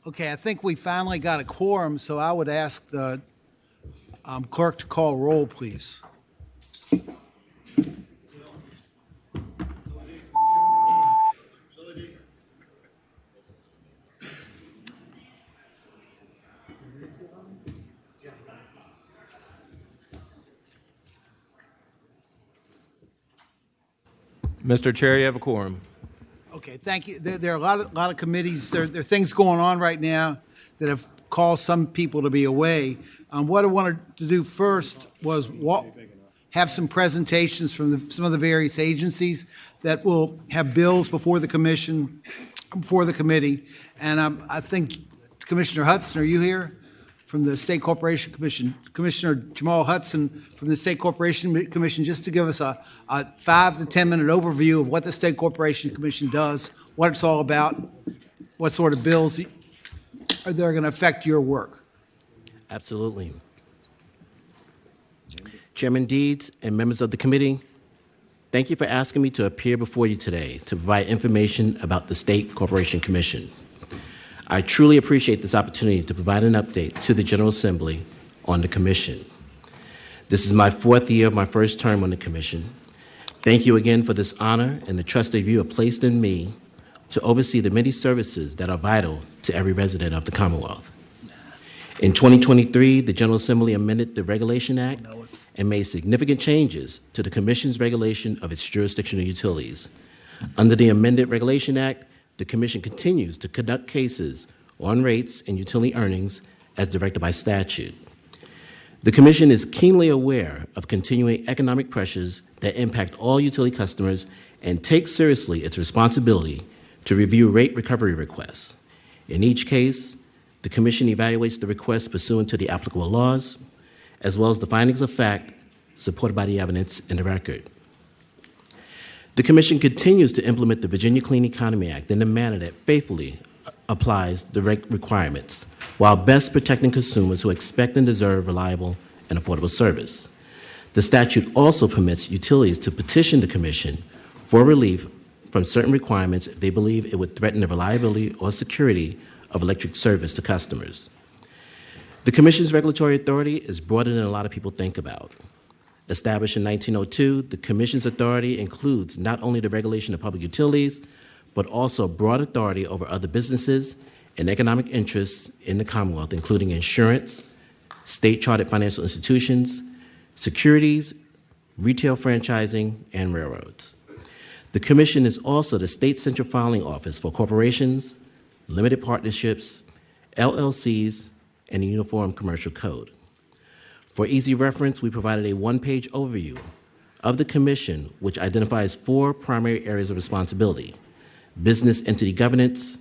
Okay, I think we finally got a quorum, so I would ask the clerk to call roll, please. Mr. Chair, you have a quorum. Okay, thank you. There are a lot of committees, there are things going on right now that have caused some people to be away. What I wanted to do first was have some presentations from some of the various agencies that will have bills before the commission, before the committee. And I think Commissioner Hudson, are you here? From the State Corporation Commission, Commissioner Jamal Hudson from the State Corporation Commission, just to give us a 5 to 10 minute overview of what the State Corporation Commission does, what it's all about, what sort of bills are there going to affect your work. Absolutely. Chairman Deeds and members of the committee, thank you for asking me to appear before you today to provide information about the State Corporation Commission. I truly appreciate this opportunity to provide an update to the General Assembly on the Commission. This is my 4th year of my first term on the Commission. Thank you again for this honor and the trust that you have placed in me to oversee the many services that are vital to every resident of the Commonwealth. In 2023, the General Assembly amended the Regulation Act and made significant changes to the Commission's regulation of its jurisdictional utilities. Under the amended Regulation Act, the Commission continues to conduct cases on rates and utility earnings as directed by statute. The Commission is keenly aware of continuing economic pressures that impact all utility customers and takes seriously its responsibility to review rate recovery requests. In each case, the Commission evaluates the requests pursuant to the applicable laws, as well as the findings of fact supported by the evidence in the record. The Commission continues to implement the Virginia Clean Economy Act in a manner that faithfully applies the requirements, while best protecting consumers who expect and deserve reliable and affordable service. The statute also permits utilities to petition the Commission for relief from certain requirements if they believe it would threaten the reliability or security of electric service to customers. The Commission's regulatory authority is broader than a lot of people think about. Established in 1902, the Commission's authority includes not only the regulation of public utilities, but also broad authority over other businesses and economic interests in the Commonwealth, including insurance, state-chartered financial institutions, securities, retail franchising, and railroads. The Commission is also the state central filing office for corporations, limited partnerships, LLCs, and the Uniform Commercial Code. For easy reference, we provided a one-page overview of the Commission, which identifies 4 primary areas of responsibility: business entity governance,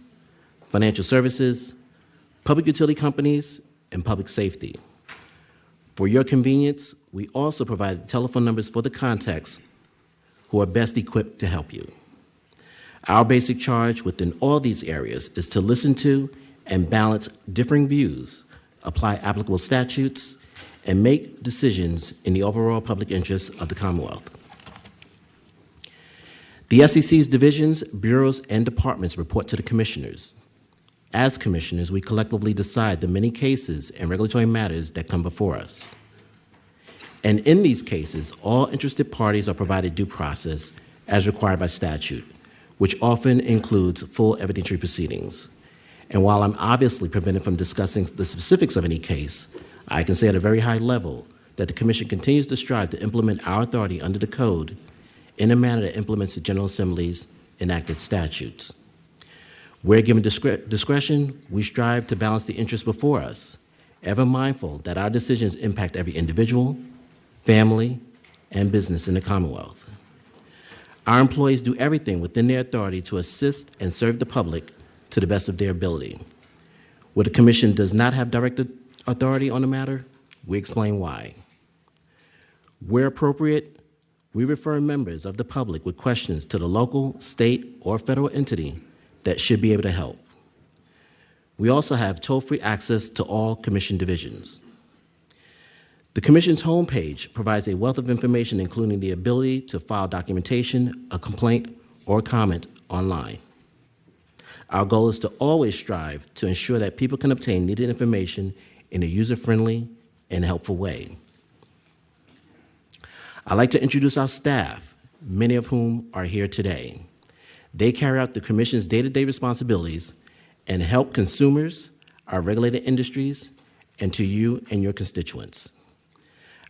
financial services, public utility companies, and public safety. For your convenience, we also provided telephone numbers for the contacts who are best equipped to help you. Our basic charge within all these areas is to listen to and balance differing views, apply applicable statutes, and make decisions in the overall public interest of the Commonwealth. The SEC's divisions, bureaus, and departments report to the commissioners. As commissioners, we collectively decide the many cases and regulatory matters that come before us. And in these cases, all interested parties are provided due process as required by statute, which often includes full evidentiary proceedings. And while I'm obviously prevented from discussing the specifics of any case, I can say at a very high level that the Commission continues to strive to implement our authority under the Code in a manner that implements the General Assembly's enacted statutes. Where given discretion, we strive to balance the interests before us, ever mindful that our decisions impact every individual, family, and business in the Commonwealth. Our employees do everything within their authority to assist and serve the public to the best of their ability. Where the Commission does not have direct authority on the matter, we explain why. Where appropriate, we refer members of the public with questions to the local, state, or federal entity that should be able to help. We also have toll-free access to all Commission divisions. The Commission's homepage provides a wealth of information, including the ability to file documentation, a complaint, or comment online. Our goal is to always strive to ensure that people can obtain needed information in a user-friendly and helpful way. I'd like to introduce our staff, many of whom are here today. They carry out the Commission's day-to-day responsibilities and help consumers, our regulated industries, and to you and your constituents.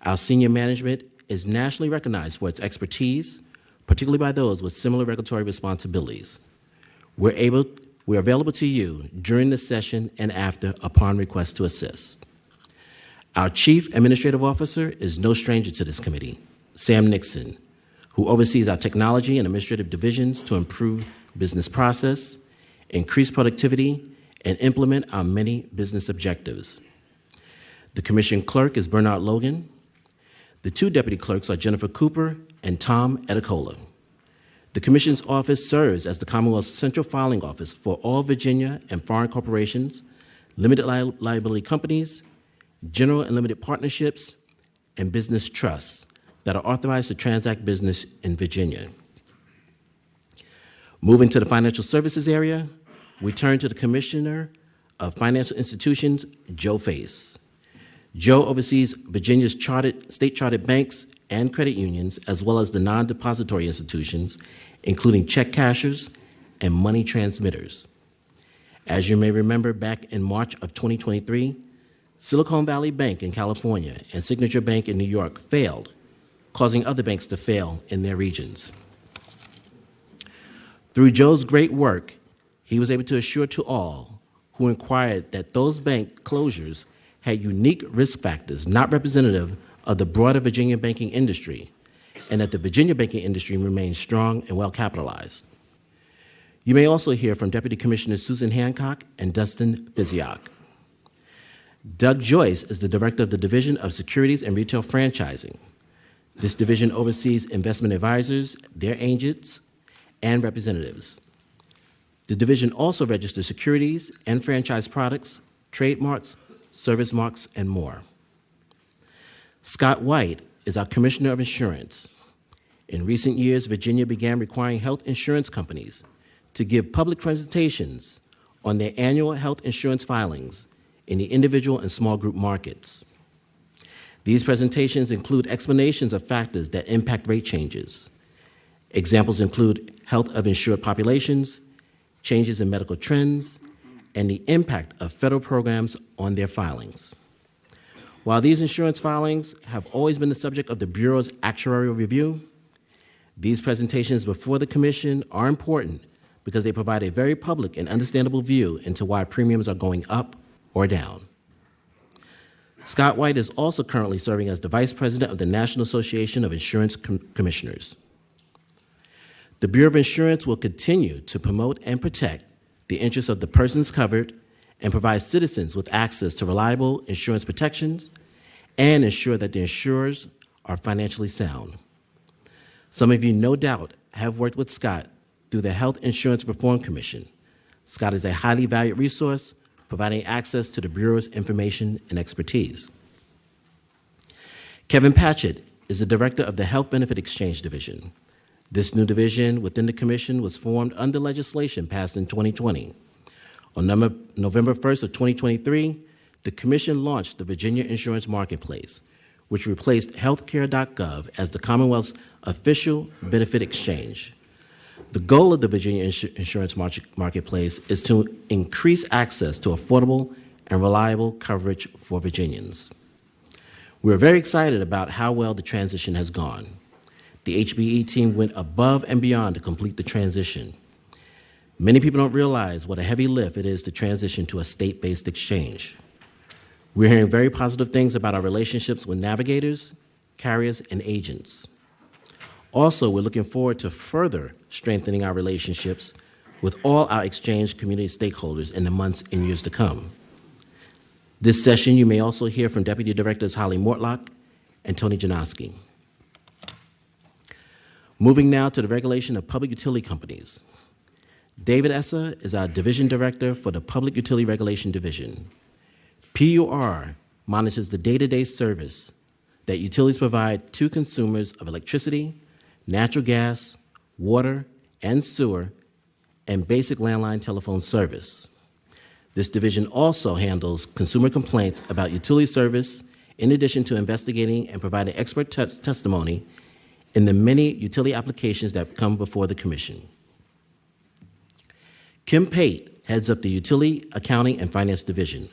Our senior management is nationally recognized for its expertise, particularly by those with similar regulatory responsibilities. We're available to you during the session and after upon request to assist. Our Chief Administrative Officer is no stranger to this committee, Sam Nixon, who oversees our technology and administrative divisions to improve business process, increase productivity, and implement our many business objectives. The Commission Clerk is Bernard Logan. The two Deputy Clerks are Jennifer Cooper and Tom Edicola. The Commission's office serves as the Commonwealth's central filing office for all Virginia and foreign corporations, limited liability companies, general and limited partnerships, and business trusts that are authorized to transact business in Virginia. Moving to the financial services area, we turn to the Commissioner of Financial Institutions, Joe Face. Joe oversees Virginia's state-chartered banks and credit unions, as well as the non-depository institutions, including check cashers and money transmitters. As you may remember, back in March of 2023, Silicon Valley Bank in California and Signature Bank in New York failed, causing other banks to fail in their regions. Through Joe's great work, he was able to assure to all who inquired that those bank closures had unique risk factors not representative of the broader Virginia banking industry, and that the Virginia banking industry remains strong and well capitalized. You may also hear from Deputy Commissioners Susan Hancock and Dustin Fiziak. Doug Joyce is the Director of the Division of Securities and Retail Franchising. This division oversees investment advisors, their agents, and representatives. The division also registers securities and franchise products, trademarks, service marks, and more. Scott White is our Commissioner of Insurance. In recent years, Virginia began requiring health insurance companies to give public presentations on their annual health insurance filings in the individual and small group markets. These presentations include explanations of factors that impact rate changes. Examples include health of insured populations, changes in medical trends, and the impact of federal programs on their filings. While these insurance filings have always been the subject of the Bureau's actuarial review, these presentations before the Commission are important because they provide a very public and understandable view into why premiums are going up or down. Scott White is also currently serving as the Vice President of the National Association of Insurance Commissioners. The Bureau of Insurance will continue to promote and protect the interests of the persons covered and provide citizens with access to reliable insurance protections and ensure that the insurers are financially sound. Some of you, no doubt, have worked with Scott through the Health Insurance Reform Commission. Scott is a highly valued resource, providing access to the Bureau's information and expertise. Kevin Patchett is the Director of the Health Benefit Exchange Division. This new division within the Commission was formed under legislation passed in 2020. On November 1st of 2023, the Commission launched the Virginia Insurance Marketplace, which replaced healthcare.gov as the Commonwealth's official benefit exchange. The goal of the Virginia Insurance Marketplace is to increase access to affordable and reliable coverage for Virginians. We're very excited about how well the transition has gone. The HBE team went above and beyond to complete the transition. Many people don't realize what a heavy lift it is to transition to a state-based exchange. We're hearing very positive things about our relationships with navigators, carriers, and agents. Also, we're looking forward to further strengthening our relationships with all our exchange community stakeholders in the months and years to come. This session, you may also hear from Deputy Directors Holly Mortlock and Tony Janoski. Moving now to the regulation of public utility companies. David Essa is our Division Director for the Public Utility Regulation Division. PUR monitors the day-to-day service that utilities provide to consumers of electricity, natural gas, water, and sewer, and basic landline telephone service. This division also handles consumer complaints about utility service, in addition to investigating and providing expert testimony in the many utility applications that come before the Commission. Kim Pate heads up the Utility Accounting and Finance Division,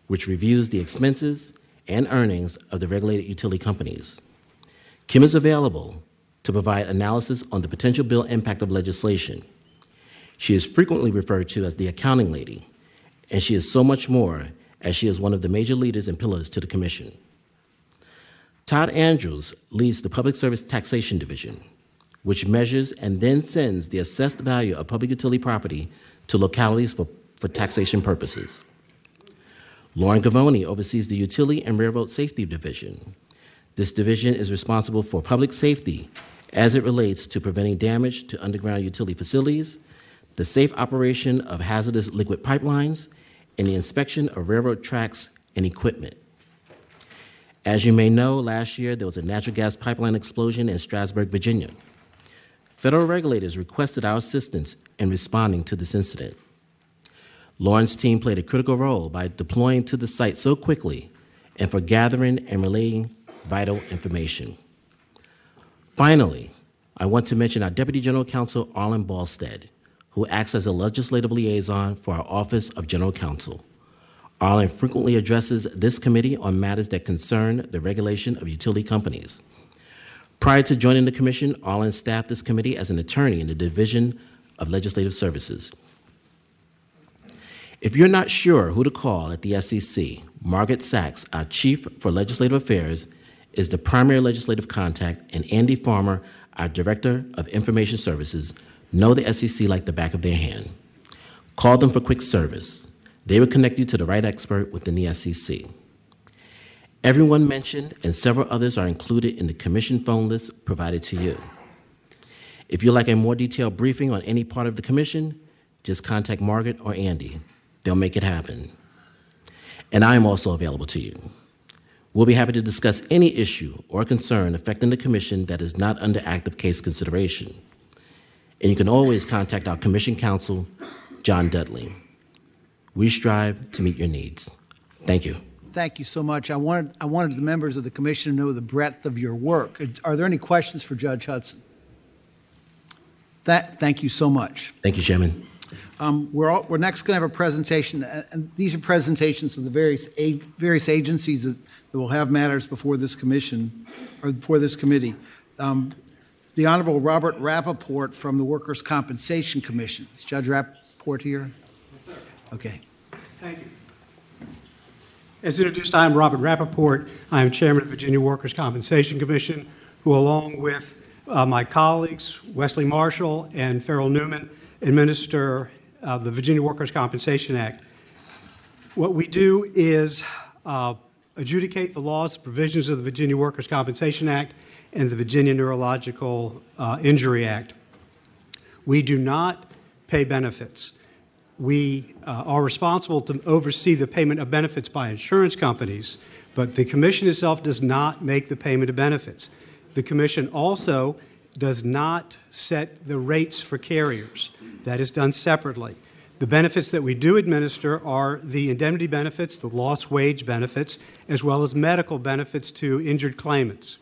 which reviews the expenses and earnings of the regulated utility companies. Kim is available to provide analysis on the potential bill impact of legislation. She is frequently referred to as the accounting lady, and she is so much more as she is one of the major leaders and pillars to the Commission. Todd Andrews leads the Public Service Taxation Division, which measures and then sends the assessed value of public utility property to localities for taxation purposes. Lauren Gavoni oversees the Utility and Railroad Safety Division. This division is responsible for public safety as it relates to preventing damage to underground utility facilities, the safe operation of hazardous liquid pipelines, and the inspection of railroad tracks and equipment. As you may know, last year there was a natural gas pipeline explosion in Strasburg, Virginia. Federal regulators requested our assistance in responding to this incident. Lauren's team played a critical role by deploying to the site so quickly and for gathering and relaying vital information. Finally, I want to mention our Deputy General Counsel, Arlen Balstead, who acts as a legislative liaison for our Office of General Counsel. Arlen frequently addresses this committee on matters that concern the regulation of utility companies. Prior to joining the Commission, Arlen staffed this committee as an attorney in the Division of Legislative Services. If you're not sure who to call at the SEC, Margaret Sachs, our Chief for Legislative Affairs, is the primary legislative contact, and Andy Farmer, our Director of Information Services, know the SEC like the back of their hand. Call them for quick service. They will connect you to the right expert within the SEC. Everyone mentioned and several others are included in the Commission phone list provided to you. If you'd like a more detailed briefing on any part of the Commission, just contact Margaret or Andy. They'll make it happen. And I am also available to you. We'll be happy to discuss any issue or concern affecting the Commission that is not under active case consideration. And you can always contact our Commission Counsel, John Dudley. We strive to meet your needs. Thank you. Thank you so much. I wanted the members of the Commission to know the breadth of your work. Are there any questions for Judge Hudson? Thank you so much. Thank you, Chairman. We're next going to have a presentation, and these are presentations of the various agencies that will have matters before this commission or before this committee. The Honorable Robert Rappaport from the Workers' Compensation Commission. Is Judge Rappaport here? Yes, sir. Okay. Thank you. As introduced, I am Robert Rappaport. I am Chairman of the Virginia Workers' Compensation Commission, who, along with my colleagues, Wesley Marshall and Farrell Newman, administer the Virginia Workers' Compensation Act. What we do is adjudicate the laws and provisions of the Virginia Workers' Compensation Act and the Virginia Neurological Injury Act. We do not pay benefits. We are responsible to oversee the payment of benefits by insurance companies, but the Commission itself does not make the payment of benefits. The Commission also does not set the rates for carriers. That is done separately. The benefits that we do administer are the indemnity benefits, the lost wage benefits, as well as medical benefits to injured claimants.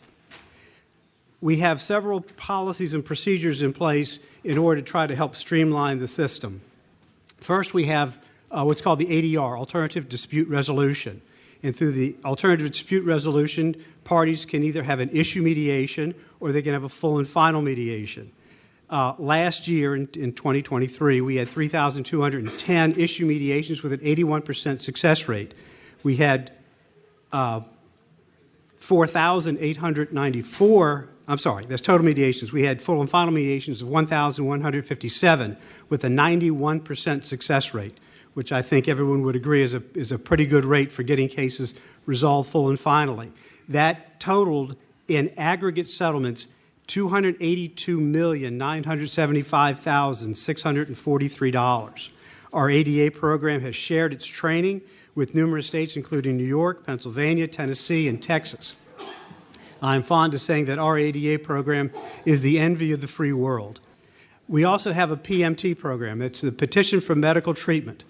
We have several policies and procedures in place in order to try to help streamline the system. First, we have what's called the ADR, Alternative Dispute Resolution. And through the Alternative Dispute Resolution, parties can either have an issue mediation or they can have a full and final mediation. Last year, in 2023, we had 3,210 issue mediations with an 81% success rate. We had 4,894, I'm sorry, that's total mediations. We had full and final mediations of 1,157 with a 91% success rate, which I think everyone would agree is a pretty good rate for getting cases resolved full and finally. That totaled in aggregate settlements $282,975,643. Our ADA program has shared its training with numerous states, including New York, Pennsylvania, Tennessee, and Texas. I'm fond of saying that our ADA program is the envy of the free world. We also have a PMT program. It's the Petition for Medical Treatment.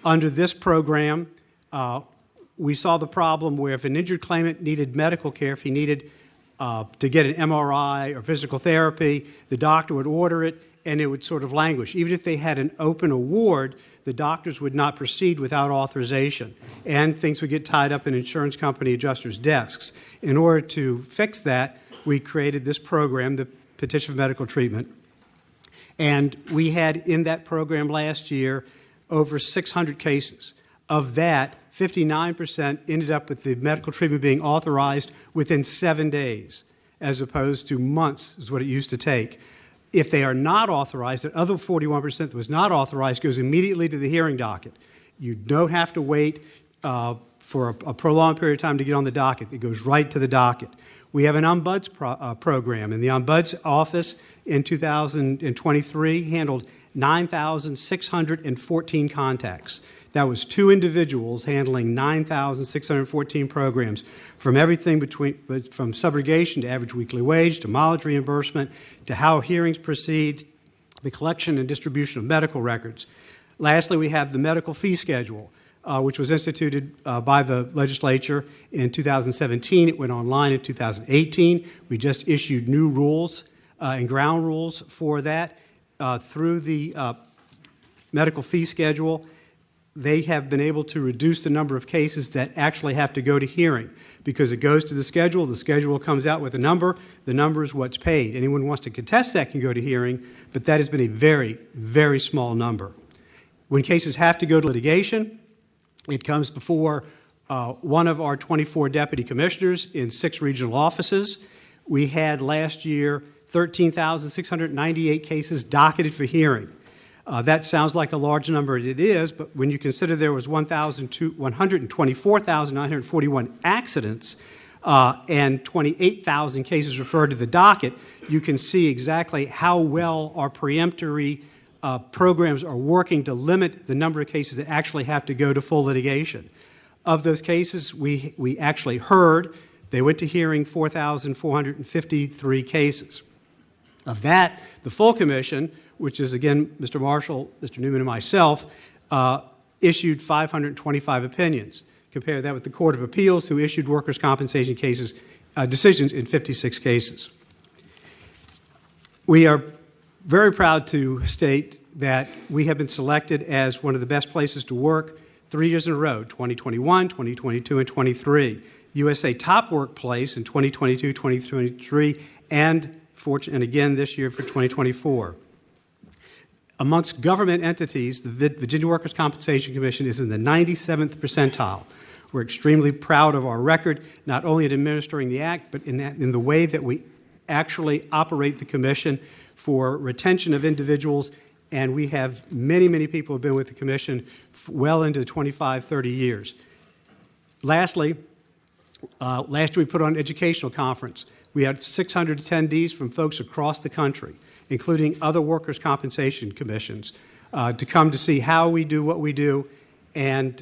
Under this program, we saw the problem where if an injured claimant needed medical care, if he needed to get an MRI or physical therapy, the doctor would order it and it would sort of languish. Even if they had an open award, the doctors would not proceed without authorization, and things would get tied up in insurance company adjusters' desks. In order to fix that, we created this program, the Petition for Medical Treatment, and we had in that program last year over 600 cases. Of that, 59% ended up with the medical treatment being authorized within 7 days, as opposed to months is what it used to take. If they are not authorized, the other 41% that was not authorized goes immediately to the hearing docket. You don't have to wait for a prolonged period of time to get on the docket. It goes right to the docket. We have an ombuds program, and the ombuds office in 2023 handled 9,614 contacts. That was 2 individuals handling 9,614 programs, from everything from subrogation to average weekly wage to mileage reimbursement to how hearings proceed, the collection and distribution of medical records. Lastly, we have the medical fee schedule, which was instituted by the legislature in 2017. It went online in 2018. We just issued new rules and ground rules for that. Through the medical fee schedule, they have been able to reduce the number of cases that actually have to go to hearing because it goes to the schedule comes out with a number, the number is what's paid. Anyone who wants to contest that can go to hearing, but that has been a very, very small number. When cases have to go to litigation, it comes before one of our 24 deputy commissioners in 6 regional offices. We had last year 13,698 cases docketed for hearing. That sounds like a large number, it is, but when you consider there was 124,941 accidents and 28,000 cases referred to the docket, you can see exactly how well our preemptory programs are working to limit the number of cases that actually have to go to full litigation. Of those cases, we actually heard, they went to hearing 4,453 cases. Of that, the full commission, which is, again, Mr. Marshall, Mr. Newman, and myself, issued 525 opinions. Compare that with the Court of Appeals, who issued workers' compensation decisions in 56 cases. We are very proud to state that we have been selected as one of the best places to work 3 years in a row, 2021, 2022, and 23. USA Top Workplace in 2022, 2023, and again this year for 2024. Amongst government entities, the Virginia Workers' Compensation Commission is in the 97th percentile. We're extremely proud of our record, not only in administering the Act, but in the way that we actually operate the Commission for retention of individuals, and we have many, many people who have been with the Commission well into the 25, 30 years. Lastly, last year we put on an educational conference. We had 600 attendees from folks across the country, including other workers' compensation commissions, to come to see how we do what we do and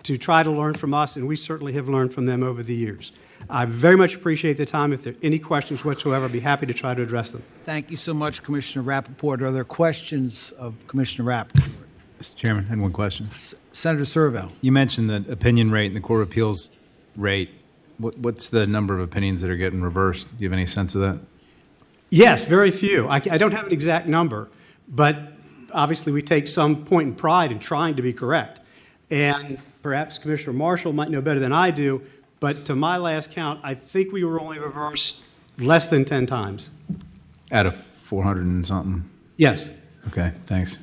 to try to learn from us, and we certainly have learned from them over the years. I very much appreciate the time. If there are any questions whatsoever, I'd be happy to try to address them. Thank you so much, Commissioner Rappaport. Are there questions of Commissioner Rappaport? Mr. Chairman, I had one question. Senator Servell. You mentioned the opinion rate and the Court of Appeals rate. What's the number of opinions that are getting reversed? Do you have any sense of that? Yes, very few. I don't have an exact number, but obviously we take some point in pride in trying to be correct. And perhaps Commissioner Marshall might know better than I do, but to my last count, I think we were only reversed less than 10 times. Out of 400 and something? Yes. Okay, thanks.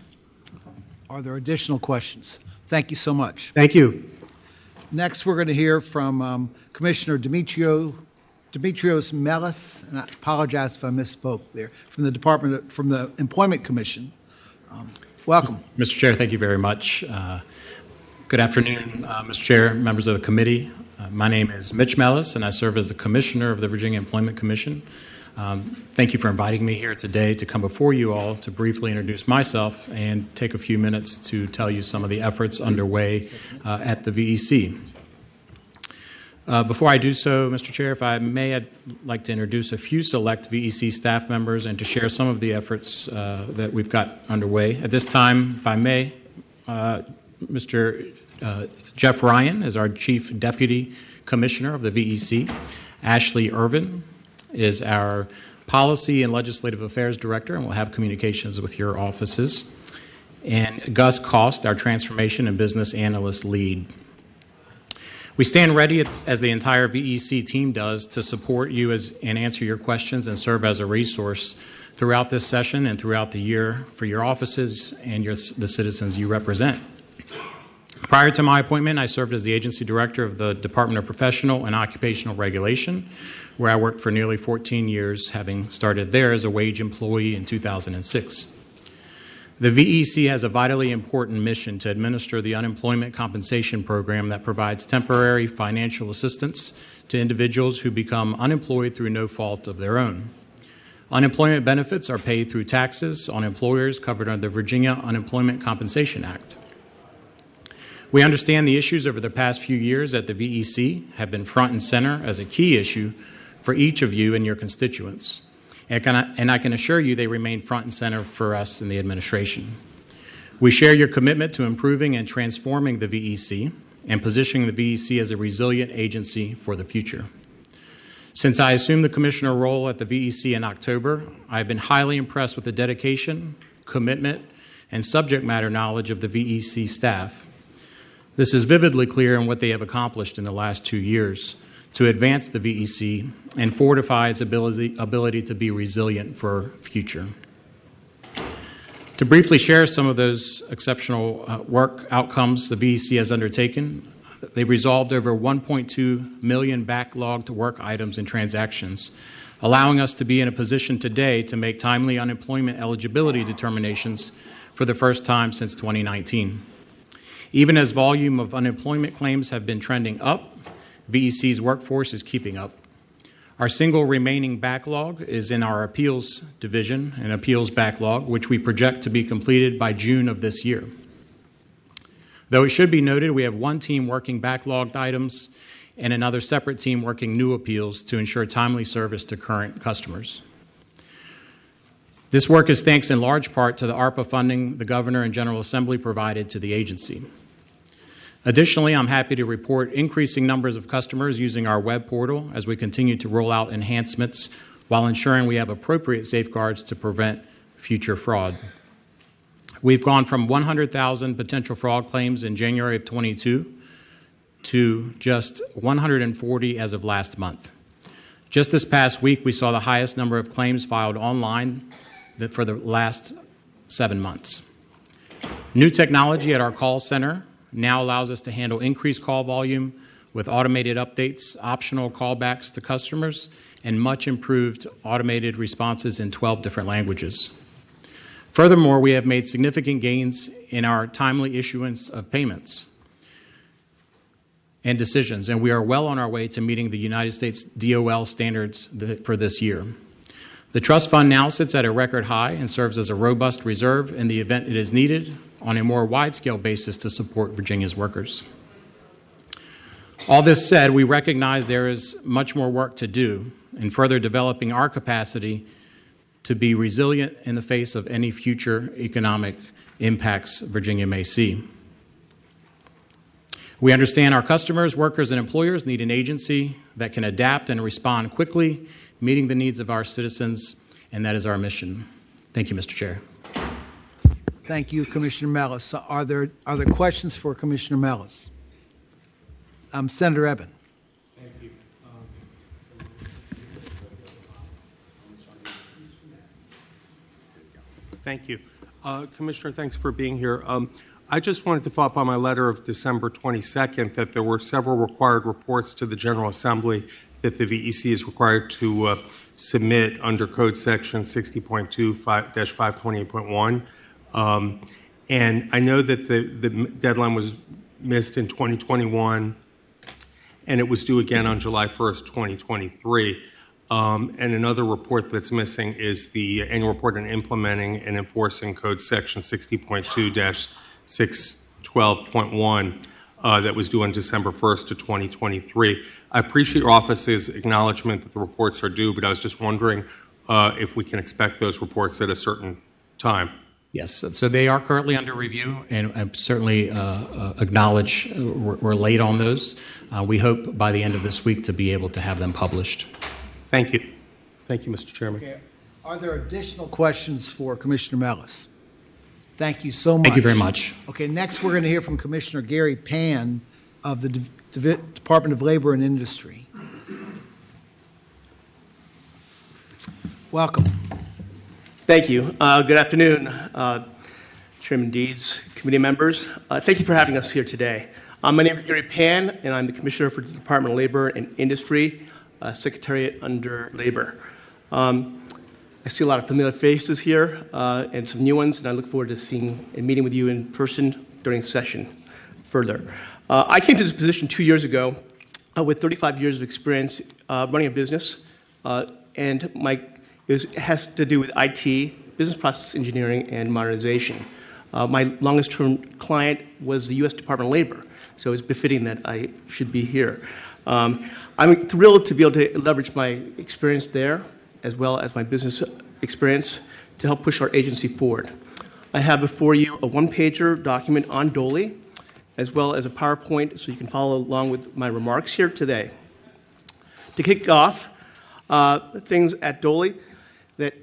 Are there additional questions? Thank you so much. Thank you. Next, we're going to hear from Commissioner Demetrios Melis, and I apologize if I misspoke there, from the Employment Commission. Welcome. Mr. Chair, thank you very much. Good afternoon, Mr. Chair, members of the committee. My name is Mitch Melis, and I serve as the Commissioner of the Virginia Employment Commission. Thank you for inviting me here today to come before you all to briefly introduce myself and take a few minutes to tell you some of the efforts underway at the VEC. Before I do so, Mr. Chair, if I may, I'd like to introduce a few select VEC staff members and to share some of the efforts that we've got underway. At this time, if I may, Mr. Jeff Ryan is our Chief Deputy Commissioner of the VEC. Ashley Irvin is our Policy and Legislative Affairs Director and will have communications with your offices. And Gus Cost, our Transformation and Business Analyst Lead. We stand ready, as the entire VEC team does, to support you and answer your questions and serve as a resource throughout this session and throughout the year for your offices and the citizens you represent. Prior to my appointment, I served as the agency director of the Department of Professional and Occupational Regulation, where I worked for nearly 14 years, having started there as a wage employee in 2006. The VEC has a vitally important mission to administer the unemployment compensation program that provides temporary financial assistance to individuals who become unemployed through no fault of their own. Unemployment benefits are paid through taxes on employers covered under the Virginia Unemployment Compensation Act. We understand the issues over the past few years at the VEC have been front and center as a key issue for each of you and your constituents. And I can assure you they remain front and center for us in the administration. We share your commitment to improving and transforming the VEC and positioning the VEC as a resilient agency for the future. Since I assumed the commissioner role at the VEC in October, I have been highly impressed with the dedication, commitment, and subject matter knowledge of the VEC staff. This is vividly clear in what they have accomplished in the last 2 years to advance the VEC and fortify its ability to be resilient for future. To briefly share some of those exceptional work outcomes the VEC has undertaken, they've resolved over 1.2 million backlogged work items and transactions, allowing us to be in a position today to make timely unemployment eligibility determinations for the first time since 2019. Even as volume of unemployment claims have been trending up, VEC's workforce is keeping up. Our single remaining backlog is in our appeals division, an appeals backlog, which we project to be completed by June of this year. Though it should be noted, we have one team working backlogged items and another separate team working new appeals to ensure timely service to current customers. This work is thanks in large part to the ARPA funding the Governor and General Assembly provided to the agency. Additionally, I'm happy to report increasing numbers of customers using our web portal as we continue to roll out enhancements while ensuring we have appropriate safeguards to prevent future fraud. We've gone from 100,000 potential fraud claims in January of 22 to just 140 as of last month. Just this past week, we saw the highest number of claims filed online for the last 7 months. New technology at our call center now allows us to handle increased call volume with automated updates, optional callbacks to customers, and much improved automated responses in 12 different languages. Furthermore, we have made significant gains in our timely issuance of payments and decisions, and we are well on our way to meeting the United States DOL standards for this year. The trust fund now sits at a record high and serves as a robust reserve in the event it is needed on a more wide-scale basis to support Virginia's workers. All this said, we recognize there is much more work to do in further developing our capacity to be resilient in the face of any future economic impacts Virginia may see. We understand our customers, workers, and employers need an agency that can adapt and respond quickly, meeting the needs of our citizens, and that is our mission. Thank you, Mr. Chair. Thank you, Commissioner Mellis. Are there questions for Commissioner Mellis? Senator Eben. Thank you. Thank you. Commissioner, thanks for being here. I just wanted to follow up on my letter of December 22nd that there were several required reports to the General Assembly that the VEC is required to submit under Code Section 60.2-528.1. And I know that the deadline was missed in 2021, and it was due again on July 1st, 2023. And another report that's missing is the annual report on implementing and enforcing Code Section 60.2-612.1. that was due on December 1st of 2023. I appreciate your office's acknowledgement that the reports are due, but I was just wondering if we can expect those reports at a certain time. Yes, so they are currently under review, and I certainly acknowledge we're late on those. We hope by the end of this week to be able to have them published. Thank you. Thank you, Mr. Chairman. Okay. Are there additional questions for Commissioner Mellis? Thank you so much. Thank you very much. Okay, next we're going to hear from Commissioner Gary Pan of the Department of Labor and Industry. Welcome. Thank you. Good afternoon, Chairman Deeds, committee members. Thank you for having us here today. My name is Gary Pan, and I'm the Commissioner for the Department of Labor and Industry, Secretariat under Labor. I see a lot of familiar faces here and some new ones, and I look forward to seeing and meeting with you in person during session further. I came to this position 2 years ago with 35 years of experience running a business, and it has to do with IT, business process engineering, and modernization. My longest-term client was the U.S. Department of Labor, so it's befitting that I should be here. I'm thrilled to be able to leverage my experience there, as well as my business experience, to help push our agency forward. I have before you a one-pager document on DOLE, as well as a PowerPoint, so you can follow along with my remarks here today. To kick off, things at DOLE, that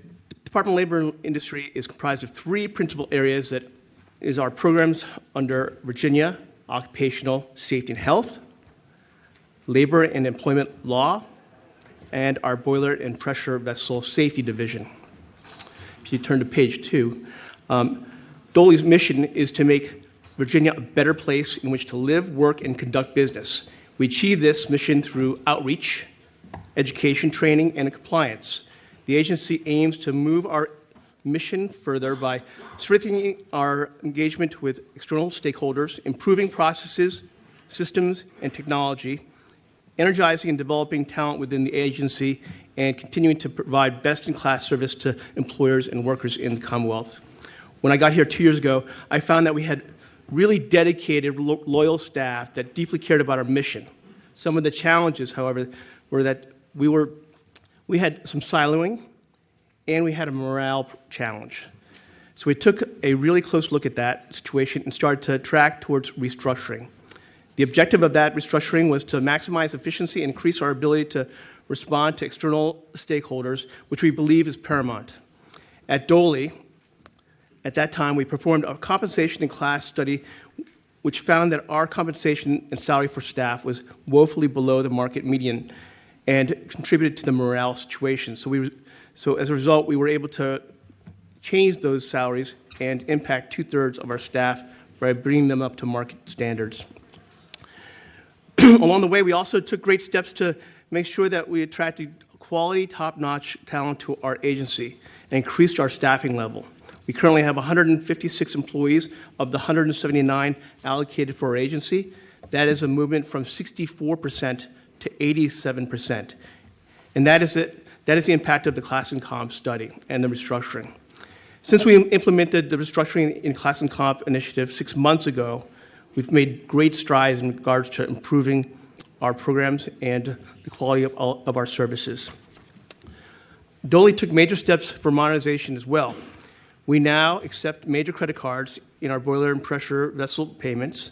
Department of Labor and Industry is comprised of three principal areas that is our programs under Virginia Occupational Safety and Health, Labor and Employment Law, and our Boiler and Pressure Vessel Safety Division. If you turn to page 2, DOLE's mission is to make Virginia a better place in which to live, work, and conduct business. We achieve this mission through outreach, education, training, and compliance. The agency aims to move our mission further by strengthening our engagement with external stakeholders, improving processes, systems, and technology, energizing and developing talent within the agency, and continuing to provide best-in-class service to employers and workers in the Commonwealth. When I got here 2 years ago, I found that we had really dedicated, loyal staff that deeply cared about our mission. Some of the challenges, however, were that we had some siloing, and we had a morale challenge. So we took a really close look at that situation and started to track towards restructuring. The objective of that restructuring was to maximize efficiency and increase our ability to respond to external stakeholders, which we believe is paramount. At DOLE, at that time, we performed a compensation and class study which found that our compensation and salary for staff was woefully below the market median and contributed to the morale situation. So as a result, we were able to change those salaries and impact 2/3 of our staff by bringing them up to market standards. Along the way, we also took great steps to make sure that we attracted quality, top-notch talent to our agency and increased our staffing level. We currently have 156 employees of the 179 allocated for our agency. That is a movement from 64% to 87%. And that is the impact of the class and comp study and the restructuring. Since we implemented the restructuring in class and comp initiative 6 months ago, we've made great strides in regards to improving our programs and the quality of our services. DOLE took major steps for modernization as well. We now accept major credit cards in our boiler and pressure vessel payments,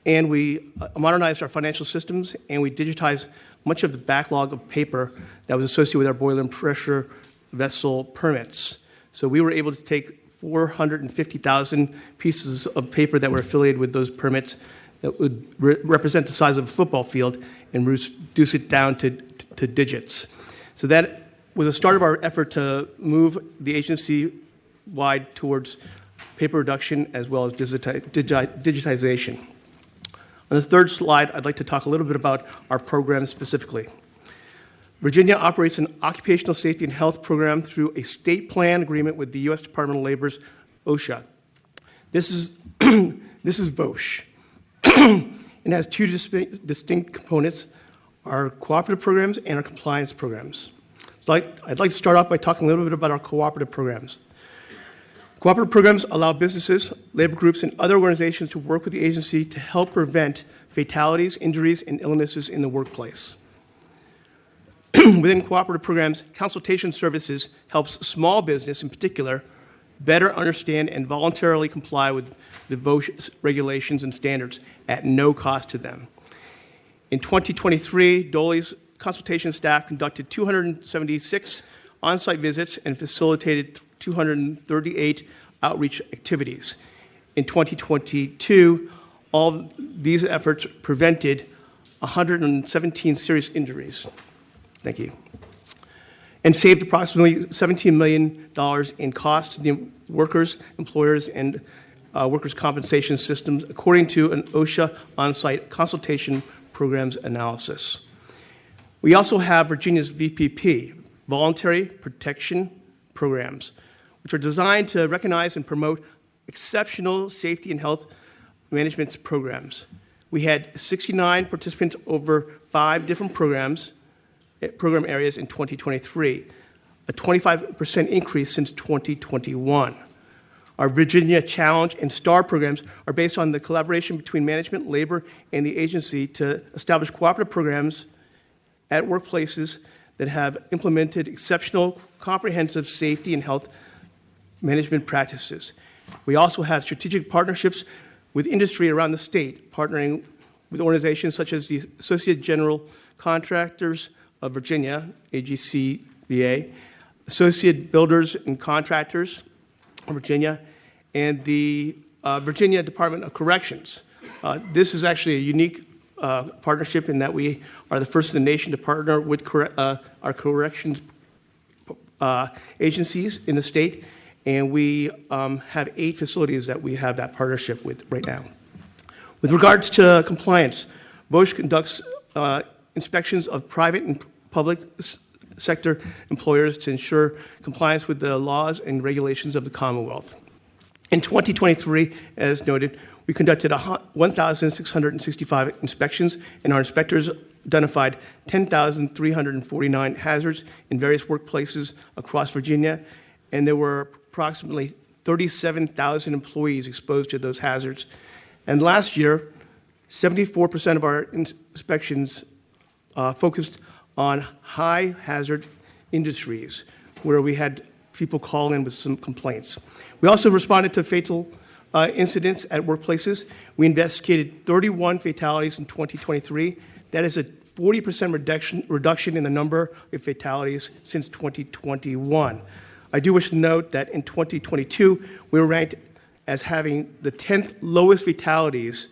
and we modernized our financial systems, and we digitized much of the backlog of paper that was associated with our boiler and pressure vessel permits. So we were able to take 450,000 pieces of paper that were affiliated with those permits that would represent the size of a football field and reduce it down to digits. So that was the start of our effort to move the agency-wide towards paper reduction as well as digitization. On the third slide, I'd like to talk a little bit about our program specifically. Virginia operates an occupational safety and health program through a state plan agreement with the U.S. Department of Labor's OSHA. This is VOSH. It has two distinct components, our cooperative programs and our compliance programs. So I'd like to start off by talking a little bit about our cooperative programs. Cooperative programs allow businesses, labor groups, and other organizations to work with the agency to help prevent fatalities, injuries, and illnesses in the workplace. Within cooperative programs, consultation services helps small business in particular better understand and voluntarily comply with the VOSH regulations and standards at no cost to them. In 2023, DOLE's consultation staff conducted 276 on-site visits and facilitated 238 outreach activities. In 2022, all these efforts prevented 117 serious injuries. Thank you. And saved approximately $17 million in costs to the workers, employers, and workers' compensation systems, according to an OSHA on-site consultation programs analysis. We also have Virginia's VPP, Voluntary Protection Programs, which are designed to recognize and promote exceptional safety and health management programs. We had 69 participants over 5 different program areas in 2023, a 25% increase since 2021. Our Virginia Challenge and STAR programs are based on the collaboration between management, labor, and the agency to establish cooperative programs at workplaces that have implemented exceptional, comprehensive safety and health management practices. We also have strategic partnerships with industry around the state, partnering with organizations such as the Associate General Contractors of Virginia, AGCVA, Associate Builders and Contractors of Virginia, and the Virginia Department of Corrections. This is actually a unique partnership in that we are the first in the nation to partner with our corrections agencies in the state, and we have 8 facilities that we have that partnership with right now. With regards to compliance, VOSH conducts inspections of private and public sector employers to ensure compliance with the laws and regulations of the Commonwealth. In 2023, as noted, we conducted 1,665 inspections, and our inspectors identified 10,349 hazards in various workplaces across Virginia, and there were approximately 37,000 employees exposed to those hazards. And last year, 74% of our inspections focused on high hazard industries where we had people call in with some complaints. We also responded to fatal incidents at workplaces. We investigated 31 fatalities in 2023. That is a 40% reduction in the number of fatalities since 2021. I do wish to note that in 2022, we were ranked as having the 10th lowest fatalities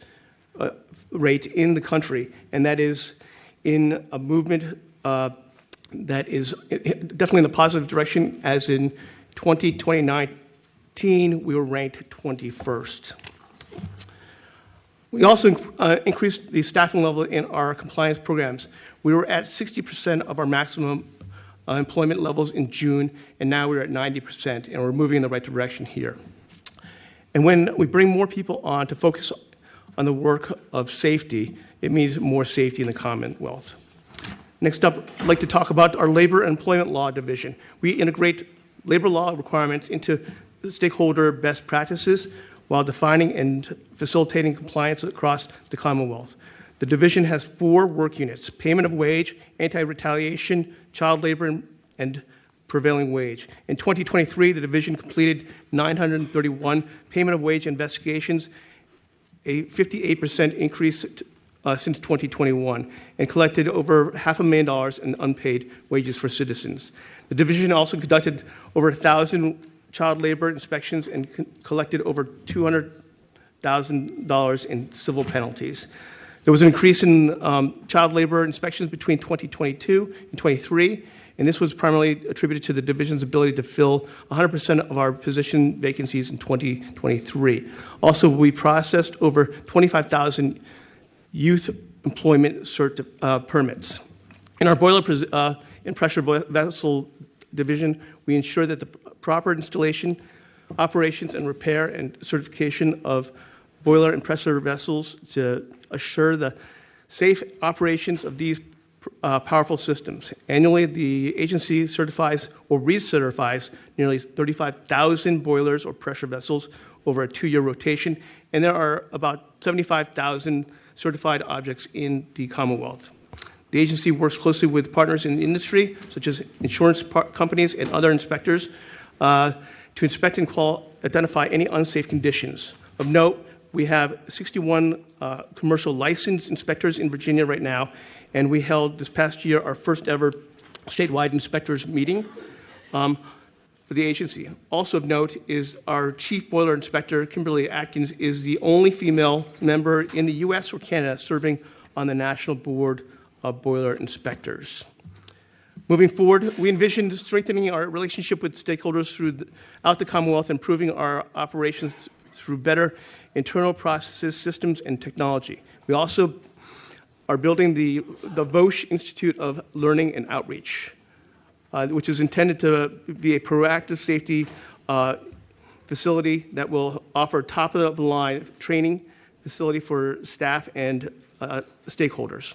rate in the country, and that is in a movement that is definitely in the positive direction, as in 2019, we were ranked 21st. We also increased the staffing level in our compliance programs. We were at 60% of our maximum employment levels in June, and now we're at 90%, and we're moving in the right direction here. And when we bring more people on to focus on the work of safety, it means more safety in the Commonwealth. Next up, I'd like to talk about our Labor and Employment Law Division. We integrate labor law requirements into stakeholder best practices while defining and facilitating compliance across the Commonwealth. The division has 4 work units: payment of wage, anti-retaliation, child labor, and prevailing wage. In 2023, the division completed 931 payment of wage investigations, a 58% increase since 2021, and collected over $500,000 in unpaid wages for citizens. The division also conducted over 1,000 child labor inspections and collected over $200,000 in civil penalties. There was an increase in child labor inspections between 2022 and 23, and this was primarily attributed to the division's ability to fill 100% of our position vacancies in 2023. Also, we processed over 25,000 youth employment permits. In our boiler and pressure vessel division, we ensure that the proper installation, operations, and repair and certification of boiler and pressure vessels to assure the safe operations of these powerful systems. Annually, the agency certifies or recertifies nearly 35,000 boilers or pressure vessels over a 2-year rotation, and there are about 75,000 certified objects in the Commonwealth. The agency works closely with partners in the industry, such as insurance companies and other inspectors, to inspect and identify any unsafe conditions. Of note, we have 61 commercial licensed inspectors in Virginia right now, and we held this past year our first ever statewide inspectors meeting for the agency. Also of note is our chief boiler inspector, Kimberly Atkins, is the only female member in the U.S. or Canada serving on the National Board of Boiler Inspectors. Moving forward, we envision strengthening our relationship with stakeholders throughout the Commonwealth, improving our operations through better internal processes, systems, and technology. We also are building the Vosch Institute of Learning and Outreach, which is intended to be a proactive safety facility that will offer top-of-the-line training facility for staff and stakeholders.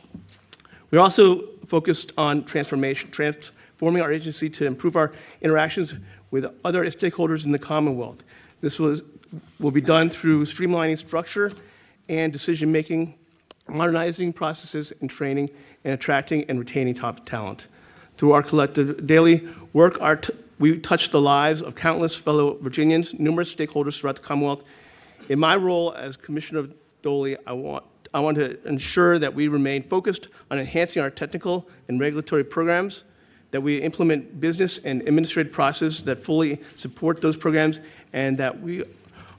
We're also focused on transforming our agency to improve our interactions with other stakeholders in the Commonwealth. This will be done through streamlining structure and decision-making, modernizing processes and training, and attracting and retaining top talent. Through our collective daily work, we touch the lives of countless fellow Virginians, numerous stakeholders throughout the Commonwealth. In my role as Commissioner of Dole, I want to ensure that we remain focused on enhancing our technical and regulatory programs, that we implement business and administrative processes that fully support those programs, and that we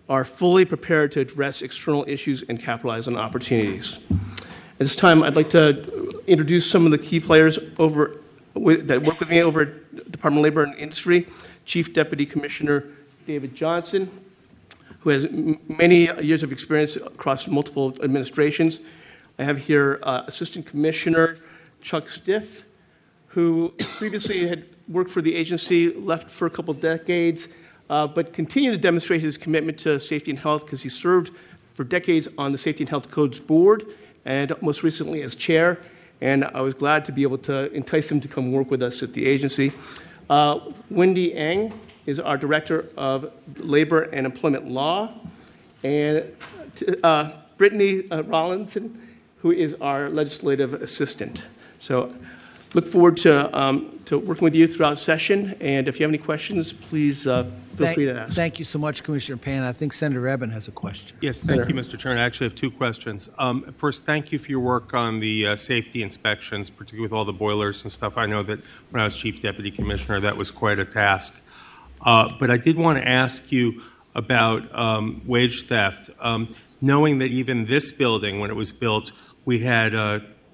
are fully prepared to address external issues and capitalize on opportunities. At this time, I'd like to introduce some of the key players that work with me over at Department of Labor and Industry. Chief Deputy Commissioner David Johnson, who has many years of experience across multiple administrations. I have here Assistant Commissioner Chuck Stiff, who previously had worked for the agency, left for a couple decades, but continued to demonstrate his commitment to safety and health because he served for decades on the Safety and Health Codes Board and most recently as chair. And I was glad to be able to entice him to come work with us at the agency. Wendy Eng is our Director of Labor and Employment Law, and Brittany Rollinson, who is our Legislative Assistant. So look forward to working with you throughout session, and if you have any questions, please feel free to ask. Thank you so much, Commissioner Pan. I think Senator Eben has a question. Yes, thank you, Mr. Chairman. I actually have two questions. First, thank you for your work on the safety inspections, particularly with all the boilers and stuff. I know that when I was Chief Deputy Commissioner, that was quite a task. But I did want to ask you about wage theft. Knowing that even this building, when it was built, we had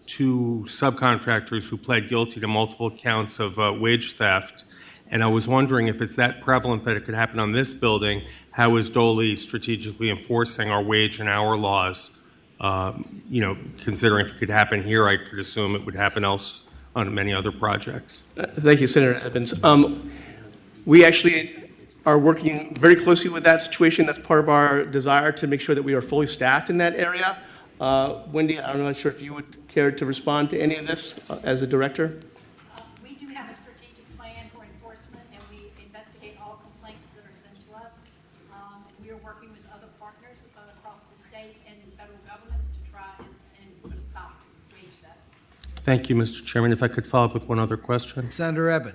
2 subcontractors who pled guilty to multiple counts of wage theft. And I was wondering if it's that prevalent that it could happen on this building, how is Dole strategically enforcing our wage and hour laws? Considering if it could happen here, I could assume it would happen else on many other projects. Thank you, Senator Evans. We actually are working very closely with that situation. That's part of our desire to make sure that we are fully staffed in that area. Wendy, I'm not sure if you would care to respond to any of this as a director. We do have a strategic plan for enforcement, and we investigate all complaints that are sent to us. And we are working with other partners across the state and federal governments to try and put a stop to wage theft. Thank you, Mr. Chairman. If I could follow up with one other question. Senator Eben.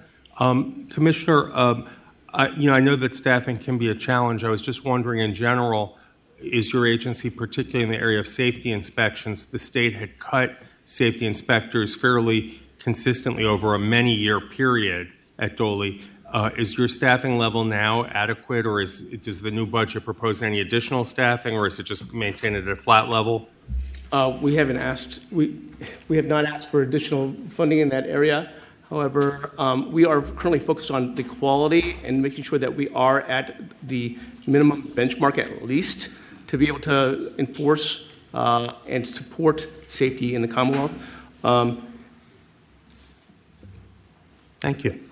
Commissioner, I know that staffing can be a challenge. I was just wondering in general, is your agency, particularly in the area of safety inspections, the state had cut safety inspectors fairly consistently over a many-year period at Dole. Is your staffing level now adequate, or does the new budget propose any additional staffing, or is it just maintained at a flat level? We have not asked for additional funding in that area. However, we are currently focused on the quality and making sure that we are at the minimum benchmark at least to be able to enforce and support safety in the Commonwealth. Thank you.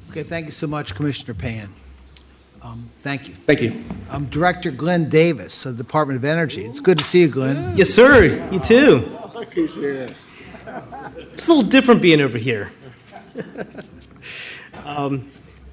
Okay, thank you so much, Commissioner Pan. Thank you. Thank you. Director Glenn Davis of the Department of Energy. It's good to see you, Glenn. Yes, sir. You too. It's a little different being over here.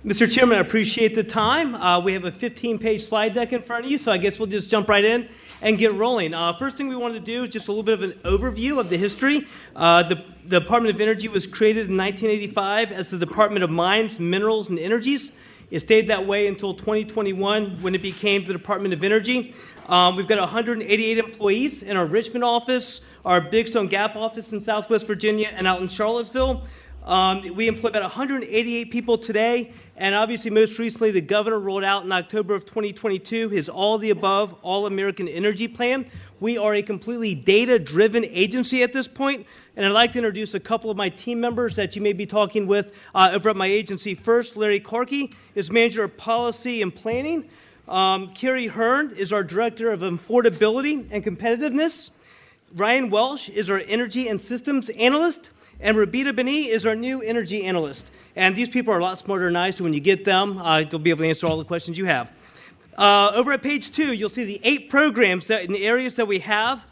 Mr. Chairman, I appreciate the time. We have a 15-page slide deck in front of you, so I guess we'll just jump right in and get rolling. First thing we wanted to do is just a little bit of an overview of the history. The Department of Energy was created in 1985 as the Department of Mines, Minerals, and Energies. It stayed that way until 2021 when it became the Department of Energy. We've got 188 employees in our Richmond office, our Big Stone Gap office in Southwest Virginia, and out in Charlottesville. We employ about 188 people today, and obviously most recently the governor rolled out in October of 2022 his all-of-the-above, all-American energy plan. We are a completely data-driven agency at this point, and I'd like to introduce a couple of my team members that you may be talking with over at my agency. First, Larry Karki is Manager of Policy and Planning. Carrie Hearn is our Director of Affordability and Competitiveness. Ryan Welsh is our Energy and Systems Analyst. And Rabita Beni is our new energy analyst. And these people are a lot smarter than I, so when you get them, they'll be able to answer all the questions you have. Over at page 2, you'll see the 8 programs that in the areas that we have.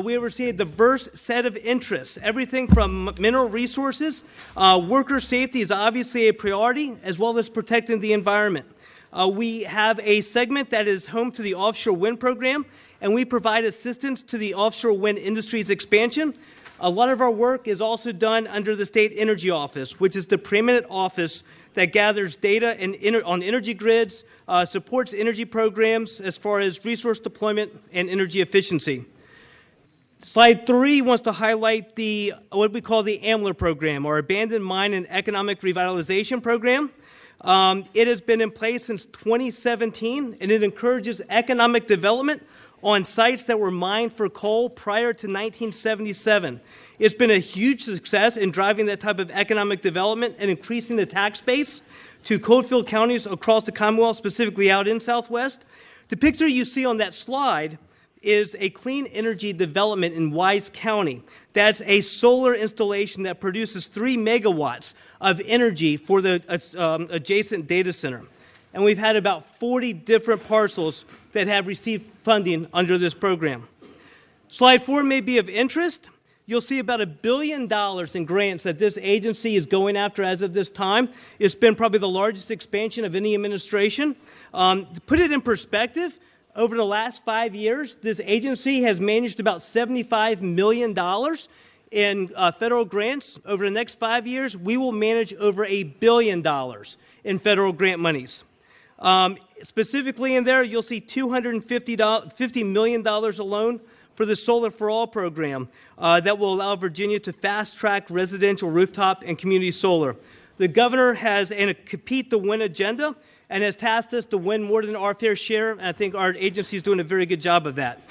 We oversee a diverse set of interests, everything from mineral resources. Worker safety is obviously a priority, as well as protecting the environment. We have a segment that is home to the offshore wind program, and we provide assistance to the offshore wind industry's expansion. A lot of our work is also done under the State Energy Office, which is the preeminent office that gathers data on energy grids, supports energy programs as far as resource deployment and energy efficiency. Slide 3 wants to highlight what we call the AMLR program, or Abandoned Mine and Economic Revitalization Program. It has been in place since 2017, and it encourages economic development on sites that were mined for coal prior to 1977. It's been a huge success in driving that type of economic development and increasing the tax base to coal-filled counties across the Commonwealth, specifically out in Southwest. The picture you see on that slide is a clean energy development in Wise County. That's a solar installation that produces 3 megawatts of energy for the adjacent data center. And we've had about 40 different parcels that have received funding under this program. Slide 4 may be of interest. You'll see about $1 billion in grants that this agency is going after as of this time. It's been probably the largest expansion of any administration. To put it in perspective, over the last 5 years, this agency has managed about $75 million in federal grants. Over the next 5 years, we will manage over $1 billion in federal grant monies. Specifically in there, you'll see $250 million alone for the Solar for All program that will allow Virginia to fast-track residential rooftop and community solar. The governor has a compete to win agenda and has tasked us to win more than our fair share, and I think our agency is doing a very good job of that.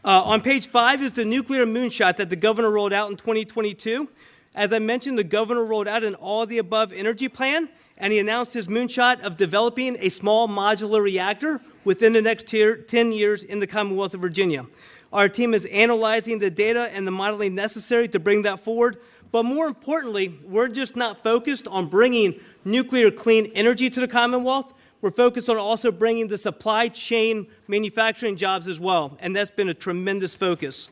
On page 5 is the nuclear moonshot that the governor rolled out in 2022. As I mentioned, the governor rolled out an all-of-the-above energy plan, and he announced his moonshot of developing a small modular reactor within the next 10 years in the Commonwealth of Virginia. Our team is analyzing the data and the modeling necessary to bring that forward, but more importantly, we're just not focused on bringing nuclear clean energy to the Commonwealth. We're focused on also bringing the supply chain manufacturing jobs as well, and that's been a tremendous focus.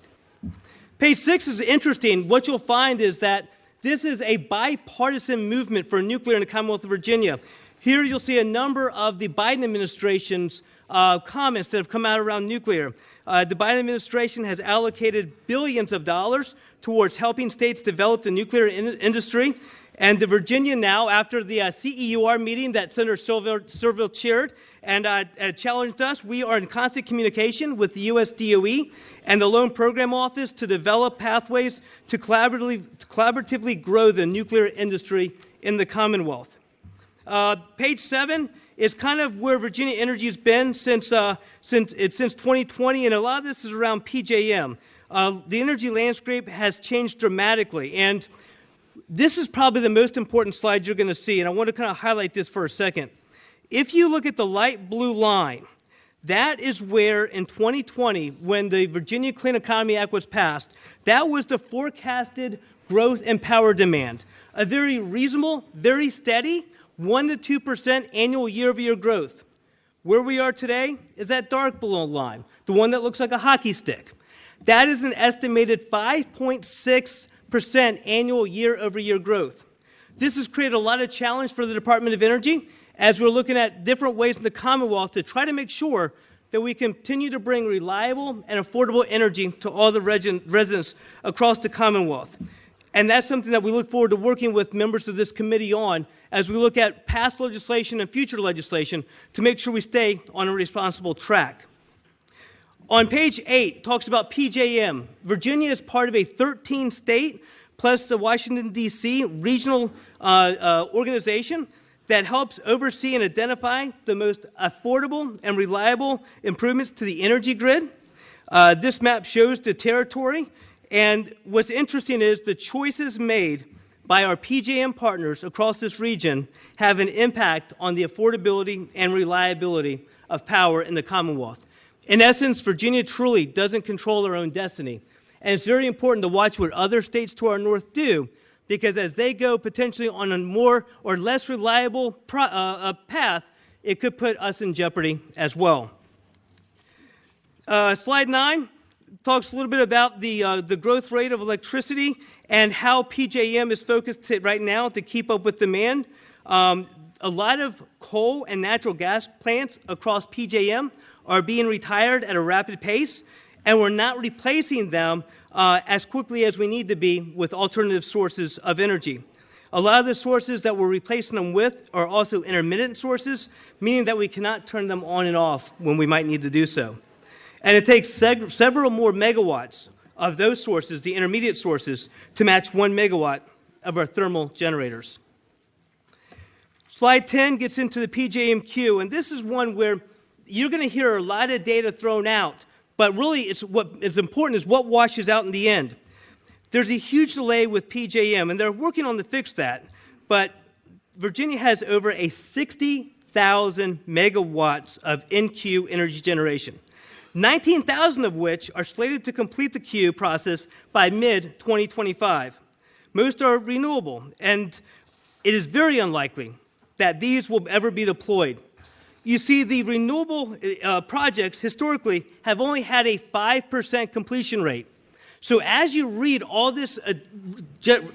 Page 6 is interesting. What you'll find is that this is a bipartisan movement for nuclear in the Commonwealth of Virginia. Here you'll see a number of the Biden administration's comments that have come out around nuclear. The Biden administration has allocated billions of dollars towards helping states develop the nuclear industry. And the Virginia now, after the CEUR meeting that Senator Silverville chaired and challenged us, we are in constant communication with the U.S. DOE and the Loan Program Office to develop pathways to collaboratively grow the nuclear industry in the Commonwealth. Page 7 is kind of where Virginia Energy has been since 2020, and a lot of this is around PJM. The energy landscape has changed dramatically, and this is probably the most important slide you're going to see, and I want to kind of highlight this for a second. If you look at the light blue line, that is where in 2020, when the Virginia Clean Economy Act was passed, that was the forecasted growth in power demand. A very reasonable, very steady, 1% to 2% annual year-over-year growth. Where we are today is that dark blue line, the one that looks like a hockey stick. That is an estimated 5.6 annual year-over-year growth. This has created a lot of challenge for the Department of Energy as we're looking at different ways in the Commonwealth to try to make sure that we continue to bring reliable and affordable energy to all the residents across the Commonwealth. And that's something that we look forward to working with members of this committee on as we look at past legislation and future legislation to make sure we stay on a responsible track. On page 8, talks about PJM. Virginia is part of a 13-state plus the Washington, D.C. regional organization that helps oversee and identify the most affordable and reliable improvements to the energy grid. This map shows the territory, and what's interesting is the choices made by our PJM partners across this region have an impact on the affordability and reliability of power in the Commonwealth. In essence, Virginia truly doesn't control her own destiny, and it's very important to watch what other states to our north do, because as they go potentially on a more or less reliable path, it could put us in jeopardy as well. Slide 9 talks a little bit about the growth rate of electricity and how PJM is focused right now to keep up with demand. A lot of coal and natural gas plants across PJM are being retired at a rapid pace, and we're not replacing them as quickly as we need to be with alternative sources of energy. A lot of the sources that we're replacing them with are also intermittent sources, meaning that we cannot turn them on and off when we might need to do so. And it takes several more megawatts of those sources, the intermediate sources, to match 1 megawatt of our thermal generators. Slide 10 gets into the PJM queue, and this is one where you're going to hear a lot of data thrown out, but really what is important is what washes out in the end. There's a huge delay with PJM, and they're working on to fix that, but Virginia has over 60,000 megawatts of in-queue energy generation, 19,000 of which are slated to complete the queue process by mid-2025. Most are renewable, and it is very unlikely that these will ever be deployed. You see, the renewable projects historically have only had a 5% completion rate. So as you read all this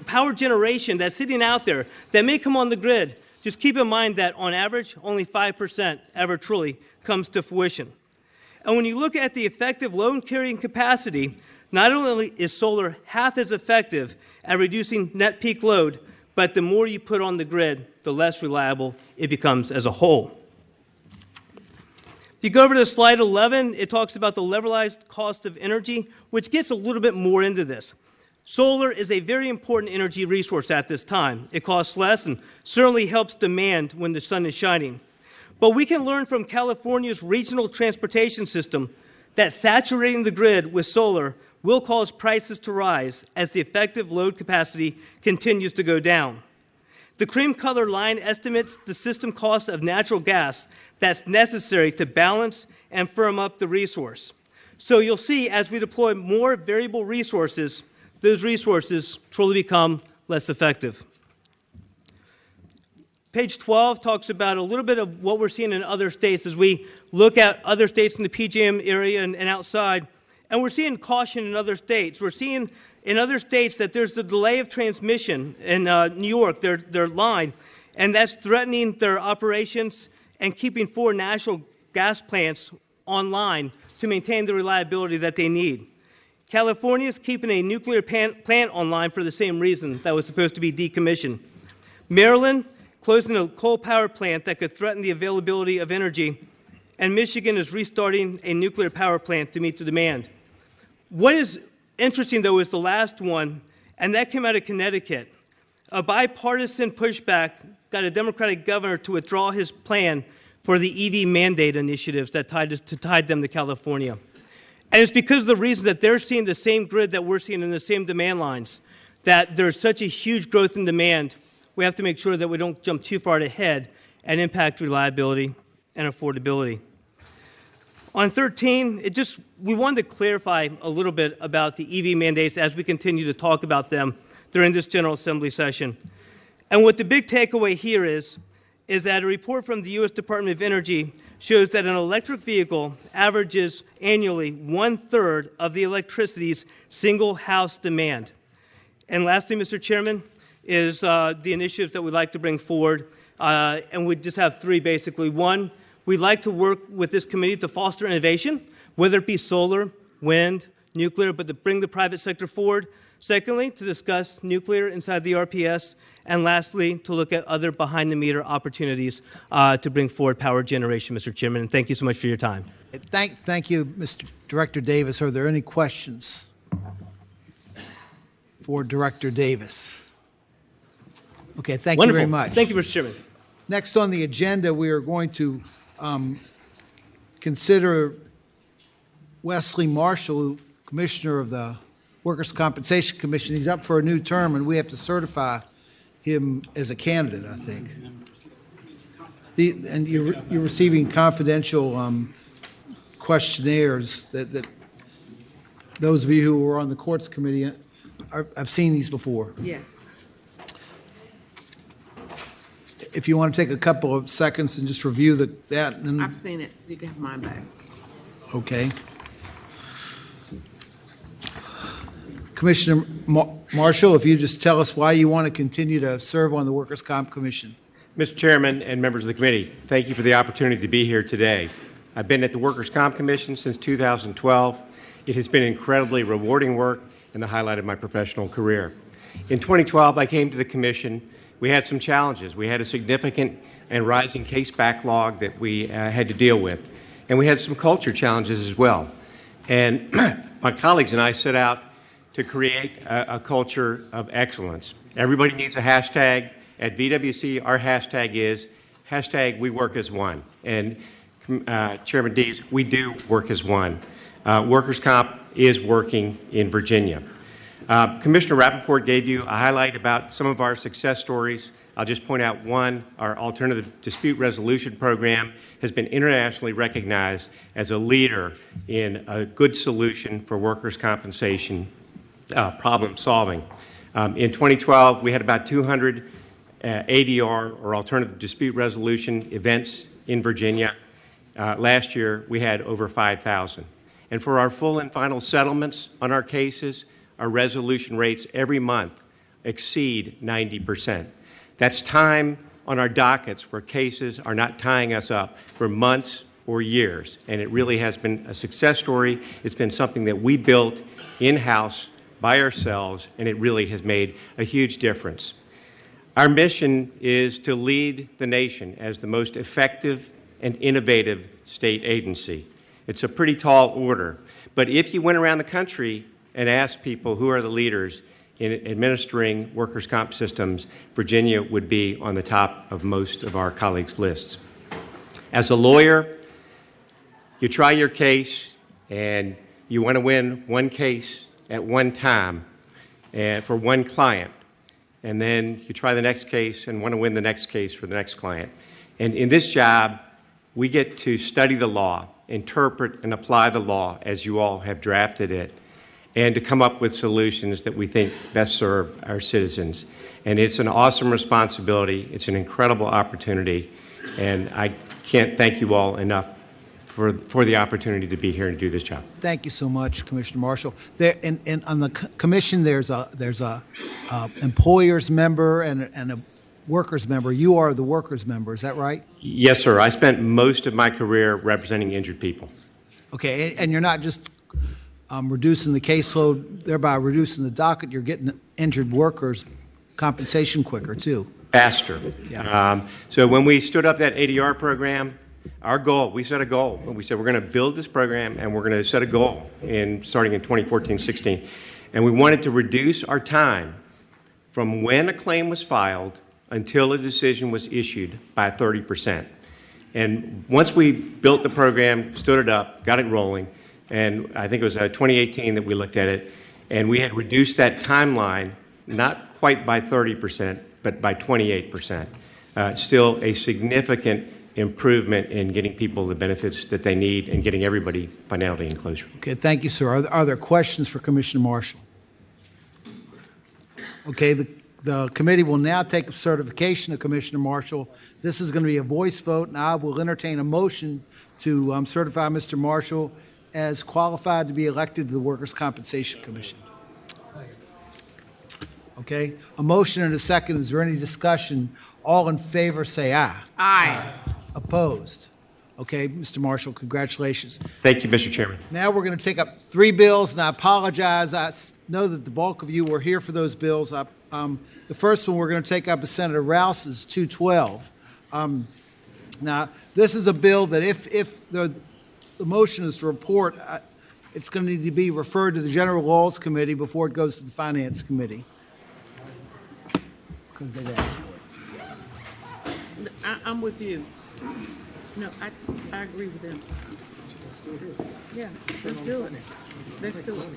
power generation that's sitting out there that may come on the grid, just keep in mind that on average, only 5% ever truly comes to fruition. And when you look at the effective load carrying capacity, not only is solar half as effective at reducing net peak load, but the more you put on the grid, the less reliable it becomes as a whole. If you go over to slide 11, it talks about the levelized cost of energy, which gets a little bit more into this. Solar is a very important energy resource at this time. It costs less and certainly helps demand when the sun is shining. But we can learn from California's regional transportation system that saturating the grid with solar will cause prices to rise as the effective load capacity continues to go down. The cream color line estimates the system cost of natural gas that's necessary to balance and firm up the resource. So you'll see as we deploy more variable resources, those resources truly become less effective. Page 12 talks about a little bit of what we're seeing in other states as we look at other states in the PJM area and outside, and we're seeing caution in other states. We're seeing in other states that there's a delay of transmission in New York, their line, and that's threatening their operations and keeping 4 natural gas plants online to maintain the reliability that they need. California is keeping a nuclear plant online for the same reason that was supposed to be decommissioned. Maryland closing a coal power plant that could threaten the availability of energy, and Michigan is restarting a nuclear power plant to meet the demand. What is interesting, though, is the last one, and that came out of Connecticut. A bipartisan pushback got a Democratic governor to withdraw his plan for the EV mandate initiatives that tied them to California. And it's because of the reason that they're seeing the same grid that we're seeing in the same demand lines, that there's such a huge growth in demand. We have to make sure that we don't jump too far ahead and impact reliability and affordability. On 13, we wanted to clarify a little bit about the EV mandates as we continue to talk about them during this General Assembly session. And what the big takeaway here is that a report from the U.S. Department of Energy shows that an electric vehicle averages annually 1/3 of the electricity's single house demand. And lastly, Mr. Chairman, is the initiatives that we'd like to bring forward. And we just have three, basically. One, we'd like to work with this committee to foster innovation, whether it be solar, wind, nuclear, but to bring the private sector forward. Secondly, to discuss nuclear inside the RPS. And lastly, to look at other behind-the-meter opportunities to bring forward power generation, Mr. Chairman. And thank you so much for your time. Thank you, Mr. Director Davis. Are there any questions for Director Davis? Okay, thank you very much. Thank you, Mr. Chairman. Next on the agenda, we are going to consider Wesley Marshall, Commissioner of the Workers' Compensation Commission. He's up for a new term, and we have to certify him as a candidate, I think. And you're receiving confidential questionnaires that those of you who were on the courts committee I've seen these before. Yes. If you want to take a couple of seconds and just review that. And I've seen it, so you can have mine back. Okay. Commissioner Marshall, if you just tell us why you want to continue to serve on the Workers' Comp Commission. Mr. Chairman and members of the committee, thank you for the opportunity to be here today. I've been at the Workers' Comp Commission since 2012. It has been incredibly rewarding work and the highlight of my professional career. In 2012, I came to the commission. We had some challenges. We had a significant and rising case backlog that we had to deal with. And we had some culture challenges as well. And my colleagues and I set out to create a culture of excellence. Everybody needs a hashtag. At VWC, our hashtag is #WeWorkAsOne. And Chairman Dees, we do work as one. Workers' Comp is working in Virginia. Commissioner Rappaport gave you a highlight about some of our success stories. I'll just point out one. Our Alternative Dispute Resolution Program has been internationally recognized as a leader in a good solution for workers' compensation problem solving. In 2012, we had about 200 ADR, or Alternative Dispute Resolution, events in Virginia. Last year, we had over 5,000. And for our full and final settlements on our cases, our resolution rates every month exceed 90%. That's time on our dockets where cases are not tying us up for months or years. And it really has been a success story. It's been something that we built in-house by ourselves, and it really has made a huge difference. Our mission is to lead the nation as the most effective and innovative state agency. It's a pretty tall order, but if you went around the country and asked people who are the leaders in administering workers' comp systems, Virginia would be on the top of most of our colleagues' lists. As a lawyer, you try your case and you want to win one case at one time and for one client, and then you try the next case and want to win the next case for the next client. And in this job, we get to study the law, interpret and apply the law as you all have drafted it, and to come up with solutions that we think best serve our citizens. And it's an awesome responsibility. It's an incredible opportunity, and I can't thank you all enough for the opportunity to be here and do this job. Thank you so much, Commissioner Marshall. There, and on the commission, there's a employer's member and a workers member. You are the workers member, is that right? Yes, sir. I spent most of my career representing injured people. Okay, and you're not just reducing the caseload, thereby reducing the docket. You're getting injured workers compensation quicker too. Faster. Yeah. So when we stood up that ADR program, our goal, we set a goal. We said we're going to build this program and we're going to set a goal starting in 2014-16. And we wanted to reduce our time from when a claim was filed until a decision was issued by 30%. And once we built the program, stood it up, got it rolling, and I think it was 2018 that we looked at it, and we had reduced that timeline not quite by 30%, but by 28%. Still a significant improvement in getting people the benefits that they need and getting everybody finality and closure. Okay, thank you, sir. Are there questions for Commissioner Marshall? Okay, the committee will now take certification of Commissioner Marshall. This is going to be a voice vote, and I will entertain a motion to certify Mr. Marshall as qualified to be elected to the Workers' Compensation Commission. Okay? A motion and a second. Is there any discussion? All in favor, say aye. Aye. Opposed? Okay, Mr. Marshall, congratulations. Thank you, Mr. Chairman. Now we're going to take up 3 bills, and I apologize. Know that the bulk of you were here for those bills. The first one we're going to take up is Senator Rouse's 212. Now, this is a bill that if the motion is to report, it's going to need to be referred to the General Laws Committee before it goes to the Finance Committee. Because they've asked for it. I'm with you. No, I agree with them. Let's do it here. Yeah, let's do it. Let's do it.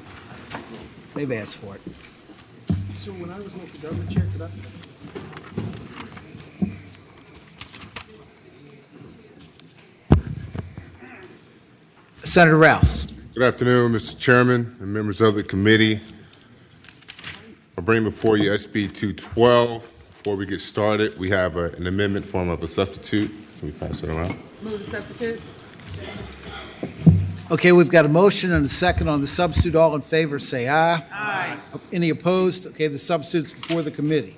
They've asked for it. So when I was with the government chair, could I? Senator Rouse. Good afternoon, Mr. Chairman and members of the committee. I bring before you SB 212. Before we get started, we have an amendment form of a substitute. Can we pass it around? Move the substitute. Okay, we've got a motion and a second on the substitute. All in favor, say aye. Aye. Any opposed? Okay, the substitute's before the committee.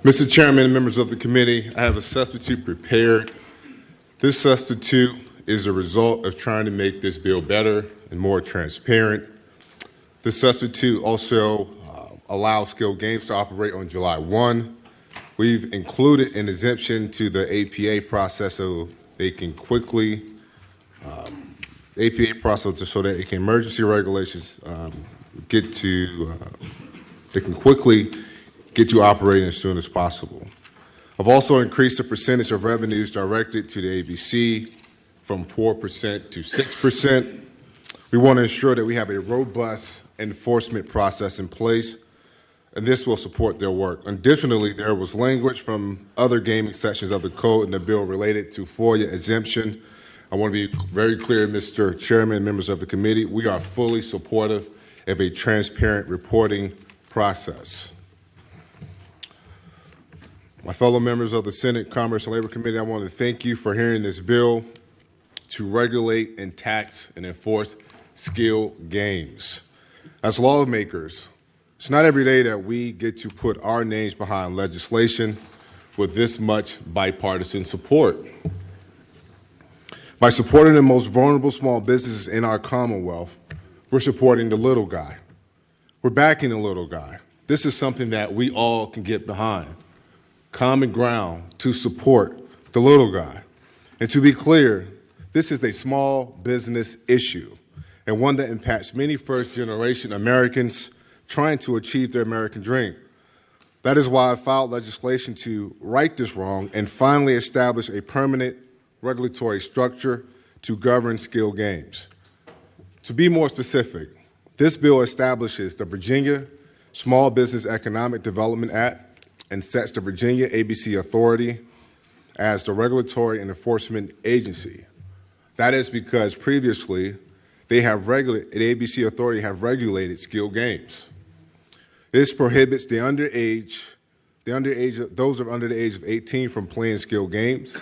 Mr. Chairman and members of the committee, I have a substitute prepared. This substitute is a result of trying to make this bill better and more transparent. The substitute also allows skilled games to operate on July 1. We've included an exemption to the APA process so they can quickly, APA process so that it can emergency regulations they can quickly get to operating as soon as possible. I've also increased the percentage of revenues directed to the ABC from 4% to 6%. We want to ensure that we have a robust enforcement process in place, and this will support their work. Additionally, there was language from other gaming sections of the code in the bill related to FOIA exemption. I want to be very clear, Mr. Chairman and members of the committee, we are fully supportive of a transparent reporting process. My fellow members of the Senate Commerce and Labor Committee, I want to thank you for hearing this bill to regulate and tax and enforce skill games. As lawmakers, it's not every day that we get to put our names behind legislation with this much bipartisan support. By supporting the most vulnerable small businesses in our Commonwealth, we're supporting the little guy. We're backing the little guy. This is something that we all can get behind. Common ground to support the little guy. And to be clear, this is a small business issue and one that impacts many first-generation Americans trying to achieve their American dream. That is why I filed legislation to right this wrong and finally establish a permanent regulatory structure to govern skill games. To be more specific, this bill establishes the Virginia Small Business Economic Development Act and sets the Virginia ABC Authority as the regulatory and enforcement agency. That is because previously the ABC Authority have regulated skill games. This prohibits those under the age of 18 from playing skill games.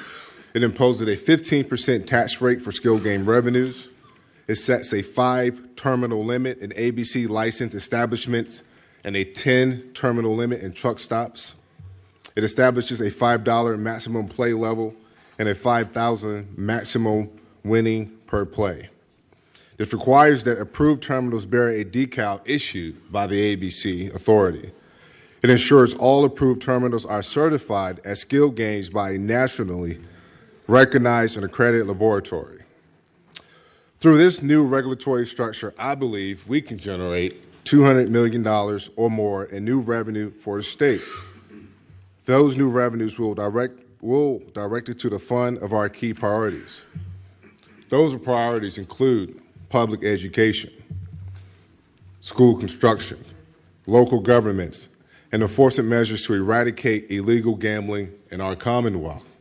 It imposes a 15% tax rate for skill game revenues. It sets a 5-terminal limit in ABC licensed establishments and a 10-terminal limit in truck stops. It establishes a $5 maximum play level and a $5,000 maximum winning per play. This requires that approved terminals bear a decal issued by the ABC Authority. It ensures all approved terminals are certified as skill games by a nationally recognized and accredited laboratory. Through this new regulatory structure, I believe we can generate $200 million or more in new revenue for the state. Those new revenues will direct it to the fund of our key priorities. Those priorities include public education, school construction, local governments, and enforcement measures to eradicate illegal gambling in our Commonwealth.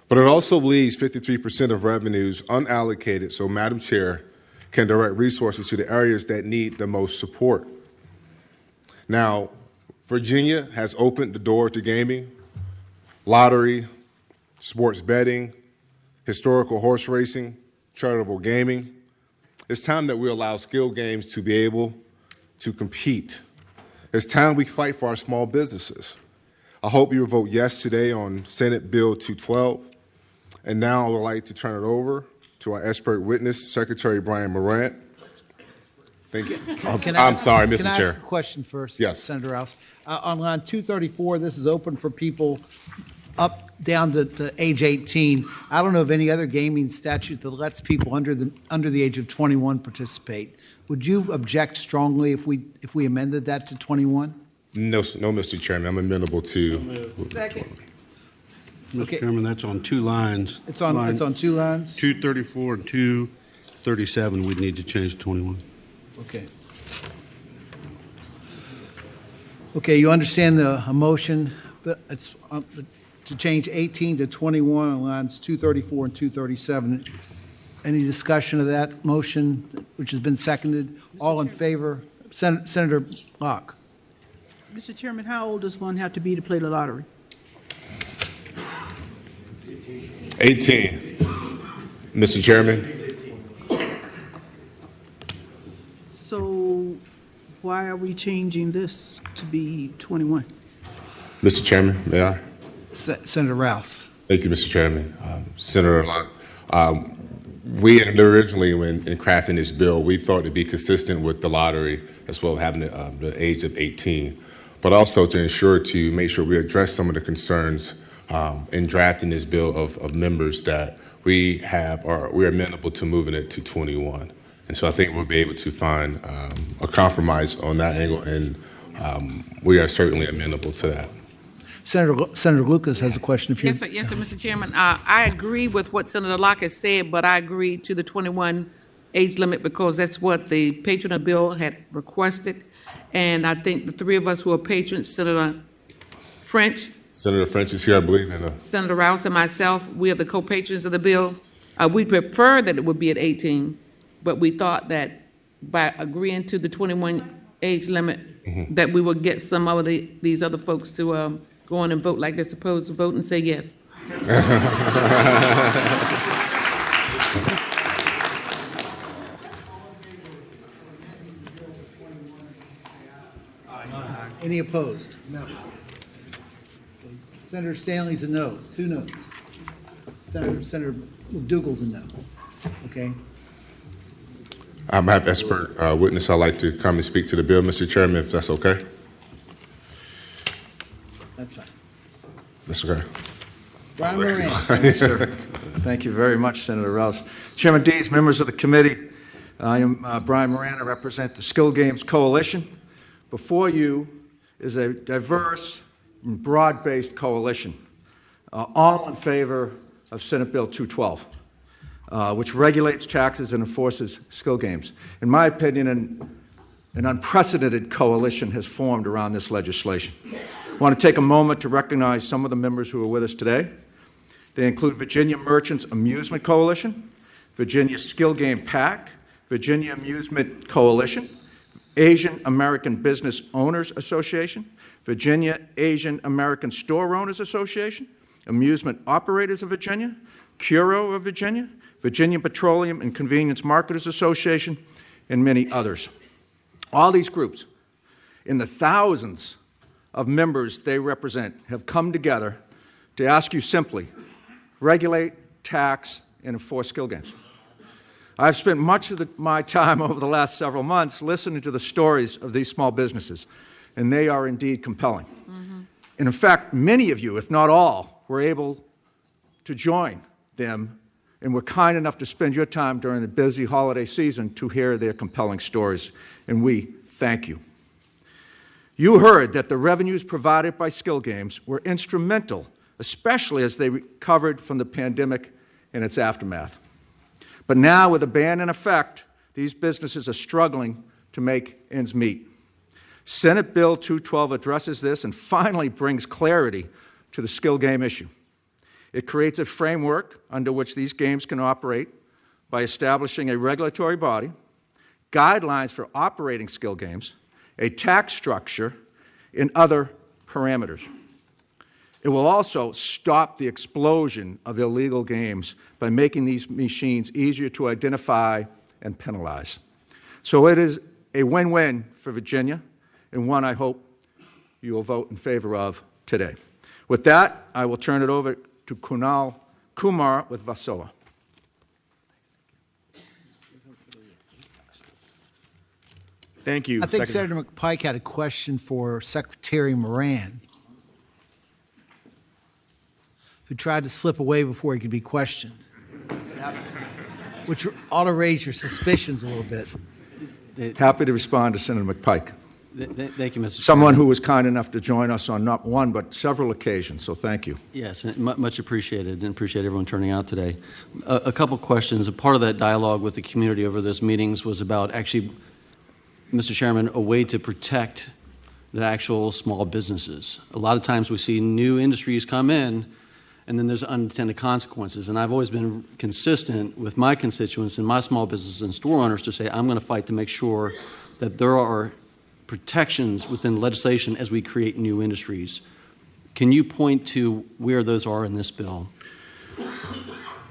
But it also leaves 53% of revenues unallocated so Madam Chair can direct resources to the areas that need the most support. Now, Virginia has opened the door to gaming, lottery, sports betting, historical horse racing, charitable gaming. It's time that we allow skill games to be able to compete. It's time we fight for our small businesses. I hope you will vote yes today on Senate Bill 212. And now I would like to turn it over to our expert witness, Secretary Brian Morant. Thank you. I'm sorry, Mr. Can I Chair. ask a question first? Yes. Senator Rouse. On line 234, this is open for people up down to age 18. I don't know of any other gaming statute that lets people under the age of 21 participate. Would you object strongly if we amended that to 21? No, Mr. Chairman. I'm amenable to. Second. Okay. Mr. Chairman, that's on two lines. It's on two lines? 234 and 237, we'd need to change to 21. Okay. Okay, you understand the motion, but it's to change 18 to 21 on lines 234 and 237. Any discussion of that motion, which has been seconded? All in favor? Senator Locke. Mr. Chairman, how old does one have to be to play the lottery? 18. Mr. Chairman. So why are we changing this to be 21? Mr. Chairman, may I? Senator Rouse. Thank you, Mr. Chairman. Senator Locke, we originally, in crafting this bill, we thought to be consistent with the lottery as well, having the age of 18, but also to make sure we address some of the concerns in drafting this bill of members that we're amenable to moving it to 21. And so I think we'll be able to find a compromise on that angle, and we are certainly amenable to that. Senator Lucas has a question. If you Yes, sir, Mr. Chairman. I agree with what Senator Locke has said, but I agree to the 21 age limit because that's what the patron of the bill had requested. And I think the three of us who are patrons, Senator French. Senator French is here, I believe. Senator Rouse and myself, we are the co-patrons of the bill. We prefer that it would be at 18, but we thought that by agreeing to the 21 age limit, that we would get some of these other folks to go on and vote like they're supposed to vote and say yes. Any opposed? No. Senator Stanley's a no. 2 noes. Senator McDougal's a no. Okay. I have expert witness. I'd like to come and speak to the bill, Mr. Chairman, if that's okay. That's fine. That's okay. Brian Moran. Thank you, sir. Thank you very much, Senator Rouse. Chairman Dees, members of the committee, I am Brian Moran. I represent the Skill Games Coalition. Before you is a diverse and broad-based coalition, all in favor of Senate Bill 212, which regulates taxes and enforces skill games. In my opinion, an unprecedented coalition has formed around this legislation. I want to take a moment to recognize some of the members who are with us today. They include Virginia Merchants Amusement Coalition, Virginia Skill Game PAC, Virginia Amusement Coalition, Asian American Business Owners Association, Virginia Asian American Store Owners Association, Amusement Operators of Virginia, Curo of Virginia, Virginia Petroleum and Convenience Marketers Association, and many others. All these groups, in the thousands of members they represent, have come together to ask you simply, regulate, tax, and enforce skill games. I've spent much of my time over the last several months listening to the stories of these small businesses, and they are indeed compelling. And in fact, many of you, if not all, were able to join them and were kind enough to spend your time during the busy holiday season to hear their compelling stories, and we thank you. You heard that the revenues provided by skill games were instrumental, especially as they recovered from the pandemic and its aftermath. But now, with a ban in effect, these businesses are struggling to make ends meet. Senate Bill 212 addresses this and finally brings clarity to the skill game issue. It creates a framework under which these games can operate by establishing a regulatory body, guidelines for operating skill games, a tax structure, and other parameters. It will also stop the explosion of illegal games by making these machines easier to identify and penalize. So it is a win-win for Virginia and one I hope you will vote in favor of today. With that, I will turn it over to Kunal Kumar with Vasoa. Thank you. I think Secretary. Senator McPike had a question for Secretary Moran, who tried to slip away before he could be questioned, which ought to raise your suspicions a little bit. Happy to respond to Senator McPike. Thank you, Mr. Someone Chairman. who was kind enough to join us on not one but several occasions, so thank you. Yes, much appreciated, and appreciate everyone turning out today. A couple questions. A part of that dialogue with the community over those meetings was about actually, Mr. Chairman, a way to protect the actual small businesses. A lot of times we see new industries come in, and then there's unintended consequences. And I've always been consistent with my constituents and my small businesses and store owners to say I'm going to fight to make sure that there are protections within legislation as we create new industries. Can you point to where those are in this bill?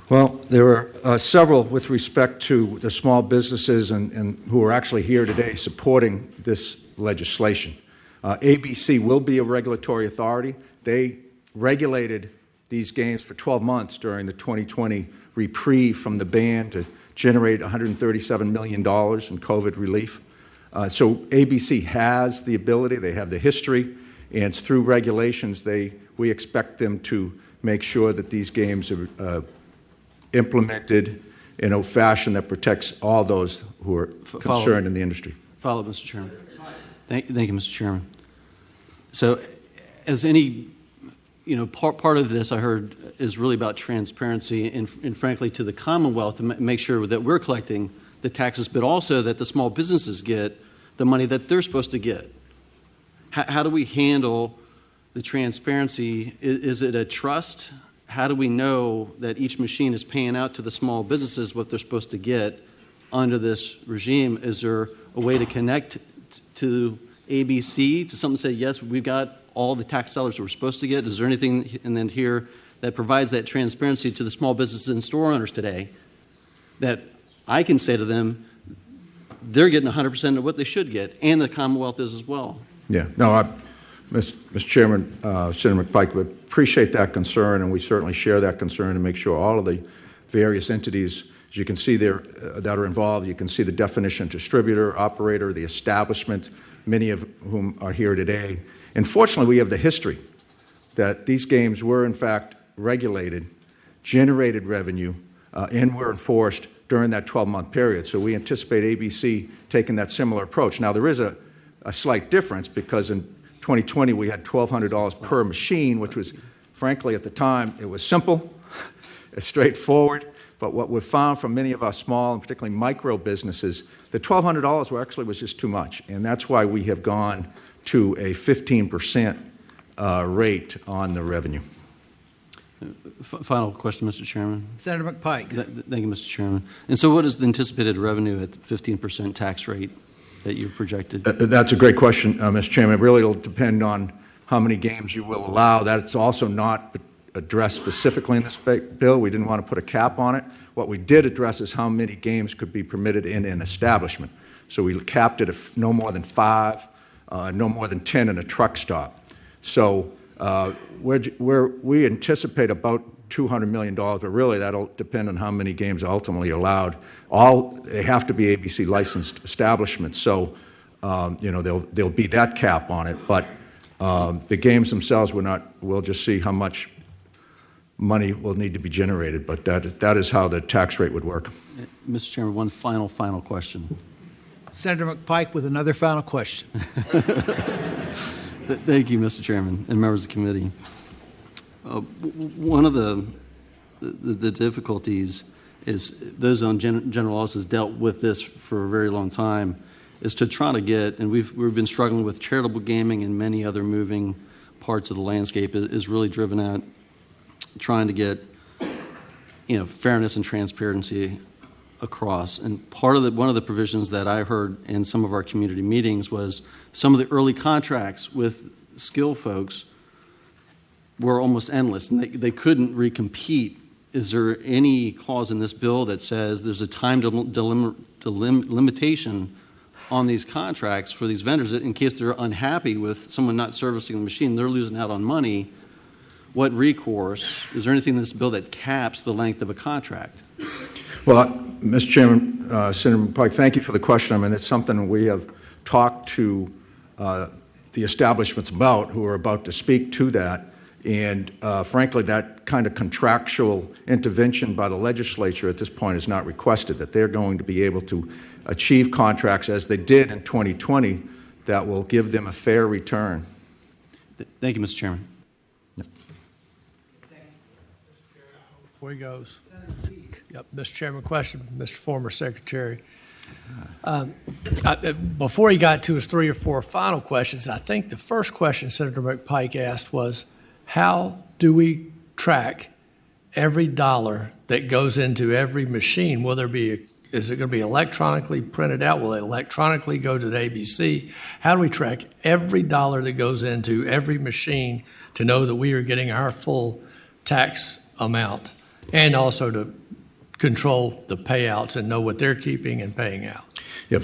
Well, there are several with respect to the small businesses and who are actually here today supporting this legislation. ABC will be a regulatory authority. They regulated these games for 12 months during the 2020 reprieve from the ban to generate $137 million in COVID relief. So ABC has the ability, they have the history, and through regulations, we expect them to make sure that these games are implemented in a fashion that protects all those who are concerned in the industry. Follow, Mr. Chairman. Thank you, Mr. Chairman. So, as any, part of this I heard is really about transparency and frankly to the Commonwealth to make sure that we're collecting the taxes, but also that the small businesses get the money that they're supposed to get. How do we handle the transparency? Is it a trust? How do we know that each machine is paying out to the small businesses what they're supposed to get under this regime? Is there a way to connect to ABC, to something to say, yes, we've got all the tax dollars we're supposed to get? Is there anything in then here that provides that transparency to the small businesses and store owners today that I can say to them, they're getting 100% of what they should get, and the Commonwealth is as well? Yeah, no, Mr. Chairman, Senator McPike, we appreciate that concern, and we certainly share that concern to make sure all of the various entities, as you can see there, that are involved. You can see the definition: distributor, operator, the establishment, many of whom are here today. And fortunately, we have the history that these games were, in fact, regulated, generated revenue, and were enforced during that 12-month period. So we anticipate ABC taking that similar approach. Now, there is a slight difference because in 2020 we had $1,200 per machine, which was, frankly, at the time, it was simple, it's straightforward. But what we've found from many of our small and particularly micro businesses, the $1,200 was just too much. And that's why we have gone to a 15% rate on the revenue. Final question, Mr. Chairman. Senator McPike. Thank you, Mr. Chairman. And so what is the anticipated revenue at the 15% tax rate that you projected? That's a great question, Mr. Chairman. It really will depend on how many games you will allow. That's also not addressed specifically in this bill. We didn't want to put a cap on it. What we did address is how many games could be permitted in an establishment. So we capped it at no more than 5, no more than 10 in a truck stop. So we anticipate about $200 million, but really that'll depend on how many games are ultimately allowed. They have to be ABC licensed establishments, so there'll be that cap on it. But the games themselves, we'll just see how much money will need to be generated. But that is how the tax rate would work. Mr. Chairman, one final question. Senator McPike with another final question. Thank you, Mr. Chairman and members of the committee. One of the difficulties is those on general laws has dealt with this for a very long time, is to try to get, and we've been struggling with charitable gaming and many other moving parts of the landscape, is really driven at trying to get fairness and transparency across. And one of the provisions that I heard in some of our community meetings was some of the early contracts with skill folks were almost endless, and they couldn't recompete. Is there any clause in this bill that says there's a time limitation on these contracts for these vendors in case they're unhappy with someone not servicing the machine, they're losing out on money. What recourse? Is there anything in this bill that caps the length of a contract? Well, Mr. Chairman, Senator Pike, thank you for the question. I mean, it's something we have talked to the establishments about who are about to speak to that. And frankly, that kind of contractual intervention by the legislature at this point is not requested, that they're going to be able to achieve contracts as they did in 2020 that will give them a fair return. Thank you, Mr. Chairman. Before he goes. Yep, Mr. Chairman, question, Mr. Former Secretary. Before he got to his 3 or 4 final questions, I think the first question Senator McPike asked was, how do we track every dollar that goes into every machine? Will there be is it going to be electronically printed out? Will it electronically go to the ABC? How do we track every dollar that goes into every machine to know that we are getting our full tax amount, and also to control the payouts and know what they're keeping and paying out? Yeah,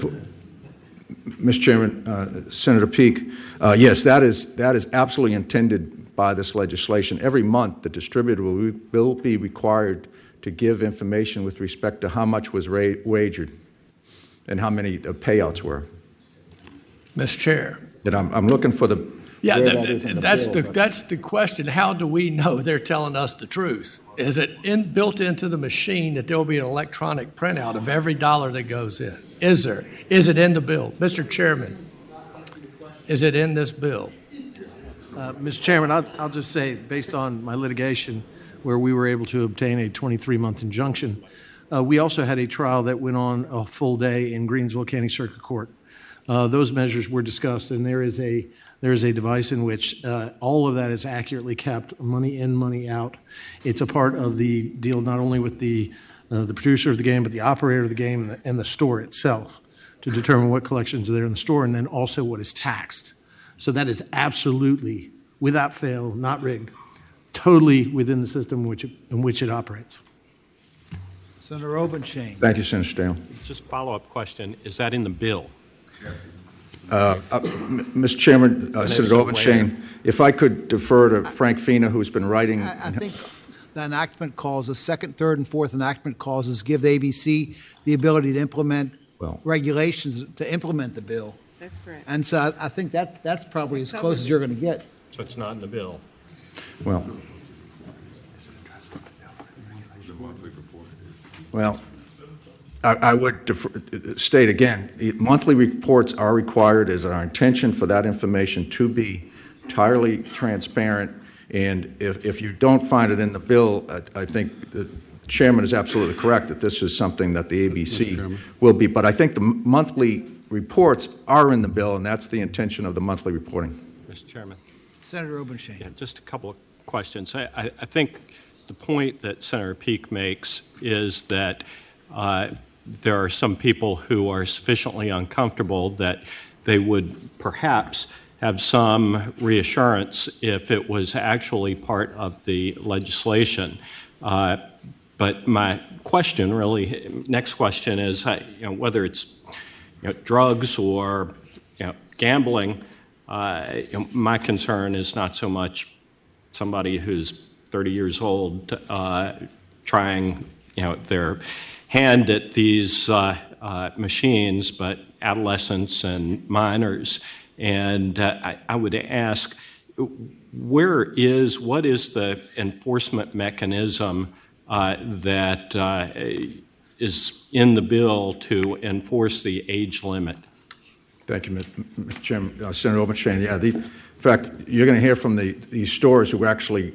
Mr. Chairman, Senator Peake, yes, that is absolutely intended by this legislation. Every month, the distributor will be required to give information with respect to how much was wagered and how many payouts were. Mr. Chair. And I'm looking for the that's the question. How do we know they're telling us the truth? Is it built into the machine that there will be an electronic printout of every dollar that goes in? Is there? Is it in the bill? Mr. Chairman, is it in this bill? Mr. Chairman, I'll just say, based on my litigation where we were able to obtain a 23-month injunction, we also had a trial that went on a full day in Greensville County Circuit Court. Those measures were discussed, and there is a device in which all of that is accurately kept, money in, money out. It's a part of the deal not only with the producer of the game, but the operator of the game and the store itself to determine what collections are there in the store, and then also what is taxed. So that is absolutely, without fail, not rigged, totally within the system in which it operates. Senator Obenshain. Thank you, Senator Stale. Just follow-up question, is that in the bill? Mr. Chairman, Senator Obenshain, if I could defer to Frank Fina, who's been writing. I think the enactment clauses, second, third, and fourth enactment clauses give the ABC the ability to implement regulations to implement the bill. That's correct. And so I think that's probably as close as you're going to get. So it's not in the bill? Well, I would state again, monthly reports are required. It is our intention for that information to be entirely transparent. And if you don't find it in the bill, I think the chairman is absolutely correct that this is something that the ABC will be. But I think the monthly reports are in the bill, and that's the intention of the monthly reporting. Mr. Chairman. Senator Obenshain. Yeah, just a couple of questions. I think the point that Senator Peake makes is that there are some people who are sufficiently uncomfortable that they would perhaps have some reassurance if it was actually part of the legislation. But my question, really, next question is, whether it's drugs or gambling, my concern is not so much somebody who's 30 years old trying their hand at these machines, but adolescents and minors. And I would ask, what is the enforcement mechanism that is in the bill to enforce the age limit? Thank you, Mr. Chairman. Senator Obenshain, in fact, you're going to hear from these stores who actually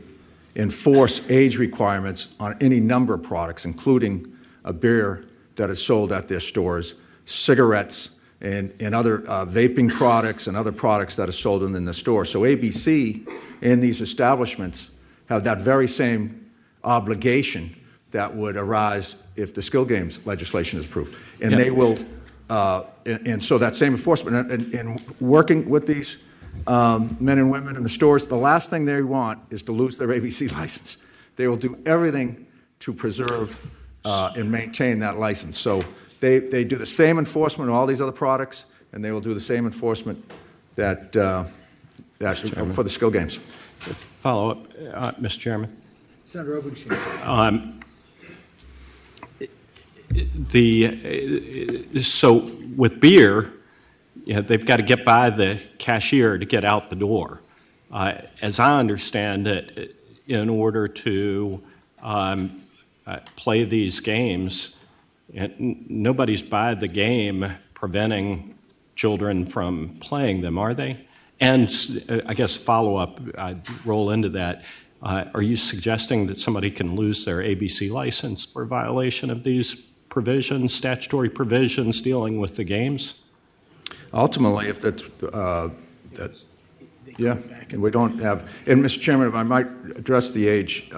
enforce age requirements on any number of products, including a beer that is sold at their stores, cigarettes, and other vaping products and other products that are sold in the store. So ABC and these establishments have that very same obligation that would arise if the skill games legislation is approved. And they will, and so that same enforcement, and working with these men and women in the stores, the last thing they want is to lose their ABC license. They will do everything to preserve and maintain that license. So they do the same enforcement on all these other products. and they will do the same enforcement that for the skill games. Follow up, Mr. Chairman. Senator Obenshain. So with beer, they've got to get by the cashier to get out the door. As I understand it, in order to play these games, nobody's by the game preventing children from playing them, are they? And I guess follow-up, I'd roll into that. Are you suggesting that somebody can lose their ABC license for violation of these provisions, statutory provisions dealing with the games? Ultimately, if that's, yeah, and we don't have, and Mr. Chairman, if I might address the age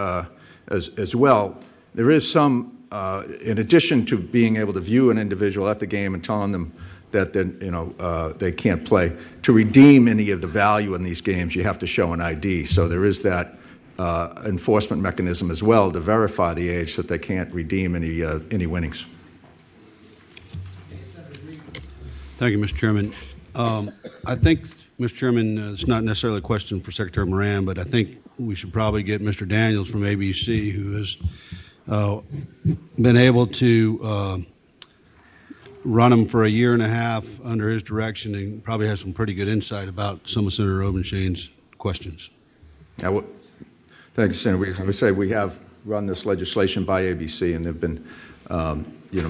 as well, there is some, in addition to being able to view an individual at the game and telling them that they can't play, to redeem any of the value in these games, you have to show an ID. So there is that enforcement mechanism as well to verify the age so that they can't redeem any winnings. Thank you, Mr. Chairman. I think, Mr. Chairman, it's not necessarily a question for Secretary Moran, but I think we should probably get Mr. Daniels from ABC, who has been able to run them for a year and a half under his direction and probably has some pretty good insight about some of Senator Obenshain's questions. Thank you, Senator. As we say, we have run this legislation by ABC, and they've been,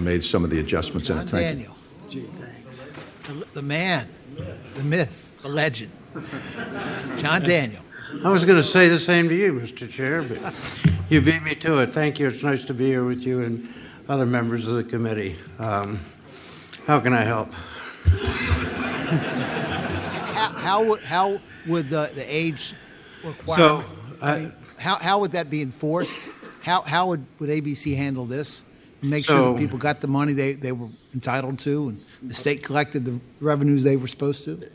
made some of the adjustments in it. John Daniel. The man, the myth, the legend. John Daniel. I was going to say the same to you, Mr. Chair, but you beat me to it. Thank you. It's nice to be here with you and other members of the committee. How can I help? How would the age requirement? How would that be enforced? How would ABC handle this? And make sure that people got the money they were entitled to, and the state collected the revenues they were supposed to?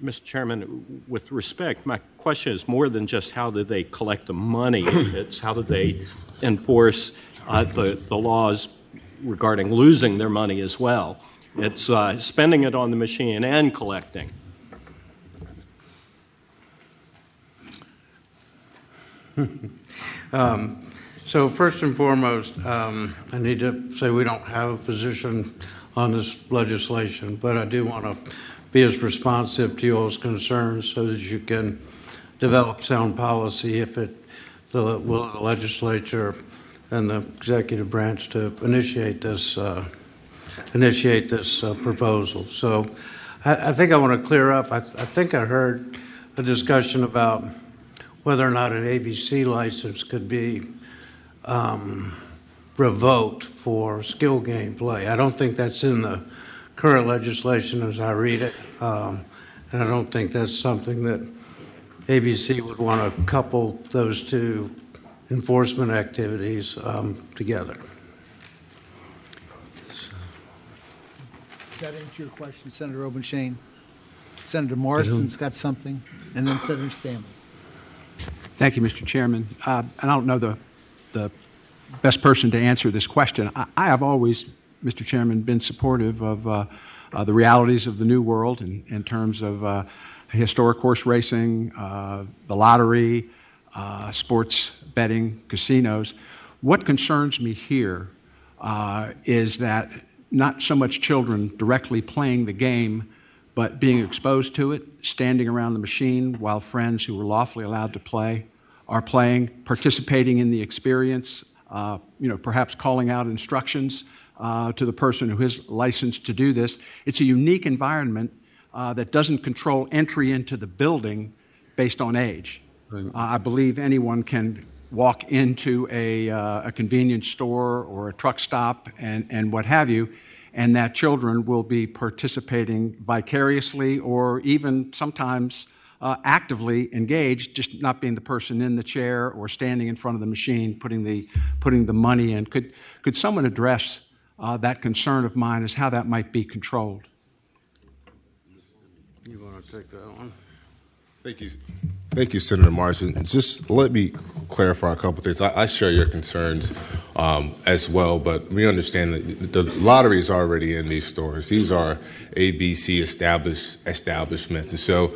Mr. Chairman, with respect, my question is more than just how do they collect the money. It's how do they enforce the laws regarding losing their money as well. It's spending it on the machine and collecting. So first and foremost, I need to say we don't have a position on this legislation, but I do want to be as responsive to y'all's concerns so that you can develop sound policy if the will of the legislature and the executive branch to initiate this proposal. So I think I want to clear up. I think I heard a discussion about whether or not an ABC license could be revoked for skill game play. I don't think that's in the current legislation as I read it, and I don't think that's something that ABC would want to couple those two enforcement activities together. Does that answer your question, Senator Obenshain? Senator Morrison's got something, and then Senator Stanley. Thank you, Mr. Chairman. I don't know the best person to answer this question. I have always, Mr. Chairman, been supportive of the realities of the new world in terms of historic horse racing, the lottery, sports betting, casinos. What concerns me here is that not so much children directly playing the game, but being exposed to it, standing around the machine while friends who were lawfully allowed to play are playing, participating in the experience, perhaps calling out instructions to the person who is licensed to do this. It's a unique environment that doesn't control entry into the building based on age. I believe anyone can walk into a convenience store or a truck stop and what have you, and that children will be participating vicariously or even sometimes actively engaged, just not being the person in the chair or standing in front of the machine putting the money in. Could someone address that concern of mine as how that might be controlled? You want to take that one? Thank you. Thank you, Senator Martin. And just let me clarify a couple things. I share your concerns as well, but we understand that the lottery is already in these stores. These are ABC establishments. And so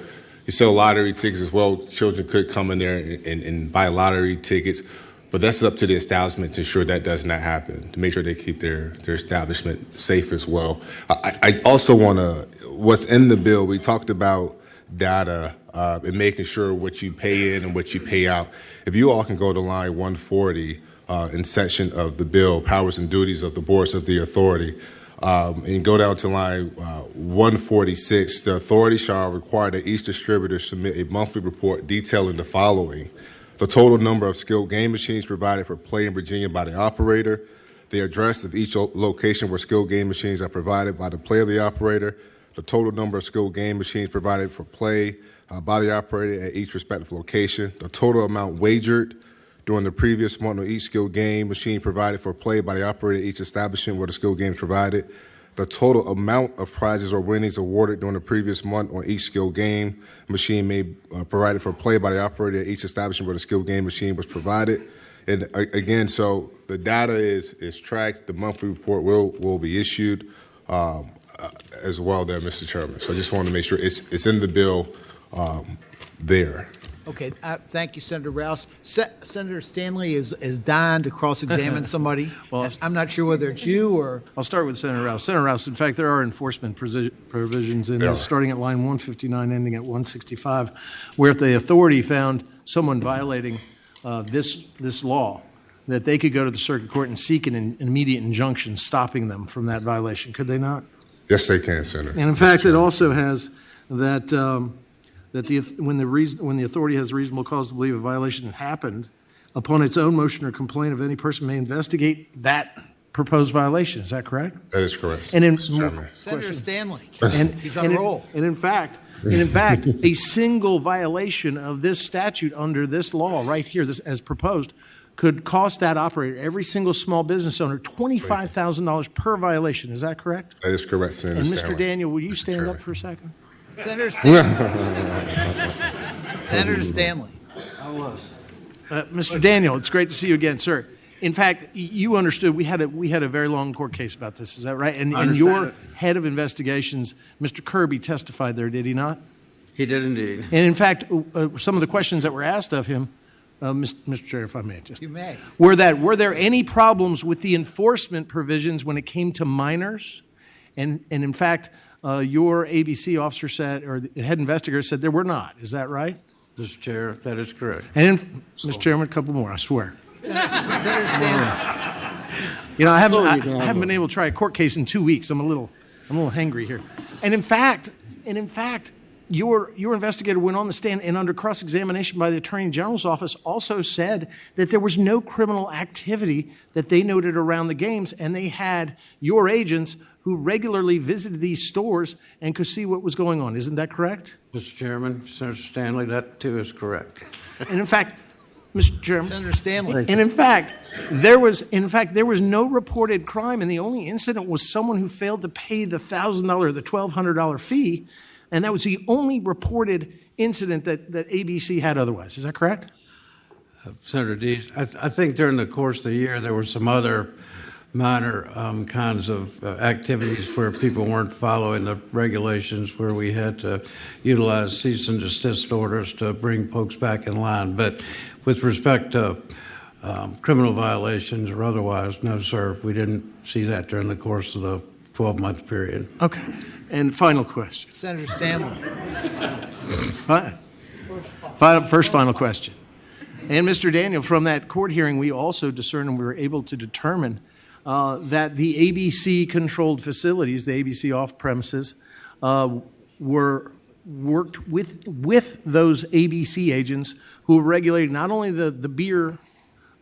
you sell lottery tickets as well. Children could come in there and buy lottery tickets, but that's up to the establishment to ensure that does not happen, to make sure they keep their establishment safe as well. I also want to, what's in the bill, we talked about data and making sure what you pay in and what you pay out. If you all can go to line 140 in section of the bill, powers and duties of the boards of the authority, and go down to line 146, the authority shall require that each distributor submit a monthly report detailing the following: the total number of skilled game machines provided for play in Virginia by the operator, the address of each location where skilled game machines are provided by the play of the operator, the total number of skilled game machines provided for play by the operator at each respective location, the total amount wagered during the previous month on each skilled game machine provided for play by the operator at each establishment where the skilled game is provided, the total amount of prizes or winnings awarded during the previous month on each skilled game machine made provided for play by the operator at each establishment where the skilled game machine was provided. And again, so the data is tracked. The monthly report will be issued as well there, Mr. Chairman. So I just want to make sure it's in the bill there. Okay, thank you, Senator Rouse. Senator Stanley is dying to cross-examine somebody. Well, I'm not sure whether it's you or... I'll start with Senator Rouse. Senator Rouse, in fact, there are enforcement provisions in this, starting at line 159, ending at 165, where if the authority found someone violating this law, that they could go to the circuit court and seek an immediate injunction stopping them from that violation. Could they not? Yes, they can, Senator. And in fact, it also has that when the authority has reasonable cause to believe a violation happened, upon its own motion or complaint of any person may investigate that proposed violation. Is that correct? That is correct. And in Senator Stanley, he's on and a roll. In fact, a single violation of this statute under this law right here, this as proposed, could cost that operator, every single small business owner, $25,000 per violation. Is that correct? That is correct, Senator And Stanley. Mr. Daniel, will you stand up for a second? Senator Stanley. Senator Stanley. I was. Mr. Daniel, it's great to see you again, sir. In fact, you understood we had a very long court case about this. Is that right? And your head of investigations, Mr. Kirby, testified there, did he not? He did indeed. And in fact, some of the questions that were asked of him, Mr. Chair, if I may, just You may. were there any problems with the enforcement provisions when it came to minors? And in fact, your ABC officer said, or the head investigator said there were not. Is that right? Mr. Chair, that is correct. And Mr. Chairman, a couple more, I swear. Senator Stanley. You know, I haven't been able to try a court case in 2 weeks. I'm a little hangry here. And in fact, your investigator went on the stand and under cross-examination by the Attorney General's office also said that there was no criminal activity that they noted around the games, and they had your agents who regularly visited these stores and could see what was going on. Isn't that correct? Mr. Chairman, Senator Stanley, that too is correct. And in fact, Mr. Chairman, Senator Stanley. and in fact, there was no reported crime, and the only incident was someone who failed to pay the $1,000, the $1,200 fee, and that was the only reported incident that ABC had otherwise. Is that correct? Senator Dees, I think during the course of the year there were some other minor kinds of activities where people weren't following the regulations, where we had to utilize cease and desist orders to bring folks back in line. But with respect to criminal violations or otherwise, no, sir, we didn't see that during the course of the 12-month period. Okay. And final question. Senator Stanley. First final question. And Mr. Daniel, from that court hearing, we also discerned and we were able to determine that the ABC-controlled facilities, the ABC off-premises, were worked with those ABC agents who regulated not only the beer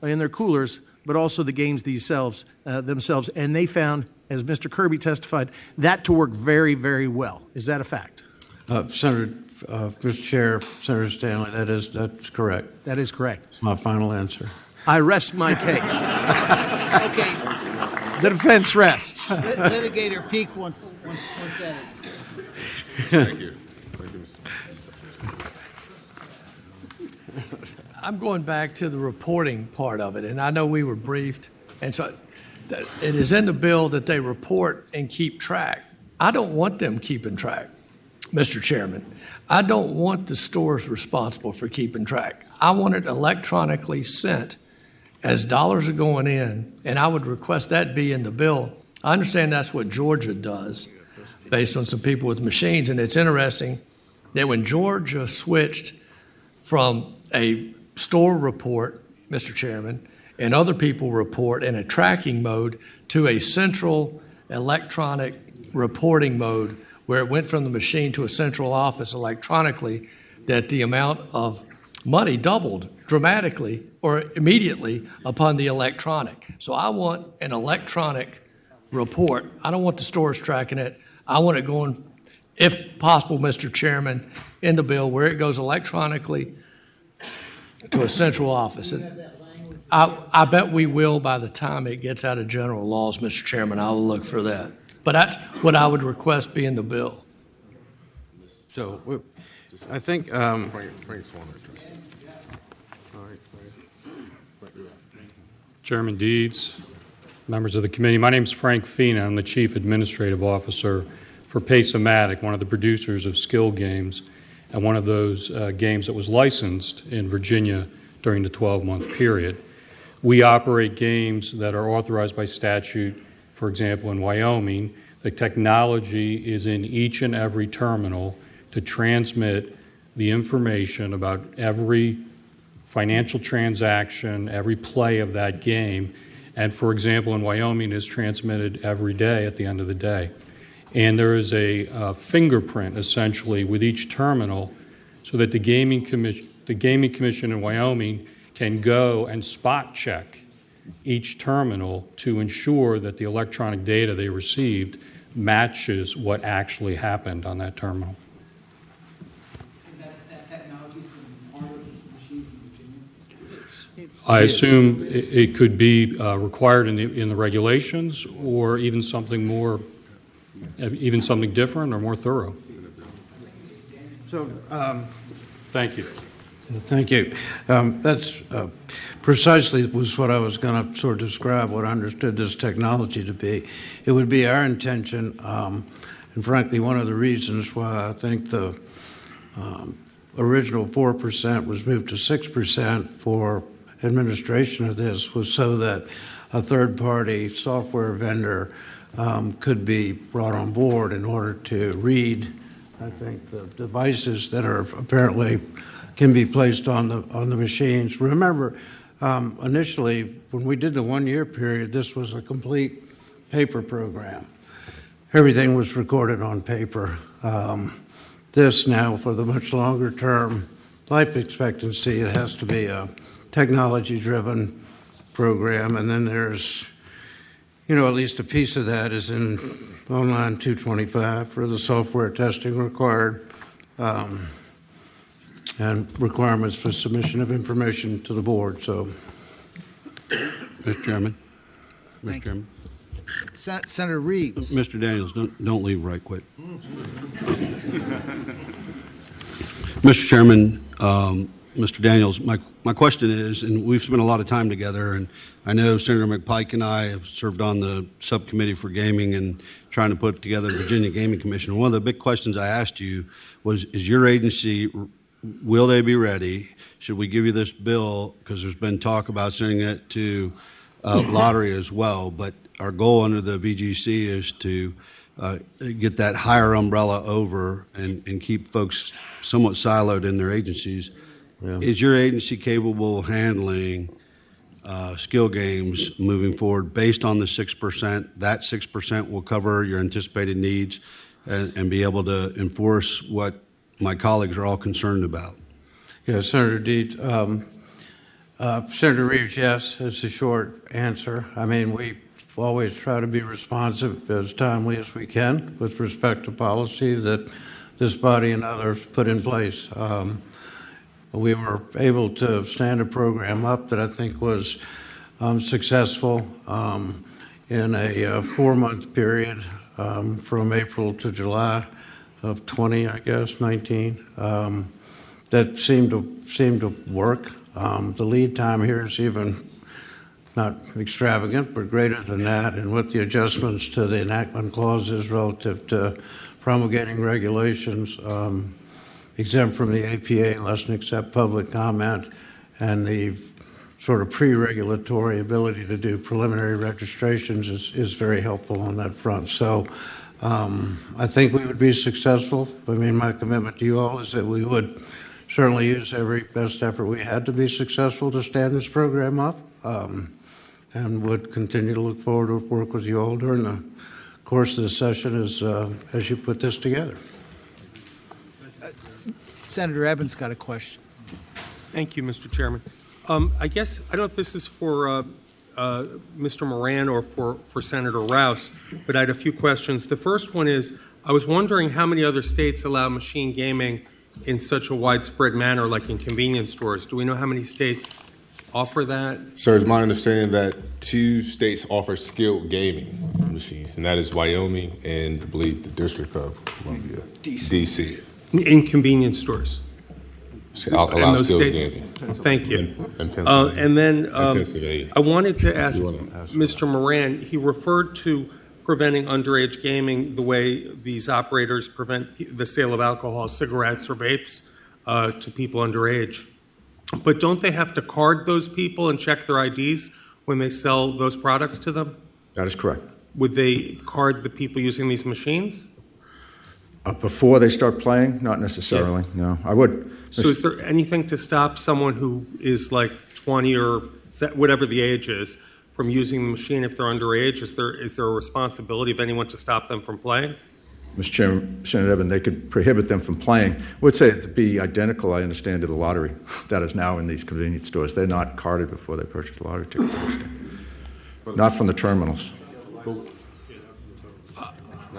in their coolers, but also the games themselves. And they found, as Mr. Kirby testified, that to work very, very well. Is that a fact? Mr. Chair, Senator Stanley, that's correct. That is correct. That's my final answer. I rest my case. Okay. The defense rests. Litigator Peak wants that. Thank you. Thank you, Mr. I'm going back to the reporting part of it, and I know we were briefed, and so it is in the bill that they report and keep track. I don't want them keeping track, Mr. Chairman. I don't want the stores responsible for keeping track. I want it electronically sent as dollars are going in, and I would request that be in the bill. I understand that's what Georgia does based on some people with machines, and it's interesting that when Georgia switched from a store report, Mr. Chairman, and other people report in a tracking mode to a central electronic reporting mode where it went from the machine to a central office electronically, that the amount of money doubled dramatically or immediately upon the electronic. So I want an electronic report. I don't want the stores tracking it. I want it going, if possible, Mr. Chairman, in the bill where it goes electronically to a central office. I bet we will by the time it gets out of general laws, Mr. Chairman. I will look for that. But that's what I would request be in the bill. So I think. Chairman Deeds, members of the committee, my name is Frank Fina. I'm the Chief Administrative Officer for Pace-O-Matic, one of the producers of Skill Games, and one of those games that was licensed in Virginia during the 12-month period. We operate games that are authorized by statute. For example, in Wyoming, the technology is in each and every terminal to transmit the information about every financial transaction, every play of that game. And for example, in Wyoming, is transmitted every day at the end of the day. And there is a fingerprint, essentially, with each terminal so that the Gaming Commission in Wyoming can go and spot check each terminal to ensure that the electronic data they received matches what actually happened on that terminal. Is that technology from part of the machines in Virginia? I assume it could be required in the regulations, or even something more, even something different or more thorough. So, thank you. Thank you. That's precisely was what I was going to sort of describe, what I understood this technology to be. It would be our intention, and frankly, one of the reasons why I think the original 4% was moved to 6% for administration of this was so that a third-party software vendor could be brought on board in order to read, I think, the devices that are apparently can be placed on the machines. Remember, initially, when we did the one-year period, this was a complete paper program. Everything was recorded on paper. This now, for the much longer term life expectancy, it has to be a technology-driven program, and then there's, at least a piece of that is in Online 225 for the software testing required. And requirements for submission of information to the board. So, Mr. Chairman. Mr. Chairman. Senator Reeves. Mr. Daniels, don't leave right quick. Mr. Chairman, Mr. Daniels, my question is, and we've spent a lot of time together, and I know Senator McPike and I have served on the subcommittee for gaming and trying to put together the Virginia Gaming Commission. One of the big questions I asked you was, is your agency, will they be ready? Should we give you this bill? Because there's been talk about sending it to lottery as well. But our goal under the VGC is to get that higher umbrella over and keep folks somewhat siloed in their agencies. Yeah. Is your agency capable of handling skill games moving forward based on the 6%? That 6% will cover your anticipated needs and be able to enforce what my colleagues are all concerned about. Yeah, Senator Deeds. Senator Reeves, yes, is the short answer. I mean, we always try to be responsive as timely as we can with respect to policy that this body and others put in place. We were able to stand a program up that I think was successful in a 4-month period from April to July of 20, I guess, 19. That seemed to work. The lead time here is even not extravagant, but greater than that. And with the adjustments to the enactment clauses relative to promulgating regulations, exempt from the APA, unless and except public comment, and the sort of pre-regulatory ability to do preliminary registrations is very helpful on that front. So I think we would be successful. I mean, my commitment to you all is that we would certainly use every best effort we had to be successful to stand this program up, and would continue to look forward to work with you all during the course of the session as you put this together. Senator Evans got a question. Thank you, Mr. Chairman. I guess, I don't know if this is for Mr. Moran or for Senator Rouse, but I had a few questions. The first one is, I was wondering how many other states allow machine gaming in such a widespread manner, like in convenience stores. Do we know how many states offer that? Sir, it's my understanding that 2 states offer skilled gaming machines, and that is Wyoming and I believe the District of Columbia, DC. In convenience stores? Allow those skilled states? gaming. Thank you. And Pennsylvania. And then Pennsylvania. I wanted to ask Mr. Moran, he referred to preventing underage gaming the way these operators prevent the sale of alcohol, cigarettes, or vapes to people underage. But don't they have to card those people and check their IDs when they sell those products to them? That is correct. Would they card the people using these machines? Before they start playing? Not necessarily, no. I would. So is there anything to stop someone who is like 20 or whatever the age is from using the machine if they're underage? Is there a responsibility of anyone to stop them from playing? Mr. Chairman, Senator Evans, they could prohibit them from playing. I would say it to be identical, I understand, to the lottery that is now in these convenience stores. They're not carded before they purchase lottery tickets. Not from the terminals.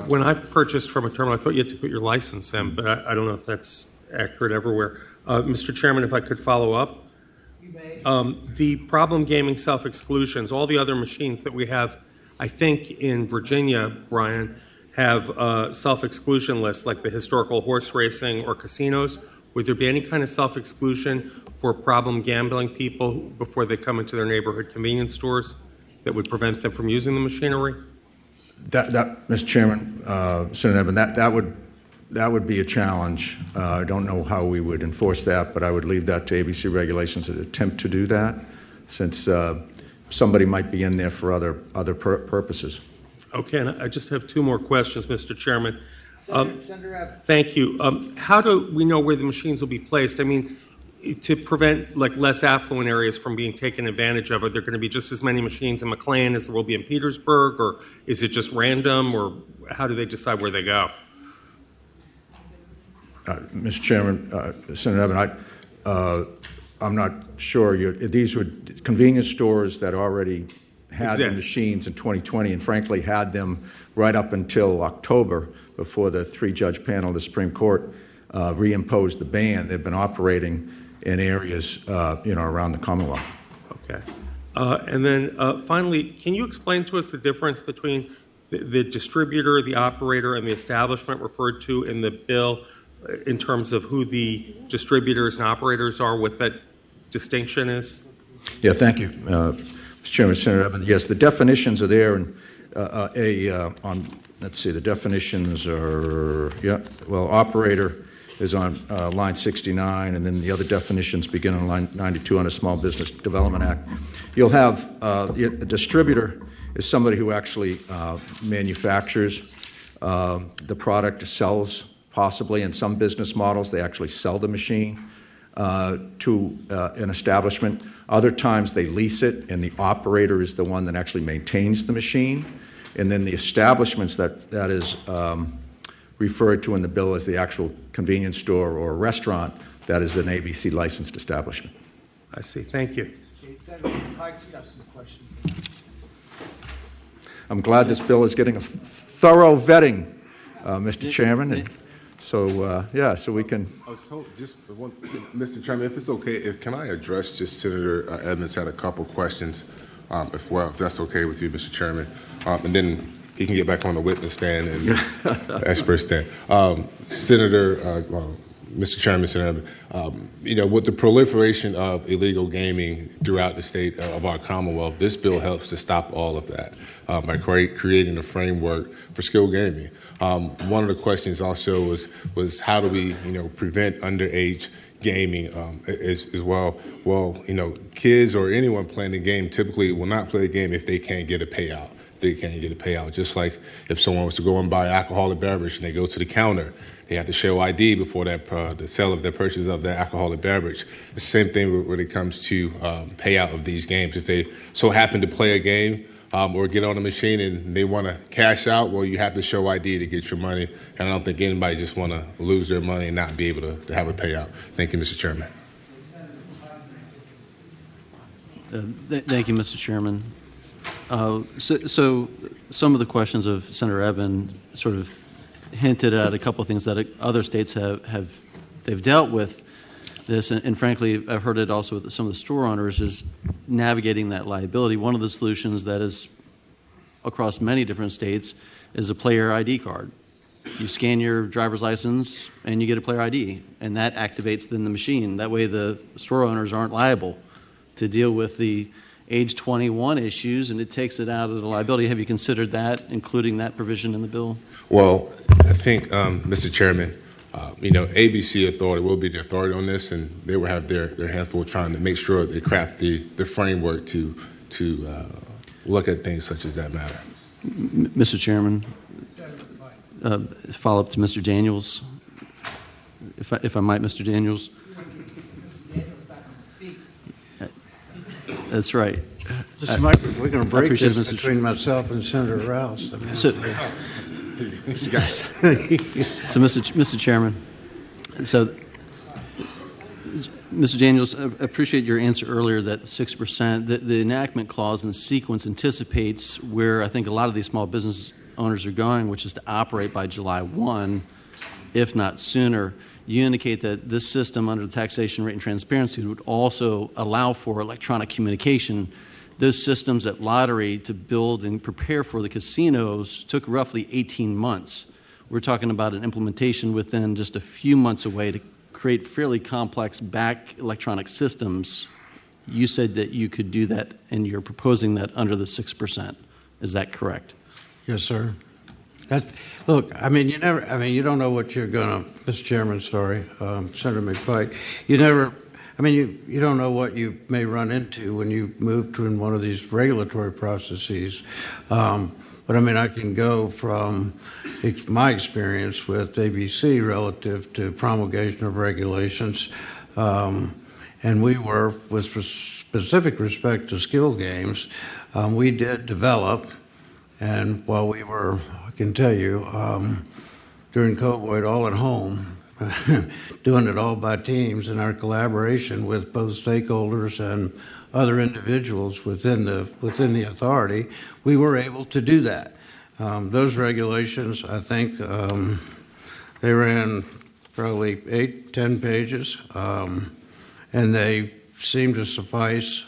When I purchased from a terminal, I thought you had to put your license in, but I don't know if that's accurate everywhere. Mr. Chairman, if I could follow up. The problem gaming self-exclusions, all the other machines that we have, I think in Virginia, Brian, have self-exclusion lists like the historical horse racing or casinos. Would there be any kind of self-exclusion for problem gambling people before they come into their neighborhood convenience stores that would prevent them from using the machinery? Mr. Chairman, Senator Evans, that would be a challenge. I don't know how we would enforce that, but I would leave that to ABC regulations to attempt to do that, since somebody might be in there for other purposes. Okay, and I just have 2 more questions, Mr. Chairman. Senator Evans. Thank you. How do we know where the machines will be placed? I mean, to prevent like less affluent areas from being taken advantage of, are there going to be just as many machines in McLean as there will be in Petersburg, or is it just random, or how do they decide where they go? Mr. Chairman, Senator Evans, I'm not sure. These were convenience stores that already had the machines in 2020, and frankly had them right up until October before the 3-judge panel of the Supreme Court reimposed the ban. They've been operating in areas, around the Commonwealth. Okay. And then finally, can you explain to us the difference between the distributor, the operator, and the establishment referred to in the bill in terms of who the distributors and operators are, what that distinction is? Yeah, thank you, Mr. Chairman, Senator Evans. Yes, the definitions are there, and let's see, the definitions are, operator is on line 69, and then the other definitions begin on line 92 on the Small Business Development Act. You'll have a distributor is somebody who actually manufactures the product, sells, possibly in some business models, they actually sell the machine to an establishment. Other times they lease it, and the operator is the one that actually maintains the machine. And then the establishments that is referred to in the bill as the actual convenience store or restaurant, that is an ABC licensed establishment. I see. Thank you. Okay, Senator Pike's got some questions. I'm glad this bill is getting a thorough vetting, Mr. Chairman. And so, so we can. Just one, Mr. Chairman, if it's okay, can I address just Senator Evans had a couple questions as well, if that's okay with you, Mr. Chairman, and then he can get back on the witness stand and expert stand. Senator Mr. Chairman, Senator, with the proliferation of illegal gaming throughout the state of our Commonwealth, this bill helps to stop all of that by creating a framework for skill gaming. One of the questions also was how do we, prevent underage gaming as well? Well, kids or anyone playing the game typically will not play the game if they can't get a payout. They can't get a payout. Just like if someone was to go and buy alcoholic beverage and they go to the counter, they have to show ID before the sale of their purchase of their alcoholic beverage. The same thing when it comes to payout of these games. If they so happen to play a game or get on a machine and they want to cash out, well, you have to show ID to get your money. And I don't think anybody just want to lose their money and not be able to have a payout. Thank you, Mr. Chairman. Thank you, Mr. Chairman. So some of the questions of Senator Eben sort of hinted at a couple of things that other states they've dealt with this, and frankly, I've heard it also with some of the store owners, is navigating that liability. One of the solutions that is across many different states is a player ID card. You scan your driver's license and you get a player ID, and that activates then the machine. That way the store owners aren't liable to deal with the age 21 issues, and it takes it out of the liability. Have you considered that, including that provision in the bill? Well, I think, Mr. Chairman, ABC authority will be the authority on this, and they will have their hands full trying to make sure they craft the framework to look at things such as that matter. Mr. Chairman, follow up to Mr. Daniels, if I might, Mr. Daniels. That's right. We're going to break this between myself and Senator Rouse. So, Mr. Chairman, so Mr. Daniels, I appreciate your answer earlier that 6%, the enactment clause in the sequence anticipates where I think a lot of these small business owners are going, which is to operate by July 1, if not sooner. You indicate that this system under the taxation rate and transparency would also allow for electronic communication. Those systems at lottery to build and prepare for the casinos took roughly 18 months. We're talking about an implementation within just a few months away to create fairly complex back electronic systems. You said that you could do that, and you're proposing that under the 6%. Is that correct? Yes, sir. Look, you don't know what you're going to, Mr. Chairman, sorry, Senator McPike, you don't know what you may run into when you move to one of these regulatory processes. But I can go from my experience with ABC relative to promulgation of regulations, and we were, with specific respect to skill games, we did develop, and while we were, I can tell you, during COVID, all at home, doing it all by teams in our collaboration with both stakeholders and other individuals within the authority, we were able to do that. Those regulations, I think, they ran probably 8-10 pages, and they seemed to suffice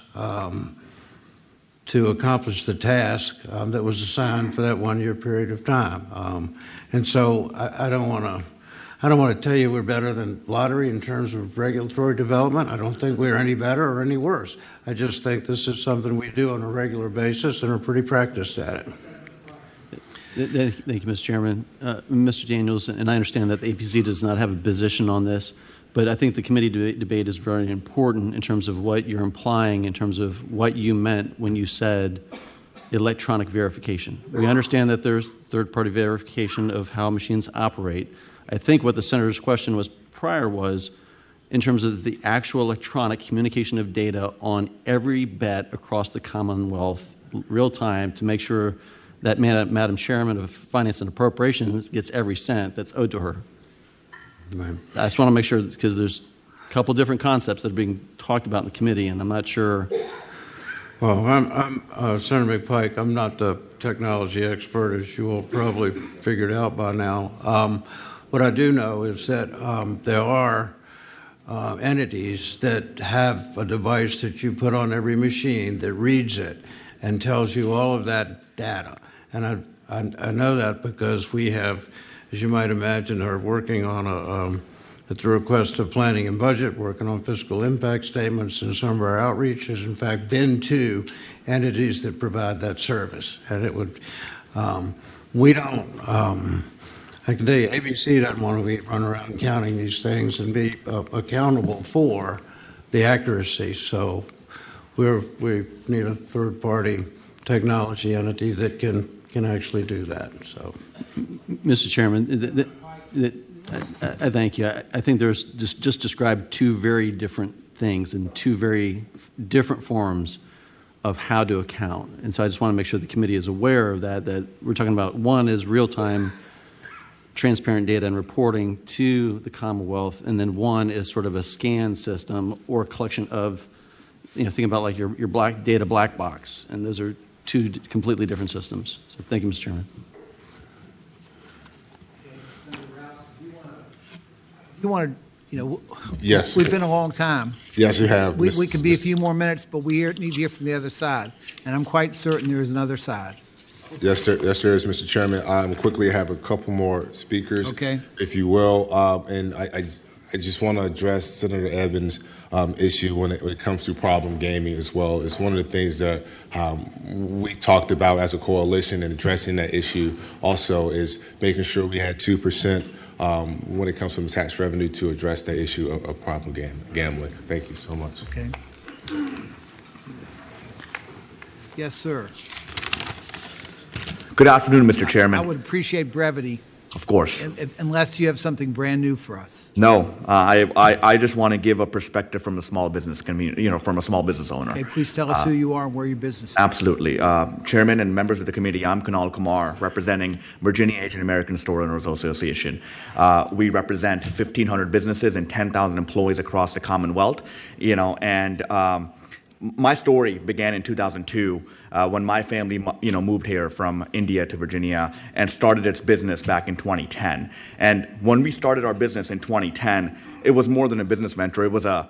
to accomplish the task that was assigned for that 1-year period of time. And so I don't want to tell you we're better than lottery in terms of regulatory development. I don't think we're any better or any worse. I just think this is something we do on a regular basis and are pretty practiced at it. Thank you, Mr. Chairman. Mr. Daniels, and I understand that the APC does not have a position on this, but I think the committee debate is very important in terms of what you're implying, in terms of what you meant when you said electronic verification. We understand that there's third-party verification of how machines operate. I think what the senator's question was prior was in terms of the actual electronic communication of data on every bet across the Commonwealth, real time, to make sure that Madam Chairman of Finance and Appropriations gets every cent that's owed to her. Right. I just want to make sure, because there's a couple different concepts that are being talked about in the committee, and I'm not sure. Well, I'm Senator McPike. I'm not the technology expert, as you all probably figured out by now. What I do know is that there are entities that have a device that you put on every machine that reads it and tells you all of that data. And I know that because we have, as you might imagine, are working on at the request of Planning and Budget, working on fiscal impact statements, and some of our outreach has in fact been to entities that provide that service. And it would, we don't, I can tell you, ABC doesn't want to be run around counting these things and be accountable for the accuracy. So we need a third-party technology entity that can actually do that. So, Mr. Chairman, I thank you. I think there's just described two very different things and two very different forms of how to account. And so I just want to make sure the committee is aware of that we're talking about. One is real-time transparent data and reporting to the Commonwealth, and then one is sort of a scan system or a collection of, think about like your data black box, and those are two completely different systems. So thank you, Mr. Chairman. You want to, Yes. we've been a long time. Yes, you have. We could be a few more minutes, but we need to hear from the other side, and I'm quite certain there is another side. Yes, there is, Mr. Chairman. Quickly, I have a couple more speakers, Okay. if you will. And I just want to address Senator Evans' issue when it comes to problem gaming as well. It's one of the things that we talked about as a coalition, and addressing that issue also is making sure we had 2% when it comes from tax revenue to address the issue of problem gambling. Thank you so much. Okay. Yes, sir. Good afternoon, Mr. Chairman. I would appreciate brevity. Of course. Unless you have something brand new for us. No, I just want to give a perspective from the small business community, from a small business owner. Okay, please tell us who you are and where your business is. Absolutely. Chairman and members of the committee, I'm Kunal Kumar, representing Virginia Asian American Store Owners Association. We represent 1,500 businesses and 10,000 employees across the Commonwealth, and my story began in 2002 when my family, moved here from India to Virginia and started its business back in 2010. And when we started our business in 2010, it was more than a business venture. It was a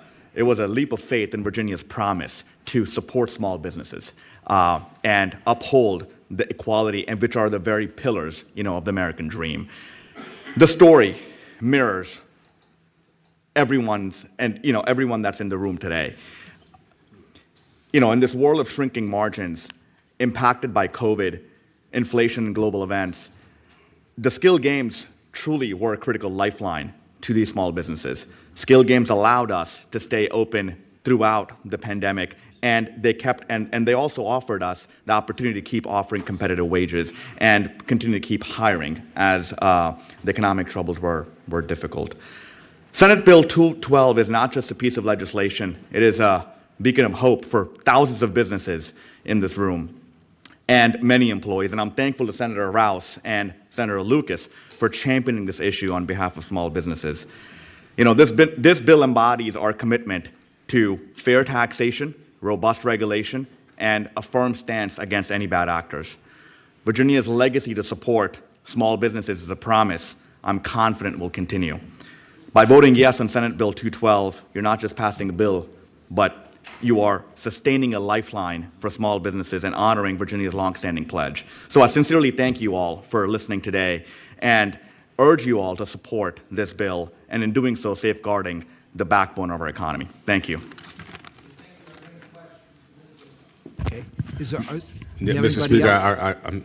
leap of faith in Virginia's promise to support small businesses and uphold the equality, and which are the very pillars, of the American dream. The story mirrors everyone that's in the room today. In this world of shrinking margins, impacted by COVID, inflation, and global events, the skill games truly were a critical lifeline to these small businesses. Skill games allowed us to stay open throughout the pandemic, and they also offered us the opportunity to keep offering competitive wages and continue to keep hiring as the economic troubles were difficult. Senate Bill 212 is not just a piece of legislation. It is a beacon of hope for thousands of businesses in this room and many employees. And I'm thankful to Senator Rouse and Senator Lucas for championing this issue on behalf of small businesses. This bill embodies our commitment to fair taxation, robust regulation, and a firm stance against any bad actors. Virginia's legacy to support small businesses is a promise I'm confident will continue. By voting yes on Senate Bill 212, you're not just passing a bill, but you are sustaining a lifeline for small businesses and honoring Virginia's longstanding pledge. So I sincerely thank you all for listening today and urge you all to support this bill, and in doing so, safeguarding the backbone of our economy. Thank you. Okay. Mr. Speaker,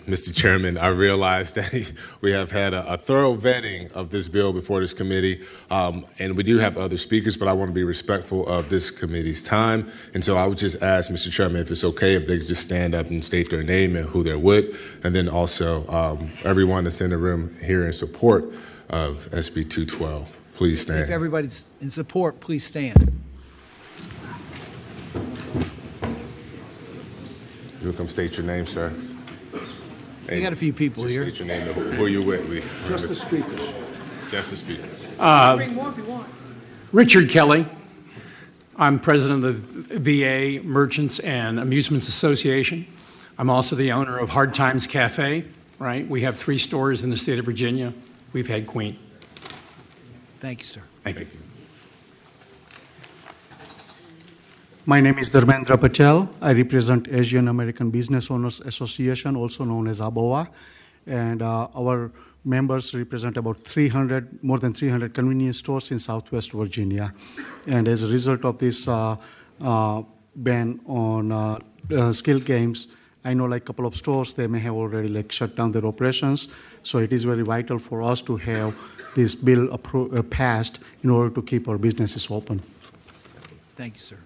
Mr. Chairman, I realize that we have had a thorough vetting of this bill before this committee, and we do have other speakers, but I want to be respectful of this committee's time. And so I would just ask, Mr. Chairman, if it's okay if they could just stand up and state their name and who they're with, and then also everyone that's in the room here in support of SB 212. Please stand. If everybody's in support, please stand. You'll come state your name, sir. We got a few people just here. State your name. Who are you with? Just the speakers. Just the speakers. Bring more if you want. Richard Kelly. I'm president of the VA Merchants and Amusements Association. I'm also the owner of Hard Times Cafe, right? We have 3 stores in the state of Virginia. We've had Queen. Thank you, sir. Thank you. My name is Dharmendra Patel. I represent Asian American Business Owners Association, also known as ABOA. And our members represent about 300, more than 300 convenience stores in Southwest Virginia. And as a result of this ban on skill games, I know like a couple of stores, they may have already like shut down their operations. So it is very vital for us to have this bill passed in order to keep our businesses open. Thank you, sir.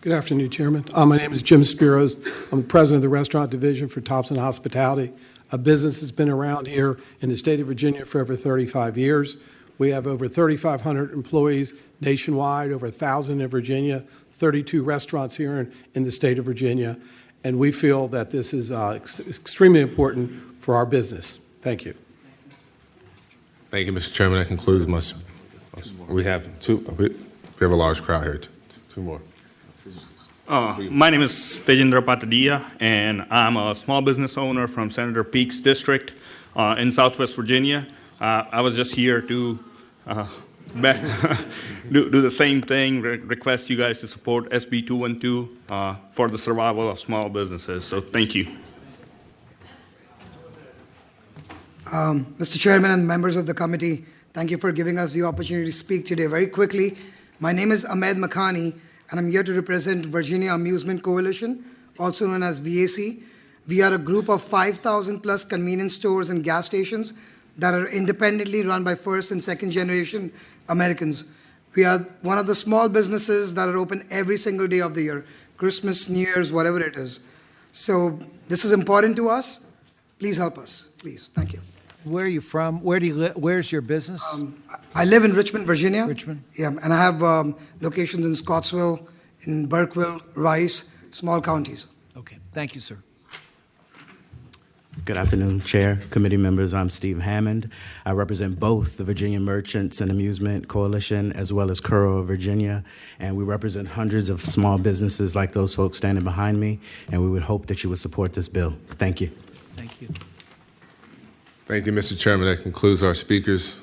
Good afternoon, Chairman. My name is Jim Spiros. I'm the president of the restaurant division for Thompson Hospitality, a business that's been around here in the state of Virginia for over 35 years. We have over 3,500 employees nationwide, over 1,000 in Virginia, 32 restaurants here in the state of Virginia, and we feel that this is extremely important for our business. Thank you. Thank you, Mr. Chairman. That concludes my. We have a large crowd here. Two more. My name is Tejendra Patadia, and I'm a small business owner from Senator Peak's district in Southwest Virginia. I was just here to do the same thing, request you guys to support SB 212 for the survival of small businesses. So thank you. Mr. Chairman and members of the committee, thank you for giving us the opportunity to speak today. Very quickly, my name is Ahmed Makhani, and I'm here to represent Virginia Amusement Coalition, also known as VAC. We are a group of 5,000 plus convenience stores and gas stations that are independently run by first and second generation Americans. We are one of the small businesses that are open every single day of the year, Christmas, New Year's, whatever it is. So this is important to us. Please help us, please. Thank you. Where are you from? Where do you live? Where's your business? I live in Richmond, Virginia. Richmond? Yeah, and I have locations in Scottsville, in Burkeville, Rice, small counties. Okay, thank you, sir. Good afternoon, Chair, committee members. I'm Steve Hammond. I represent both the Virginia Merchants and Amusement Coalition as well as Curro of Virginia, and we represent hundreds of small businesses like those folks standing behind me, and we would hope that you would support this bill. Thank you. Thank you. Thank you, Mr. Chairman. That concludes our speakers.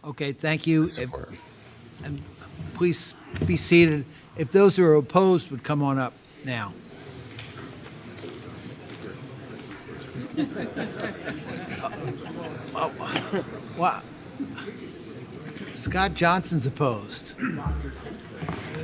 Okay, thank you. And please be seated. If those who are opposed would come on up now. Well, Scott Johnson's opposed.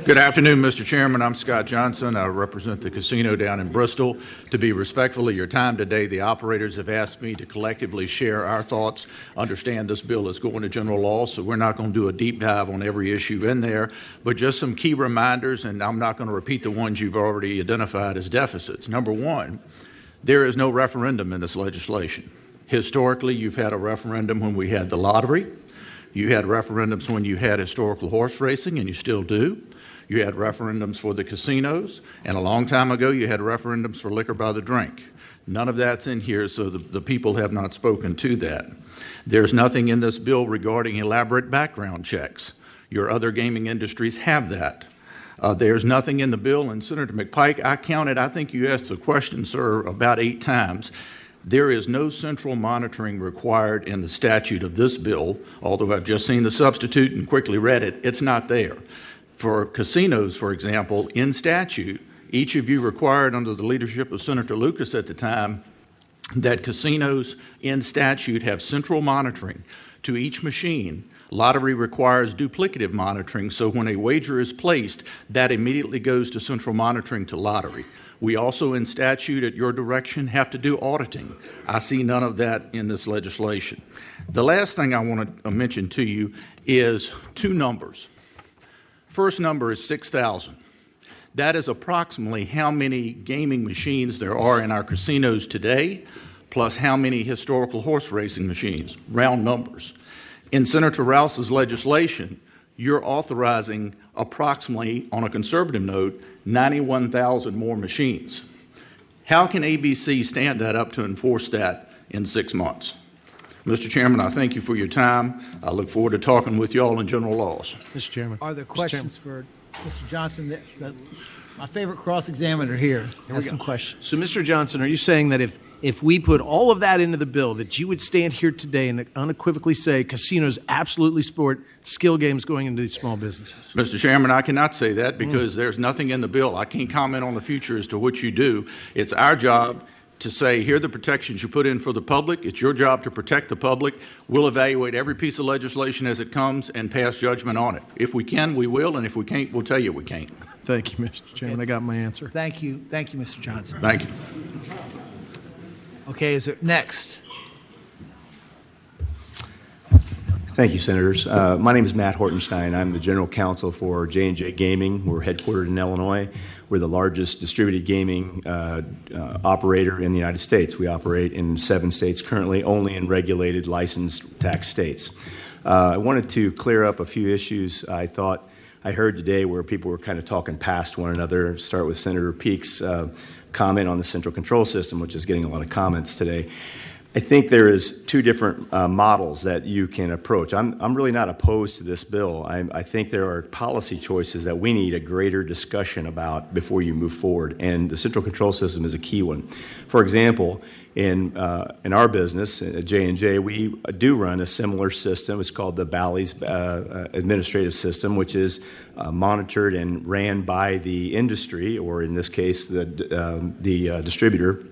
Good afternoon, Mr. Chairman. I'm Scott Johnson. I represent the casino down in Bristol. To be respectful of your time today, the operators have asked me to collectively share our thoughts. Understand this bill is going to general law, so we're not going to do a deep dive on every issue in there, but just some key reminders, and I'm not going to repeat the ones you've already identified as deficits. Number one, there is no referendum in this legislation. Historically, you've had a referendum when we had the lottery. You had referendums when you had historical horse racing, and you still do. You had referendums for the casinos, and a long time ago you had referendums for liquor by the drink. None of that's in here, so the people have not spoken to that. There's nothing in this bill regarding elaborate background checks. Your other gaming industries have that. There's nothing in the bill, and Senator McPike, I counted, I think you asked the question, sir, about 8 times. There is no central monitoring required in the statute of this bill, although I've just seen the substitute and quickly read it, it's not there. For casinos, for example, in statute, each of you required under the leadership of Senator Lucas at the time that casinos in statute have central monitoring to each machine. Lottery requires duplicative monitoring, so when a wager is placed, that immediately goes to central monitoring to lottery. We also, in statute, at your direction, have to do auditing. I see none of that in this legislation. The last thing I want to mention to you is 2 numbers. First number is 6,000. That is approximately how many gaming machines there are in our casinos today, plus how many historical horse racing machines, round numbers. In Senator Rouse's legislation, you're authorizing approximately, on a conservative note, 91,000 more machines. How can ABC stand that up to enforce that in 6 months? Mr. Chairman, I thank you for your time. I look forward to talking with you all in general laws. Mr. Chairman. Are there questions for Mr. Johnson? My favorite cross-examiner here has some questions. So, Mr. Johnson, are you saying that if we put all of that into the bill, that you would stand here today and unequivocally say casinos absolutely support skill games going into these small businesses? Mr. Chairman, I cannot say that because there's nothing in the bill. I can't comment on the future as to what you do. It's our job to say, here are the protections you put in for the public. It's your job to protect the public. We'll evaluate every piece of legislation as it comes and pass judgment on it. If we can, we will, and if we can't, we'll tell you we can't. Thank you, Mr. Chairman. I got my answer. Thank you, Mr. Johnson. Thank you. Okay, is there next? Thank you, Senators. My name is Matt Hortenstein. I'm the General Counsel for J&J Gaming. We're headquartered in Illinois. We're the largest distributed gaming operator in the United States. We operate in 7 states currently, only in regulated, licensed tax states. I wanted to clear up a few issues I thought I heard today where people were kind of talking past one another. Start with Senator Peake's comment on the central control system, which is getting a lot of comments today. I think there is 2 different models that you can approach. I'm really not opposed to this bill. I think there are policy choices that we need a greater discussion about before you move forward, and the central control system is a key one. For example, in our business, at J&J, we do run a similar system. It's called the Bally's administrative system, which is monitored and ran by the industry, or in this case, the distributor,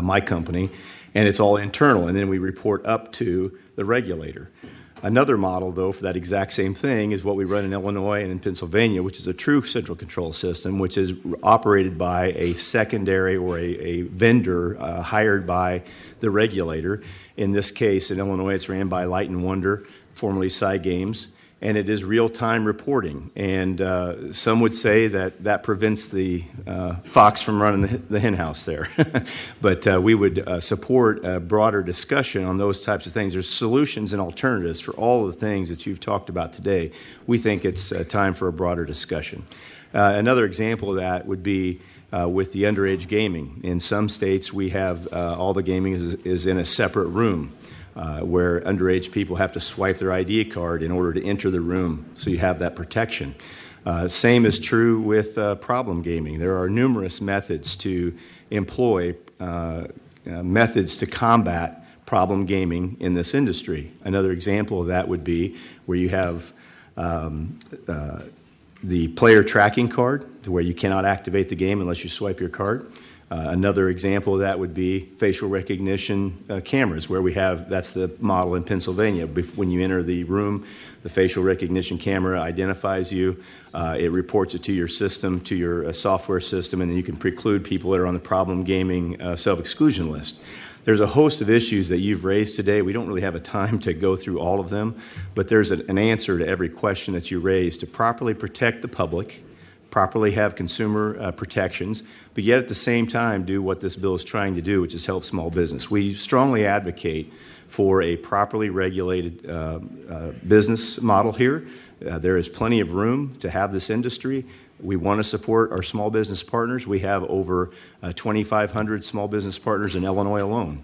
my company. And it's all internal, and then we report up to the regulator. Another model, though, for that exact same thing is what we run in Illinois and in Pennsylvania, which is a true central control system, which is operated by a secondary or a vendor hired by the regulator. In this case, in Illinois, it's ran by Light & Wonder, formerly Cy Games, and it is real-time reporting. And some would say that that prevents the fox from running the hen house there. But we would support a broader discussion on those types of things. There's solutions and alternatives for all of the things that you've talked about today. We think it's time for a broader discussion. Another example of that would be with the underage gaming. In some states, we have all the gaming is in a separate room. Where underage people have to swipe their ID card in order to enter the room, so you have that protection. Same is true with problem gaming. There are numerous methods to employ, methods to combat problem gaming in this industry. Another example of that would be where you have the player tracking card, to where you cannot activate the game unless you swipe your card. Another example of that would be facial recognition cameras, where we have, that's the model in Pennsylvania. When you enter the room, the facial recognition camera identifies you. It reports it to your system, to your software system, and then you can preclude people that are on the problem gaming self-exclusion list. There's a host of issues that you've raised today. We don't really have a time to go through all of them, but there's an answer to every question that you raised to properly protect the public, properly have consumer protections, but yet at the same time do what this bill is trying to do, which is help small business. We strongly advocate for a properly regulated business model here. There is plenty of room to have this industry. We want to support our small business partners. We have over 2,500 small business partners in Illinois alone,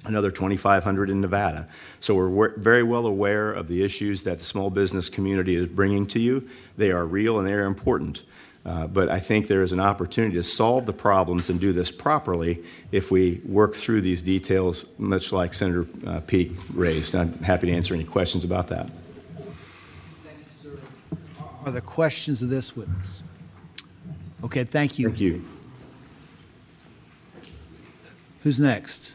another 2,500 in Nevada. So we're very well aware of the issues that the small business community is bringing to you. They are real and they are important. But I think there is an opportunity to solve the problems and do this properly if we work through these details, much like Senator Peake raised. I'm happy to answer any questions about that. Are there questions of this witness? Okay, thank you. Thank you. Who's next?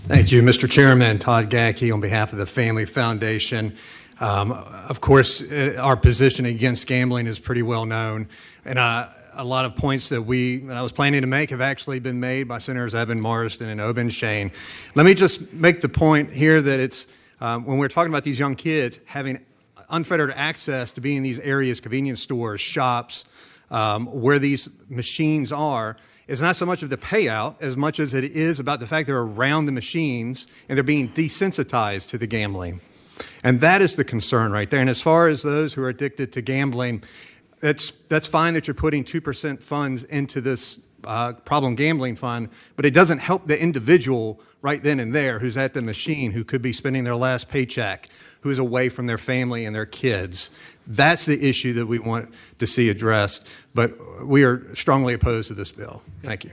Thank you, Mr. Chairman. Todd Gackey on behalf of the Family Foundation. Of course, our position against gambling is pretty well known, and a lot of points that I was planning to make have actually been made by Senators Evan Marsden and Oben Shane. Let me just make the point here that it's when we're talking about these young kids having unfettered access to being in these areas, convenience stores, shops, where these machines are, is not so much of the payout as much as it is about the fact they're around the machines and they're being desensitized to the gambling. And that is the concern right there. And as far as those who are addicted to gambling, that's fine that you're putting 2% funds into this problem gambling fund, but it doesn't help the individual right then and there who's at the machine, who could be spending their last paycheck, who's away from their family and their kids. That's the issue that we want to see addressed, but we are strongly opposed to this bill. Thank you.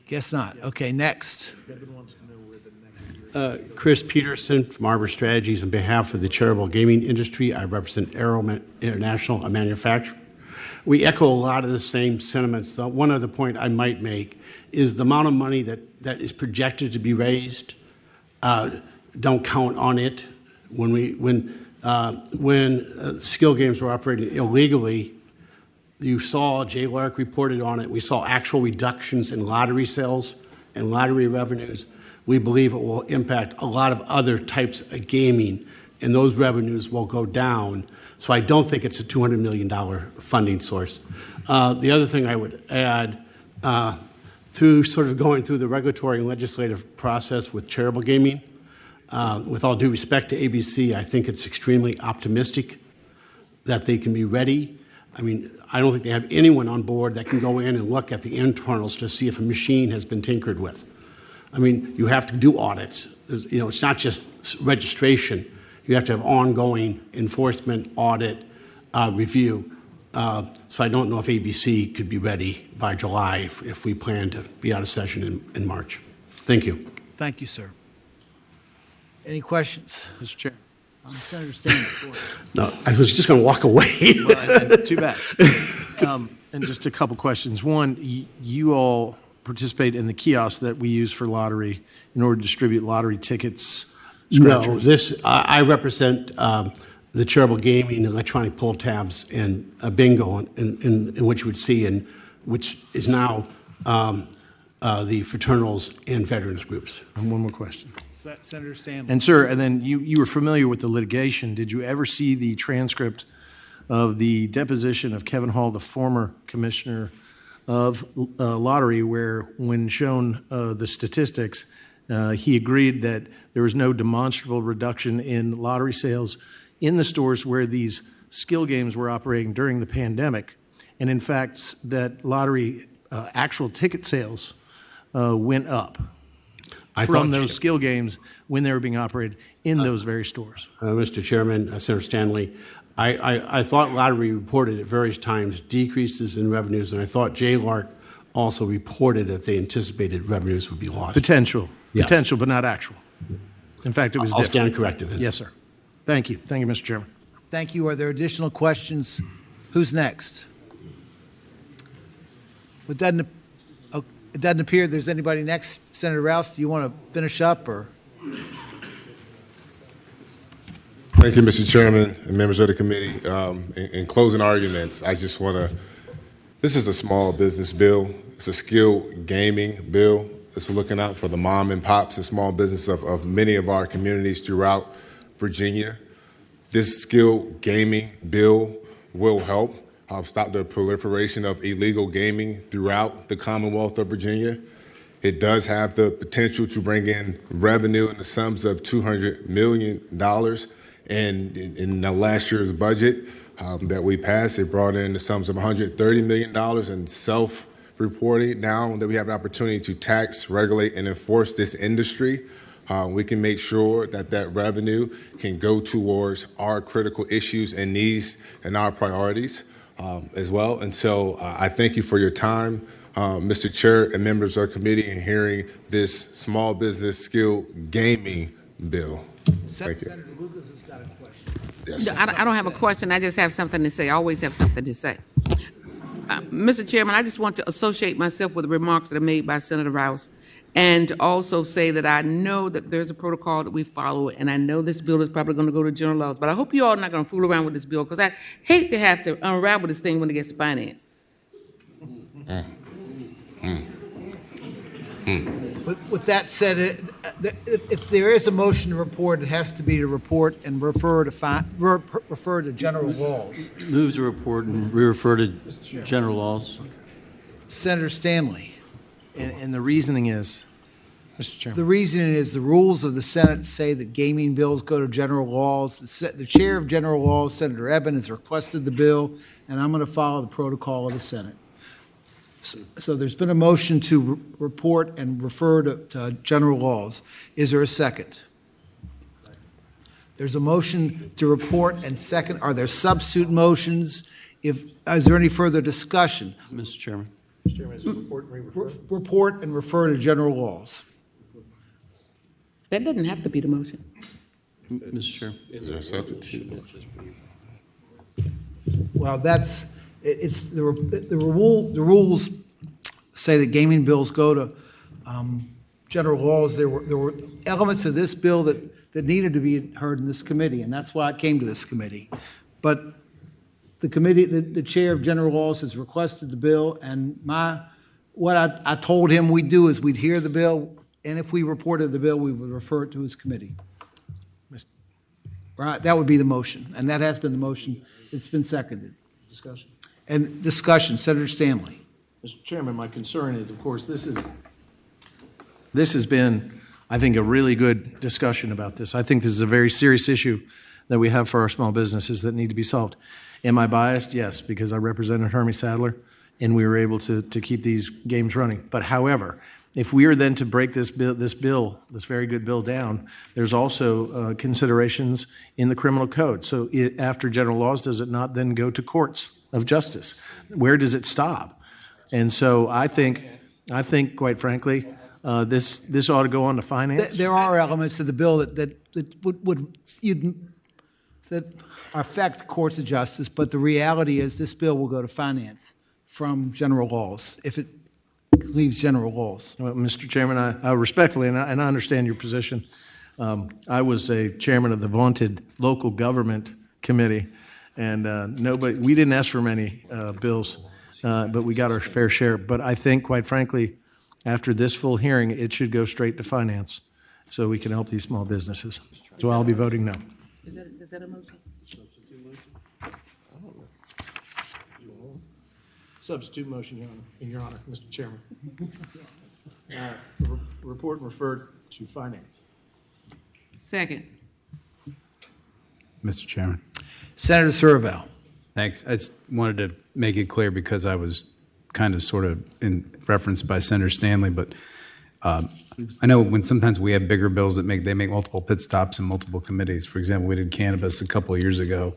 Guess not. Okay, next. Chris Peterson from Arbor Strategies. On behalf of the charitable gaming industry, I represent Arrow International, a manufacturer. We echo a lot of the same sentiments. The one other point I might make is the amount of money that is projected to be raised. Don't count on it. When skill games were operating illegally, you saw, Jay Lark reported on it, we saw actual reductions in lottery sales and lottery revenues. We believe it will impact a lot of other types of gaming, and those revenues will go down. So I don't think it's a $200 million funding source. The other thing I would add, through sort of going through the regulatory and legislative process with charitable gaming, with all due respect to ABC, I think it's extremely optimistic that they can be ready. I mean, I don't think they have anyone on board that can go in and look at the internals to see if a machine has been tinkered with. I mean, you have to do audits. It's not just registration. You have to have ongoing enforcement, audit, review. So I don't know if ABC could be ready by July if we plan to be out of session in March. Thank you. Thank you, sir. Any questions? Mr. Chair. Senator Stanley. No, I was just going to walk away. Well, too bad. And just a couple questions. One, you all participate in the kiosk that we use for lottery in order to distribute lottery tickets. No, I represent the charitable gaming, electronic pull tabs, and bingo, in which you would see, and which is now the fraternals and veterans groups. And one more question. Senator Stanley. And sir, and then you were familiar with the litigation. Did you ever see the transcript of the deposition of Kevin Hall, the former commissioner of lottery, where when shown the statistics, he agreed that there was no demonstrable reduction in lottery sales in the stores where these skill games were operating during the pandemic, and in fact that lottery actual ticket sales went up from those skill games when they were being operated in those very stores. Mr. Chairman, Senator Stanley, I thought lottery reported at various times decreases in revenues, and I thought Jay Lark also reported that they anticipated revenues would be lost. Potential, yes. Potential, but not actual. In fact, it was I'll different. stand corrected then. Yes, sir. Thank you. Thank you, Mr. Chairman. Thank you. Are there additional questions? Who's next? It doesn't appear there's anybody next. Senator Rouse, do you want to finish up, or? Thank you, Mr. Chairman and members of the committee. In closing arguments, I just want to, this is a small business bill. It's a skill gaming bill. It's looking out for the mom and pops and small business of many of our communities throughout Virginia. This skill gaming bill will help stop the proliferation of illegal gaming throughout the Commonwealth of Virginia. It does have the potential to bring in revenue in the sums of $200 million. And in the last year's budget that we passed, it brought in the sums of $130 million in self-reporting. Now that we have an opportunity to tax, regulate, and enforce this industry, we can make sure that that revenue can go towards our critical issues and needs and our priorities as well. And so I thank you for your time, Mr. Chair and members of the committee, in hearing this small business skill gaming bill. Thank you. Senator Lucas has got a question. Yes. No, I don't have a question. I just have something to say. I always have something to say. Mr. Chairman, I just want to associate myself with the remarks that are made by Senator Rouse, and also say that I know that there's a protocol that we follow, and I know this bill is probably going to go to general laws, but I hope you all are not going to fool around with this bill, because I hate to have to unravel this thing when it gets to finance. With that said, if there is a motion to report, it has to be to report and refer to general laws. Move to report and refer to general laws. Senator Stanley. And the reasoning is, Mr. Chairman. The reasoning is the rules of the Senate say that gaming bills go to general laws. The chair of general laws, Senator Eben, has requested the bill, and I'm going to follow the protocol of the Senate. So there's been a motion to report and refer to general laws. Is there a second? There's a motion to report and second. Are there substitute motions? Is there any further discussion? Mr. Chairman. Mr. Chairman, is it report and refer? Report and refer to general laws. That doesn't have to be the motion. Mr. Chair. Is there a substitute? Well, it's the rules say that gaming bills go to general laws. There were elements of this bill that needed to be heard in this committee, and that's why it came to this committee. But the committee, the chair of general laws has requested the bill, and what I told him we'd do is we'd hear the bill, and if we reported the bill, we would refer it to his committee. Right, that would be the motion, and that has been the motion. It's been seconded. Discussion. And discussion, Senator Stanley. Mr. Chairman, my concern is, of course, this has been, I think, a really good discussion about this. I think this is a very serious issue that we have for our small businesses that need to be solved. Am I biased? Yes, because I represented Hermie Sadler, and we were able to keep these games running. But however, if we are then to break this very good bill down, there's also considerations in the criminal code. So after general laws, does it not then go to courts of justice? Where does it stop? And so I think, quite frankly, this ought to go on to finance. There are elements of the bill that affect courts of justice, but the reality is this bill will go to finance from general laws if it leaves general laws. Well, Mr. Chairman, I respectfully, and I understand your position. I was a chairman of the vaunted local government committee, and we didn't ask for many bills, but we got our fair share. But I think, quite frankly, after this full hearing, it should go straight to finance so we can help these small businesses. So I'll be voting no. Is that a motion? Substitute motion, Your Honor, Mr. Chairman. Report and referred to finance. Second. Mr. Chairman. Senator Serval. Thanks. I just wanted to make it clear because I was kind of sort of referenced by Senator Stanley, but I know when sometimes we have bigger bills that make multiple pit stops in multiple committees. For example, we did cannabis a couple of years ago.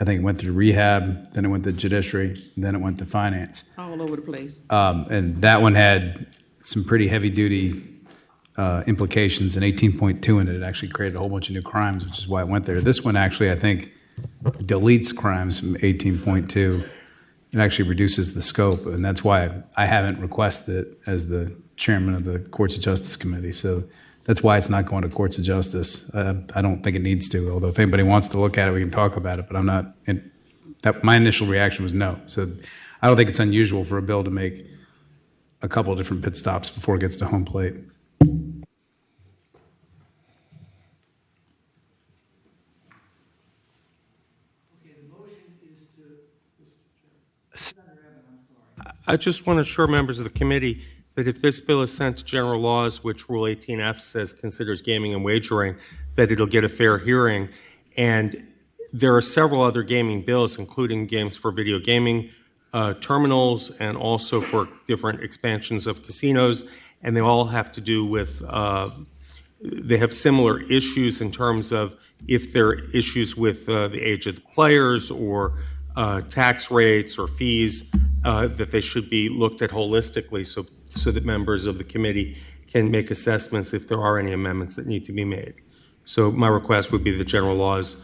I think it went through rehab, then it went to judiciary, then it went to finance. All over the place. And that one had some pretty heavy-duty implications, and 18.2 in it. It actually created a whole bunch of new crimes, which is why it went there. This one actually, I think, deletes crimes from 18.2. It actually reduces the scope, and that's why I haven't requested it as the chairman of the Courts of Justice Committee. So that's why it's not going to Courts of Justice. I don't think it needs to, although if anybody wants to look at it, we can talk about it, but I'm not. My initial reaction was no. So I don't think it's unusual for a bill to make a couple of different pit stops before it gets to home plate. I just want to assure members of the committee that if this bill is sent to general laws, which Rule 18F says considers gaming and wagering, that it'll get a fair hearing. And there are several other gaming bills, including games for video gaming terminals and also for different expansions of casinos. And they all have to do with, they have similar issues in terms of if there are issues with the age of the players or tax rates or fees, that they should be looked at holistically so that members of the committee can make assessments if there are any amendments that need to be made. So my request would be the general laws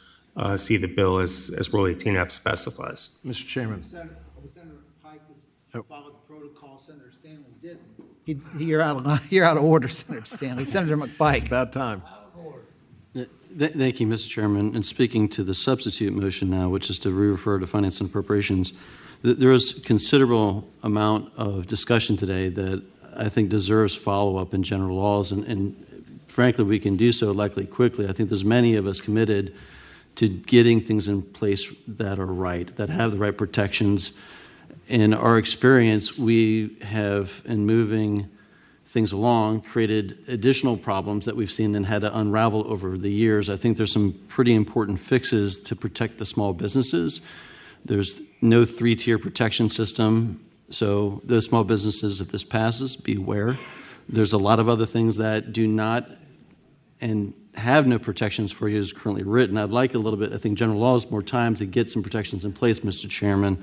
see the bill as Rule 18F specifies. Mr. Chairman. Senator Pike followed the protocol. Senator Stanley didn't. You're out of order, Senator Stanley. Senator McPike. It's about time. Thank you, Mr. Chairman. And speaking to the substitute motion now, which is to re-refer to Finance and Appropriations, there is considerable amount of discussion today that I think deserves follow-up in general laws, and frankly, we can do so likely quickly. I think there's many of us committed to getting things in place that are right, that have the right protections. In our experience, we have, in moving things along, created additional problems that we've seen and had to unravel over the years. I think there's some pretty important fixes to protect the small businesses. There's no three-tier protection system, so those small businesses, if this passes, beware. There's a lot of other things that do not and have no protections for you as currently written. I'd like a little bit, I think general law is more time to get some protections in place, Mr. Chairman.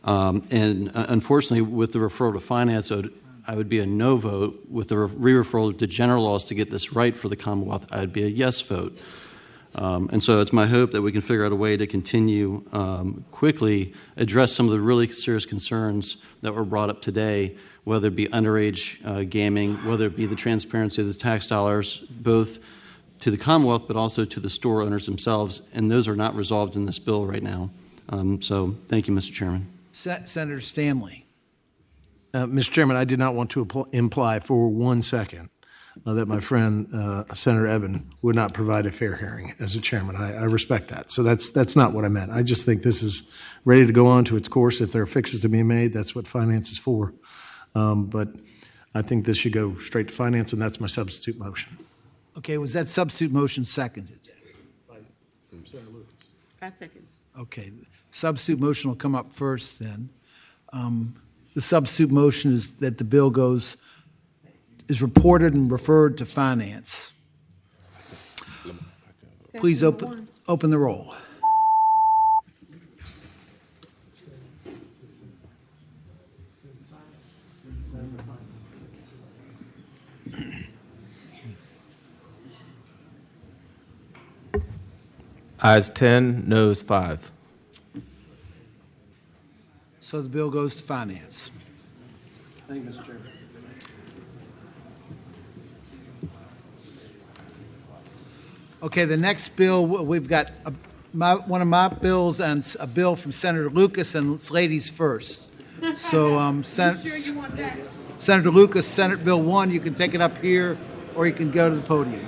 And unfortunately, with the referral to finance, I would I would be a no vote. With the re-referral to general laws to get this right for the Commonwealth, I would be a yes vote. And so it's my hope that we can figure out a way to continue quickly address some of the really serious concerns that were brought up today, whether it be underage gaming, whether it be the transparency of the tax dollars, both to the Commonwealth but also to the store owners themselves, and those are not resolved in this bill right now. So thank you, Mr. Chairman. Senator Stanley. Mr. Chairman, I did not want to imply for 1 second that my friend Senator Eben would not provide a fair hearing as a chairman. I respect that. So that's not what I meant. I just think this is ready to go on to its course. If there are fixes to be made, that's what finance is for. But I think this should go straight to finance, and that's my substitute motion. Okay, was that substitute motion seconded? I second. Okay, substitute motion will come up first then. The substitute motion is that the bill is reported and referred to finance. Please open the roll. Ayes 10, noes 5. So the bill goes to finance. Thank you, Mr. Chairman. Okay, the next bill, we've got one of my bills and a bill from Senator Lucas, and it's ladies first. So Senator Lucas, Senate Bill 1, you can take it up here or you can go to the podium.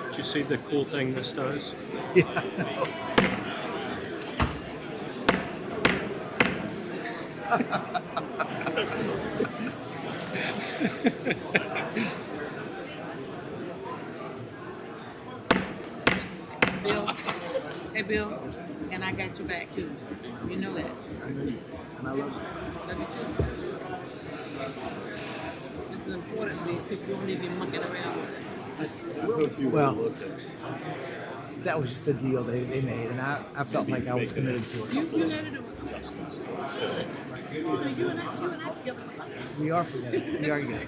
Did you see the cool thing this does? Yeah. Bill, hey Bill, and I got your back too. You know that. And I love you too. This is important because you don't need to be mucking around with it. Well, that was just a deal they made, and I felt like I was committed to it. You let it do it. You and I together. We are together. We are together.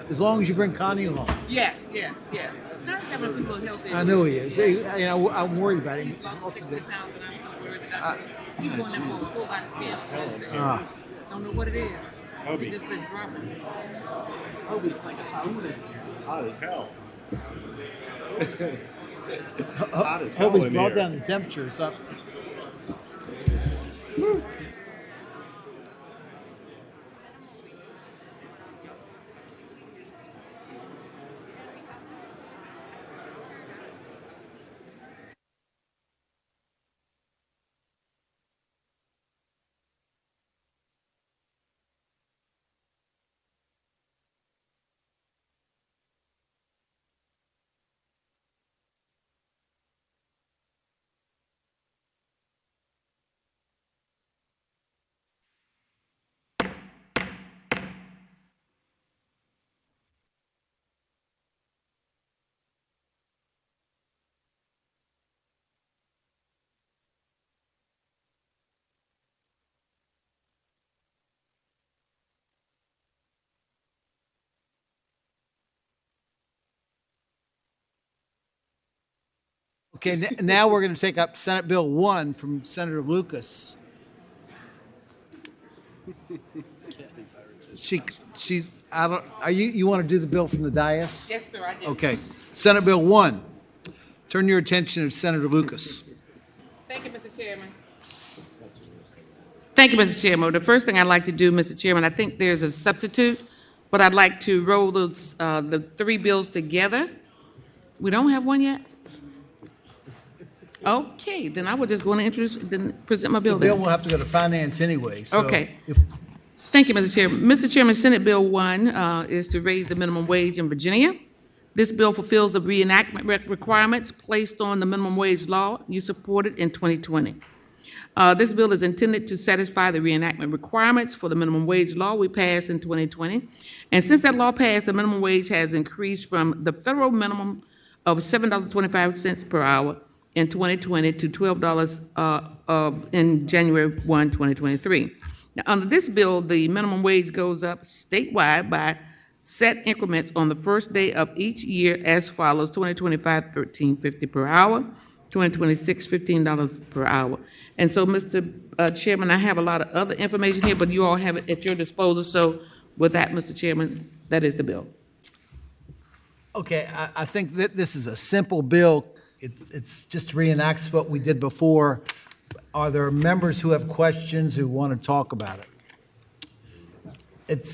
As long as you bring Connie along. Yes. Connie's having some little health issues. I know he is. Hey, I'm worried about him. He's lost 60 pounds, and I'm so worried about it. He's going there for a full body scan. Don't know what it is. He's just been dropping. It's like a spoon. It's hot as hell. Hot as hell. Hope he's brought down the temperature. So. Okay, now we're going to take up Senate Bill 1 from Senator Lucas. You want to do the bill from the dais? Yes, sir, I do. Okay. Senate Bill 1. Turn your attention to Senator Lucas. Thank you, Mr. Chairman. Thank you, Mr. Chairman. The first thing I'd like to do, Mr. Chairman, I think there's a substitute, but I'd like to roll those the three bills together. We don't have one yet? Okay, then I was just going to present my bill. The bill will have to go to finance anyway. So okay. Thank you, Mr. Chairman. Mr. Chairman, Senate Bill 1 is to raise the minimum wage in Virginia. This bill fulfills the reenactment requirements placed on the minimum wage law you supported in 2020. This bill is intended to satisfy the reenactment requirements for the minimum wage law we passed in 2020. And since that law passed, the minimum wage has increased from the federal minimum of $7.25 per hour in 2020 to $12 in January 1, 2023. Now, under this bill, the minimum wage goes up statewide by set increments on the first day of each year as follows: 2025, $13.50 per hour; 2026, $15 per hour. And so, Mr. Chairman, I have a lot of other information here, but you all have it at your disposal. So with that, Mr. Chairman, that is the bill. Okay, I think that this is a simple bill. It's just reenacts what we did before. Are there members who have questions who want to talk about it?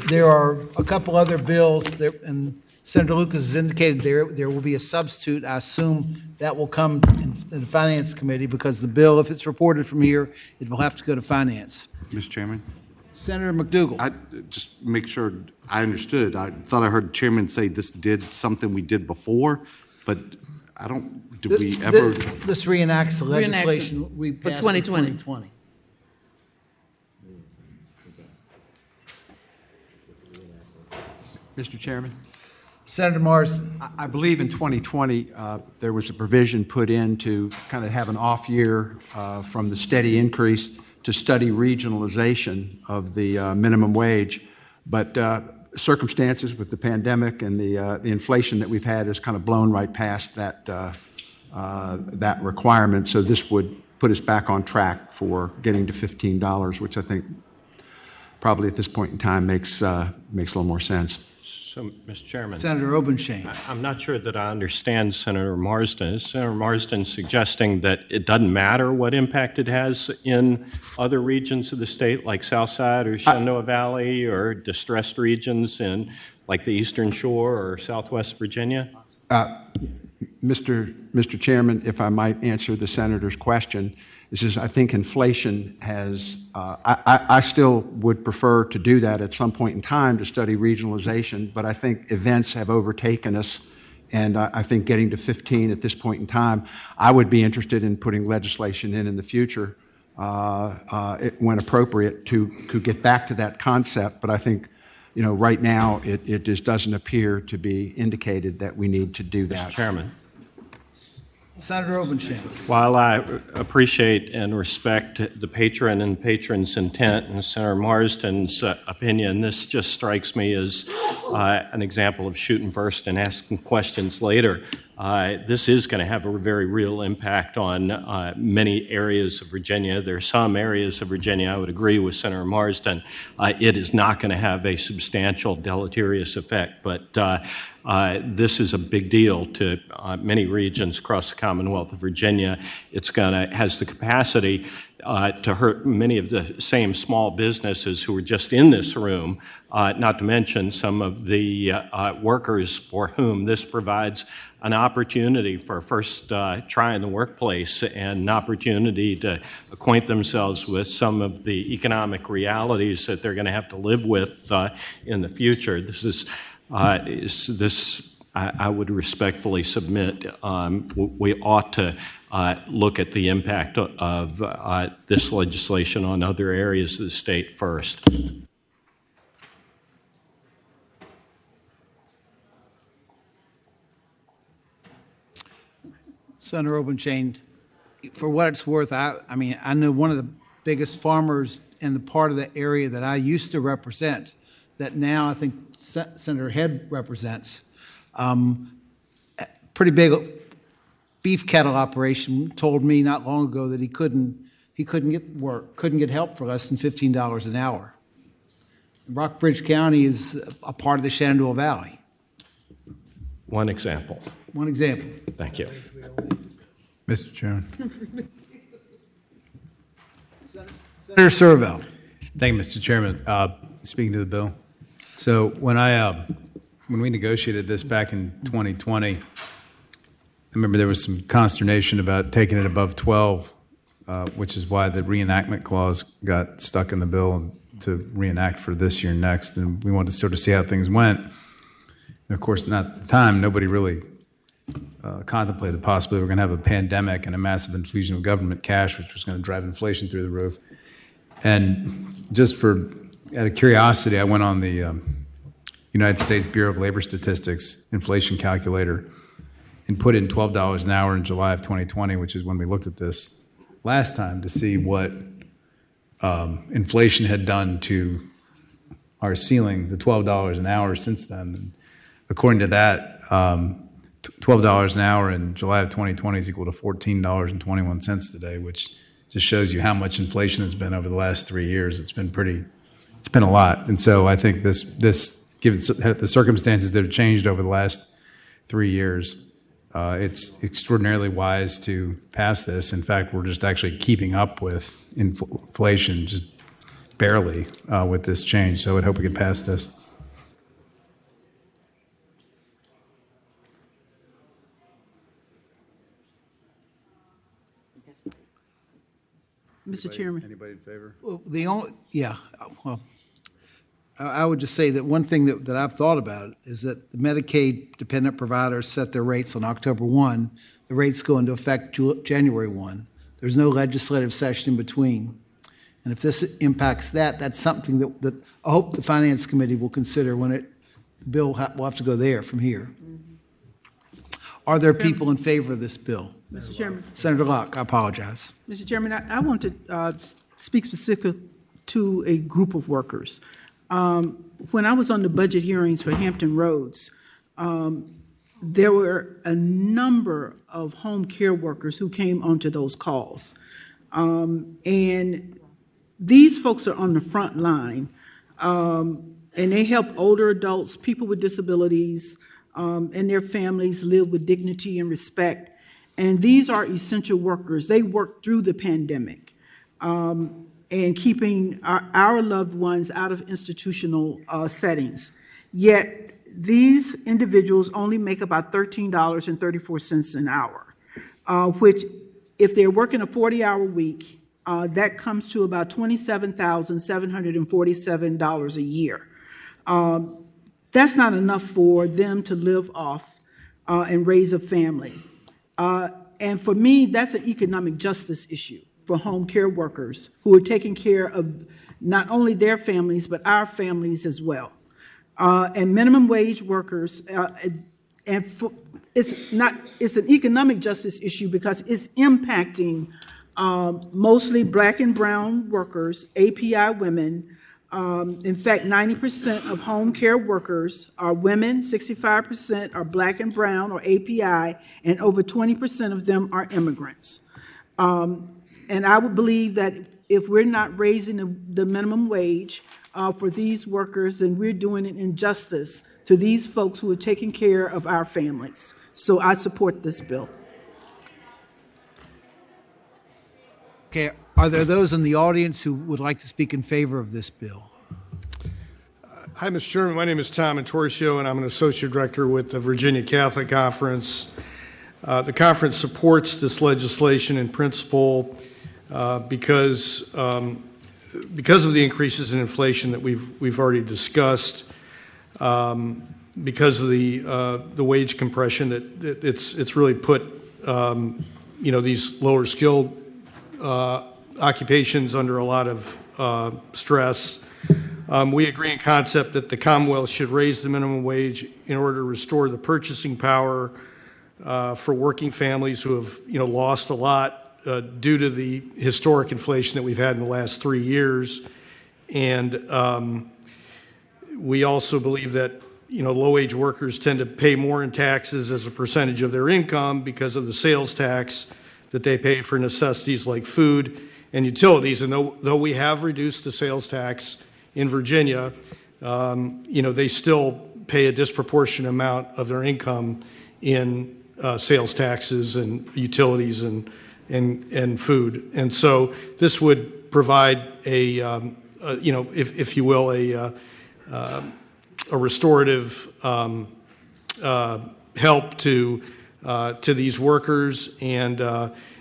There are a couple other bills, there, and Senator Lucas has indicated there will be a substitute. I assume that will come in the Finance Committee, because the bill, if it's reported from here, it will have to go to Finance. Mr. Chairman? Senator McDougal. Just make sure I understood. I thought I heard the chairman say this did something we did before, but I don't, did we ever? This reenacts the legislation we for passed 2020. in 2020. Mr. Chairman? Senator Marsden. I believe in 2020, there was a provision put in to kind of have an off year from the steady increase to study regionalization of the minimum wage. But circumstances with the pandemic and the inflation that we've had has kind of blown right past that, that requirement. So this would put us back on track for getting to $15, which I think probably at this point in time makes a little more sense. So, Mr. Chairman. Senator Obenshain. I'm not sure that I understand Senator Marsden. Is Senator Marsden suggesting that it doesn't matter what impact it has in other regions of the state, like Southside or Shenandoah Valley, or distressed regions in like the Eastern Shore or Southwest Virginia? Mr. Chairman, if I might answer the senator's question, this is, I think inflation has, I still would prefer to do that at some point in time to study regionalization, but I think events have overtaken us, and I think getting to 15 at this point in time, I would be interested in putting legislation in the future when appropriate to get back to that concept, but I think, you know, right now it just doesn't appear to be indicated that we need to do that. Mr. Chairman. Senator Obenshain. While I appreciate and respect the patron and patron's intent and Senator Marsden's opinion, this just strikes me as an example of shooting first and asking questions later. This is going to have a very real impact on many areas of Virginia. There are some areas of Virginia, I would agree with Senator Marsden, it is not going to have a substantial deleterious effect, but this is a big deal to many regions across the Commonwealth of Virginia. It's has the capacity to hurt many of the same small businesses who are just in this room, not to mention some of the workers for whom this provides an opportunity for first try in the workplace and an opportunity to acquaint themselves with some of the economic realities that they're going to have to live with in the future. This is I would respectfully submit we ought to look at the impact of this legislation on other areas of the state first. Senator Obenshain, for what it's worth, I mean, I know one of the biggest farmers in the part of the area that I used to represent, that now I think Senator Head represents, pretty big beef cattle operation, told me not long ago that he couldn't get work, couldn't get help for less than $15 an hour. Rockbridge County is a part of the Shenandoah Valley. One example. One example. Thank you. Mr. Chairman. Senator Servell. Thank you, Mr. Chairman. Speaking to the bill. So when we negotiated this back in 2020, I remember there was some consternation about taking it above 12, which is why the reenactment clause got stuck in the bill to reenact for this year and next. And we wanted to sort of see how things went. And of course, not at the time, nobody really contemplated the possibility we're going to have a pandemic and a massive infusion of government cash, which was going to drive inflation through the roof. And just out of curiosity, I went on the United States Bureau of Labor Statistics inflation calculator, and put in $12 an hour in July of 2020, which is when we looked at this last time, to see what inflation had done to our ceiling, the $12 an hour since then. And according to that, $12 an hour in July of 2020 is equal to $14.21 today, which just shows you how much inflation has been over the last 3 years. It's been a lot. And so I think this given the circumstances that have changed over the last 3 years, it's extraordinarily wise to pass this. In fact, we're just actually keeping up with inflation, just barely, with this change. So I would hope we could pass this. Mr. Chairman. Anybody in favor? Well, well, I would just say that one thing that I've thought about is that the Medicaid dependent providers set their rates on October 1. The rates go into effect January 1. There's no legislative session in between. And if this impacts that, that's something that I hope the Finance Committee will consider when the bill will have to go there from here. Are there people in favor of this bill? Mr. Chairman. Senator Locke, I apologize. Mr. Chairman, I want to speak specifically to a group of workers. When I was on the budget hearings for Hampton Roads, there were a number of home care workers who came onto those calls. And these folks are on the front line, and they help older adults, people with disabilities, and their families live with dignity and respect. And these are essential workers. They worked through the pandemic and keeping our loved ones out of institutional settings. Yet these individuals only make about $13.34 an hour, which if they're working a 40-hour week, that comes to about $27,747 a year. That's not enough for them to live off and raise a family. And for me, that's an economic justice issue for home care workers who are taking care of not only their families, but our families as well. And minimum wage workers, it's an economic justice issue because it's impacting mostly Black and brown workers, API women. In fact, 90% of home care workers are women, 65% are Black and brown or API, and over 20% of them are immigrants. And I would believe that if we're not raising the minimum wage for these workers, then we're doing an injustice to these folks who are taking care of our families. So I support this bill. Okay, are there those in the audience who would like to speak in favor of this bill? Hi, Mr. Chairman. My name is Tom Antorcio, and I'm an associate director with the Virginia Catholic Conference. The conference supports this legislation in principle because of the increases in inflation that we've already discussed, because of the wage compression that it's really put these lower skilled occupations under a lot of stress. We agree in concept that the Commonwealth should raise the minimum wage in order to restore the purchasing power for working families who have lost a lot due to the historic inflation that we've had in the last 3 years. And we also believe that low-wage workers tend to pay more in taxes as a percentage of their income because of the sales tax that they pay for necessities like food and utilities. And though we have reduced the sales tax in Virginia, they still pay a disproportionate amount of their income in sales taxes and utilities and food. And so this would provide if you will, a restorative help to these workers. And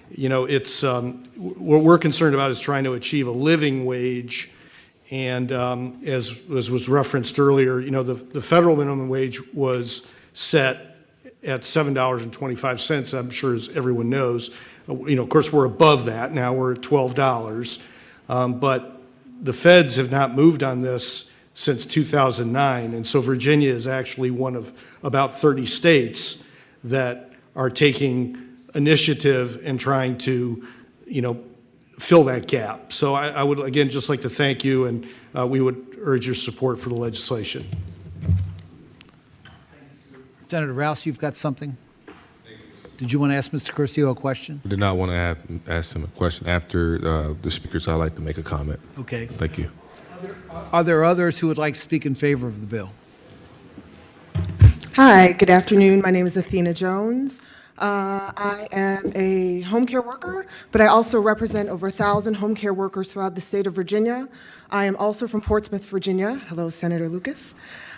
it's what we're concerned about is trying to achieve a living wage. And as was referenced earlier, the federal minimum wage was set at $7.25. I'm sure, as everyone knows. Of course, we're above that now. We're at $12, but the feds have not moved on this since 2009, and so Virginia is actually one of about 30 states that are taking initiative and trying to, fill that gap. So I would, again, just like to thank you, and we would urge your support for the legislation. Senator Rouse, you've got something? Did you want to ask Mr. Curcio a question? I did not want to ask him a question. After the speakers, I'd like to make a comment. Okay. Thank you. Are there others who would like to speak in favor of the bill? Hi, good afternoon. My name is Athena Jones. I am a home care worker, but I also represent over 1,000 home care workers throughout the state of Virginia. I am also from Portsmouth, Virginia. Hello, Senator Lucas.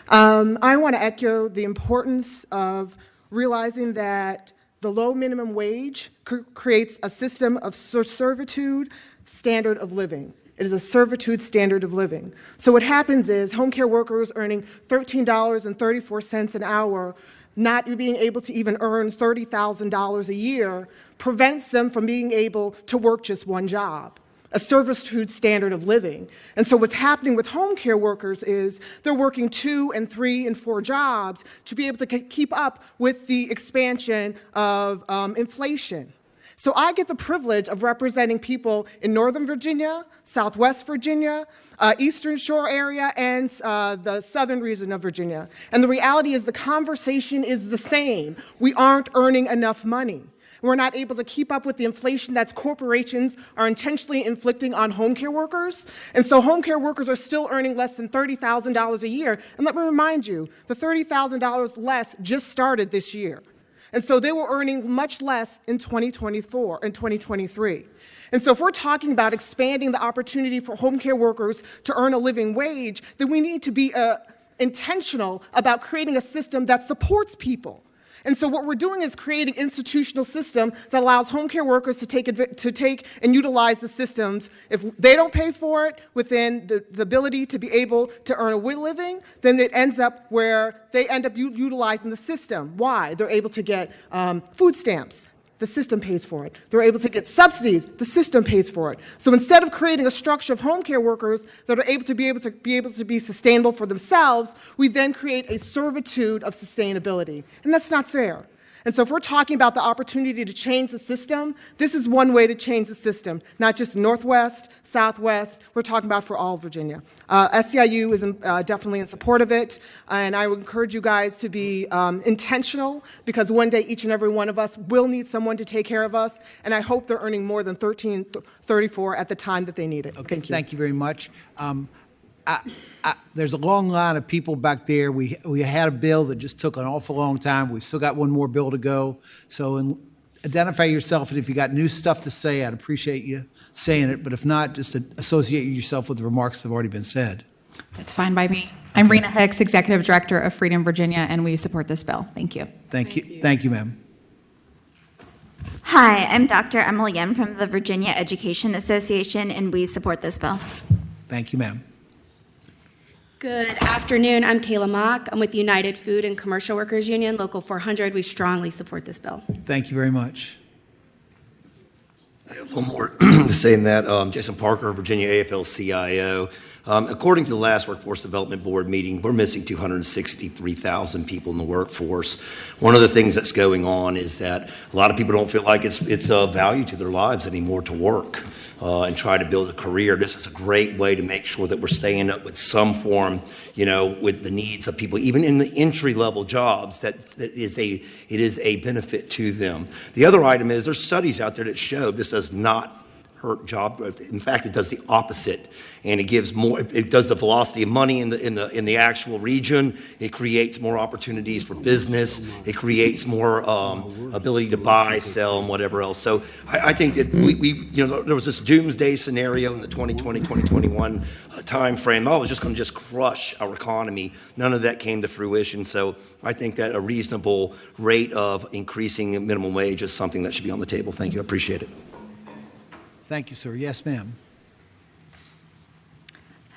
I want to echo the importance of realizing that the low minimum wage creates a system of servitude standard of living. It is a servitude standard of living. So what happens is home care workers earning $13.34 an hour, not being able to even earn $30,000 a year, prevents them from being able to work just one job, a servitude standard of living. And so what's happening with home care workers is they're working 2 and 3 and 4 jobs to be able to keep up with the expansion of inflation. So I get the privilege of representing people in Northern Virginia, Southwest Virginia, Eastern Shore area, and the southern region of Virginia. And the reality is the conversation is the same. We aren't earning enough money. We're not able to keep up with the inflation that corporations are intentionally inflicting on home care workers. And so home care workers are still earning less than $30,000 a year. And let me remind you, the $30,000 less just started this year. And so they were earning much less in 2024 and 2023. And so if we're talking about expanding the opportunity for home care workers to earn a living wage, then we need to be intentional about creating a system that supports people. And so what we're doing is creating an institutional system that allows home care workers to take and utilize the systems. If they don't pay for it within the ability to be able to earn a living, then it ends up where they end up utilizing the system. Why? They're able to get food stamps. The system pays for it. They're able to get subsidies. The system pays for it. So instead of creating a structure of home care workers that are able to be sustainable for themselves, we then create a servitude of sustainability. And that's not fair. And so if we're talking about the opportunity to change the system, this is one way to change the system, not just Northwest, Southwest, we're talking about for all Virginia. SEIU is definitely in support of it, and I would encourage you guys to be intentional, because one day each and every one of us will need someone to take care of us, and I hope they're earning more than $13.34 at the time that they need it. Okay, thank you very much. There's a long line of people back there. We had a bill that just took an awful long time. We've still got one more bill to go. So identify yourself, and if you got new stuff to say, I'd appreciate you saying it. But if not, just associate yourself with the remarks that have already been said. That's fine by me. I'm Rena Hicks, Executive Director of Freedom Virginia, and we support this bill. Thank you. Thank you. Thank you, ma'am. Hi, I'm Dr. Emily Yim from the Virginia Education Association, and we support this bill. Thank you, ma'am. Good afternoon. I'm Kayla Mock. I'm with the United Food and Commercial Workers Union, Local 400. We strongly support this bill. Thank you very much. I have a little more to say in that. Jason Parker, Virginia AFL-CIO. According to the last Workforce Development Board meeting, we're missing 263,000 people in the workforce. One of the things that's going on is that a lot of people don't feel like it's of value to their lives anymore to work and try to build a career. This is a great way to make sure that we're staying up with some form, with the needs of people, even in the entry-level jobs, it is a benefit to them. The other item is there's studies out there that show this does not hurt job growth. In fact, it does the opposite, and it gives more. It does the velocity of money in the actual region. It creates more opportunities for business. It creates more ability to buy, sell, and whatever else. So I think that there was this doomsday scenario in the 2020-2021 time frame. Oh, it was just going to crush our economy. None of that came to fruition. So I think that a reasonable rate of increasing minimum wage is something that should be on the table. Thank you. I appreciate it. Thank you, sir. Yes, ma'am.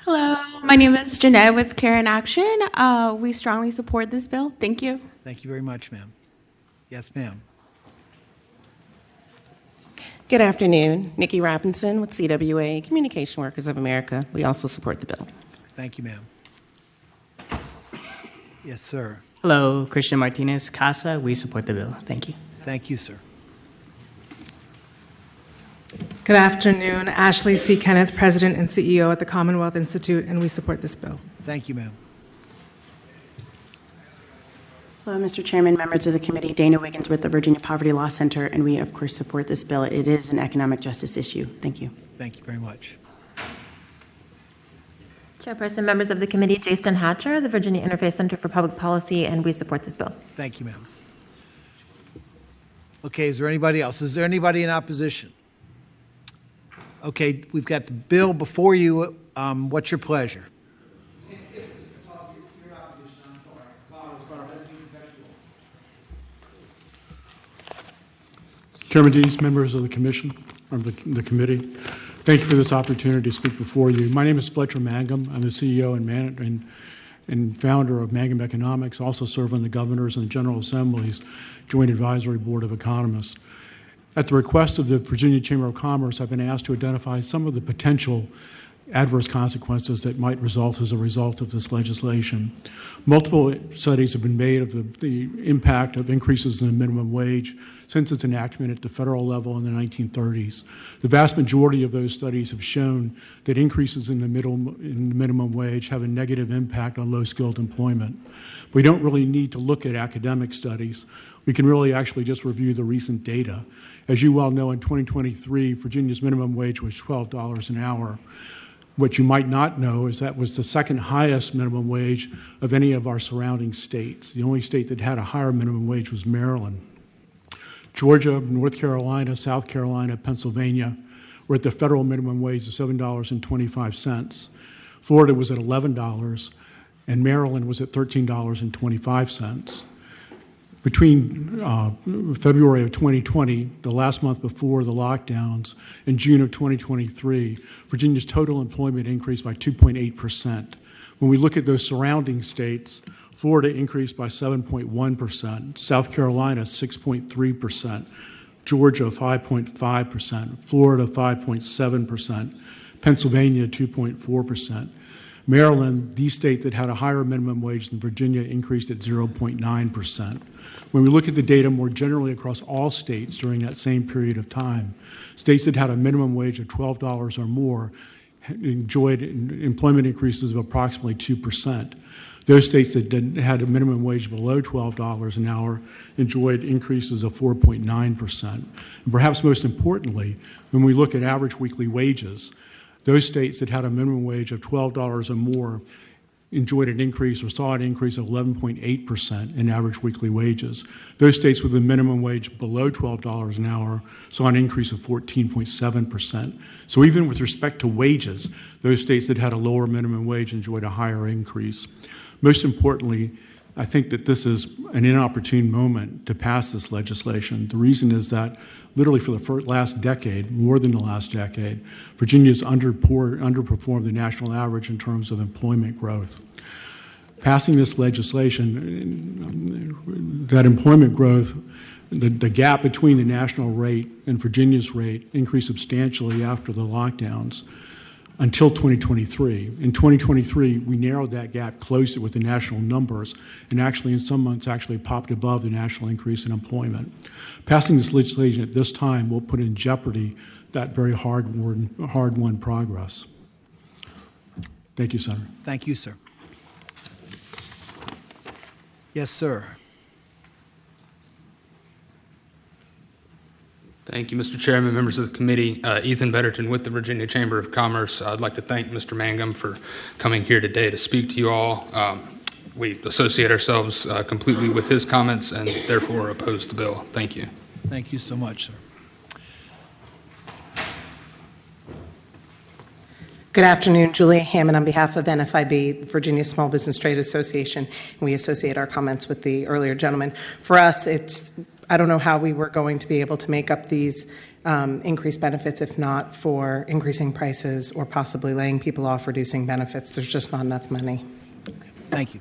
Hello, my name is Jeanette with Care in Action. We strongly support this bill. Thank you. Thank you very much, ma'am. Yes, ma'am. Good afternoon. Nikki Robinson with CWA, Communication Workers of America. We also support the bill. Thank you, ma'am. Yes, sir. Hello, Christian Martinez, CASA. We support the bill. Thank you. Thank you, sir. Good afternoon. Ashley C. Kenneth, President and CEO at the Commonwealth Institute, and we support this bill. Thank you, ma'am. Hello, Mr. Chairman, members of the committee. Dana Wiggins with the Virginia Poverty Law Center, and we, of course, support this bill. It is an economic justice issue. Thank you. Thank you very much. Chairperson, members of the committee, Jason Hatcher, the Virginia Interfaith Center for Public Policy, and we support this bill. Thank you, ma'am. Okay, is there anybody else? Is there anybody in opposition? Okay, we've got the bill before you. What's your pleasure? Chairman Dees, members of the commission, or the committee, thank you for this opportunity to speak before you. My name is Fletcher Mangum. I'm the CEO and founder of Mangum Economics, also serve on the Governor's and the General Assembly's Joint Advisory Board of Economists. At the request of the Virginia Chamber of Commerce, I've been asked to identify some of the potential adverse consequences that might result as a result of this legislation. Multiple studies have been made of the impact of increases in the minimum wage since its enactment at the federal level in the 1930s. The vast majority of those studies have shown that increases in the minimum wage have a negative impact on low-skilled employment. We don't really need to look at academic studies. We can really actually just review the recent data. As you well know, in 2023, Virginia's minimum wage was $12 an hour. What you might not know is that was the second highest minimum wage of any of our surrounding states. The only state that had a higher minimum wage was Maryland. Georgia, North Carolina, South Carolina, Pennsylvania were at the federal minimum wage of $7.25. Florida was at $11, and Maryland was at $13.25. Between February of 2020, the last month before the lockdowns, and June of 2023, Virginia's total employment increased by 2.8%. When we look at those surrounding states, Florida increased by 7.1%, South Carolina 6.3%, Georgia 5.5%, Florida 5.7%, Pennsylvania 2.4%. Maryland, the state that had a higher minimum wage than Virginia, increased at 0.9%. When we look at the data more generally across all states during that same period of time, states that had a minimum wage of $12 or more enjoyed employment increases of approximately 2%. Those states that had a minimum wage below $12 an hour enjoyed increases of 4.9%. And perhaps most importantly, when we look at average weekly wages, those states that had a minimum wage of $12 or more enjoyed an increase or saw an increase of 11.8% in average weekly wages. Those states with a minimum wage below $12 an hour saw an increase of 14.7%. So even with respect to wages, those states that had a lower minimum wage enjoyed a higher increase. Most importantly, I think that this is an inopportune moment to pass this legislation. The reason is that literally for the last decade, more than the last decade, Virginia's underperformed the national average in terms of employment growth. Passing this legislation, that employment growth, the gap between the national rate and Virginia's rate increased substantially after the lockdowns until 2023. In 2023, we narrowed that gap, closed it with the national numbers, and actually in some months actually popped above the national increase in employment. Passing this legislation at this time will put in jeopardy that very hard-won progress. Thank you, Senator. Thank you, sir. Yes, sir. Thank you, Mr. Chairman, members of the committee. Ethan Betterton with the Virginia Chamber of Commerce. I'd like to thank Mr. Mangum for coming here today to speak to you all. We associate ourselves completely with his comments and therefore oppose the bill. Thank you. Thank you so much, sir. Good afternoon, Julia Hammond on behalf of NFIB, Virginia Small Business Trade Association, and we associate our comments with the earlier gentleman. For us, I don't know how we were going to be able to make up these increased benefits if not for increasing prices or possibly laying people off, reducing benefits. There's just not enough money. Okay. Thank you.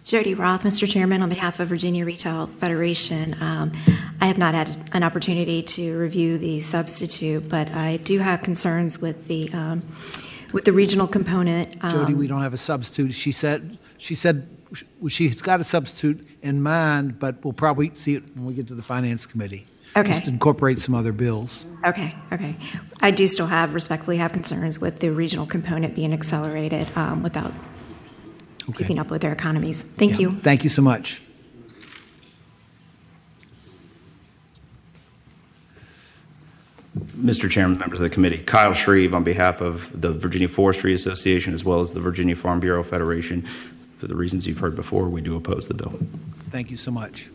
Jody Roth, Mr. Chairman, on behalf of Virginia Retail Federation. I have not had an opportunity to review the substitute, but I do have concerns with the regional component. Jody, we don't have a substitute. She said she's got a substitute in mind, but we'll probably see it when we get to the Finance Committee. Okay. Just incorporate some other bills. Okay. I do still respectfully have concerns with the regional component being accelerated without keeping up with their economies. Thank you. Thank you so much. Mr. Chairman, members of the committee, Kyle Shreve on behalf of the Virginia Forestry Association as well as the Virginia Farm Bureau Federation. For the reasons you've heard before, we do oppose the bill. Thank you so much.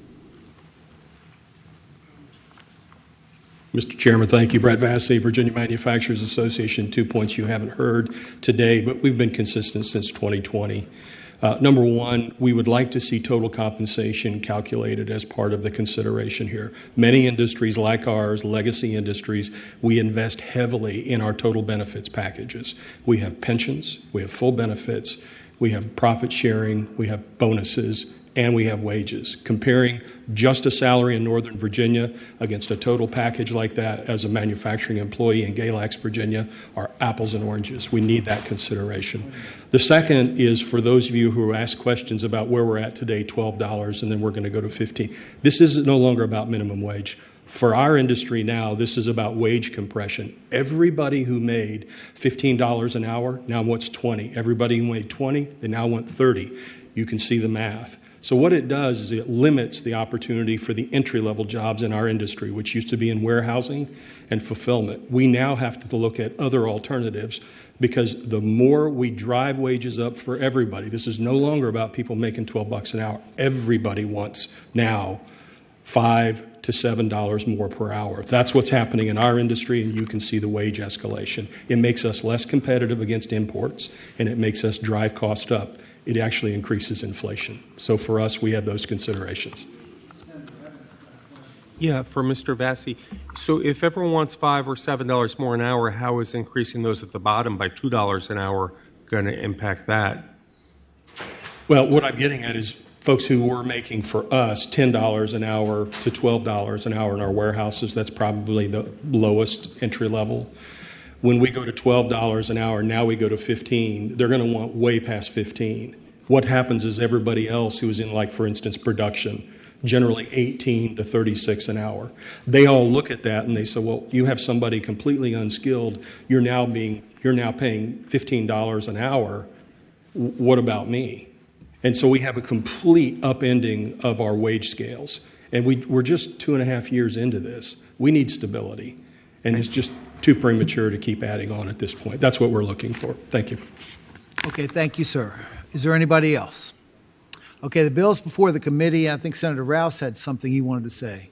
Mr. Chairman, thank you. Brett Vassey, Virginia Manufacturers Association. 2 points you haven't heard today, but we've been consistent since 2020. Number one, we would like to see total compensation calculated as part of the consideration here. Many industries like ours, legacy industries, we invest heavily in our total benefits packages. We have pensions, we have full benefits, we have profit sharing, we have bonuses, and we have wages. Comparing just a salary in Northern Virginia against a total package like that as a manufacturing employee in Galax, Virginia, are apples and oranges. We need that consideration. The second is for those of you who ask questions about where we're at today, $12, and then we're going to go to $15. This is no longer about minimum wage. For our industry now, this is about wage compression. Everybody who made $15 an hour now wants 20. Everybody who made 20, they now want 30. You can see the math. So what it does is it limits the opportunity for the entry-level jobs in our industry, which used to be in warehousing and fulfillment. We now have to look at other alternatives because the more we drive wages up for everybody, this is no longer about people making $12 an hour. Everybody wants now $5 to $7 more per hour. That's what's happening in our industry, and you can see the wage escalation. It makes us less competitive against imports, and it makes us drive cost up. It actually increases inflation. So for us, we have those considerations. Yeah, for Mr. Vassey. So if everyone wants $5 or $7 more an hour, how is increasing those at the bottom by $2 an hour going to impact that? Well, what I'm getting at is folks who were making for us $10 an hour to $12 an hour in our warehouses, that's probably the lowest entry level. When we go to $12 an hour, now we go to $15, they're going to want way past $15. What happens is everybody else who is in, like, for instance, production, generally 18 to 36 an hour, they all look at that and they say, well, you have somebody completely unskilled, you're now paying $15 an hour, what about me? And so we have a complete upending of our wage scales. And we're just 2.5 years into this. We need stability. And it's just too premature to keep adding on at this point. That's what we're looking for. Thank you. Okay, thank you, sir. Is there anybody else? Okay, the bill's before the committee. I think Senator Rouse had something he wanted to say.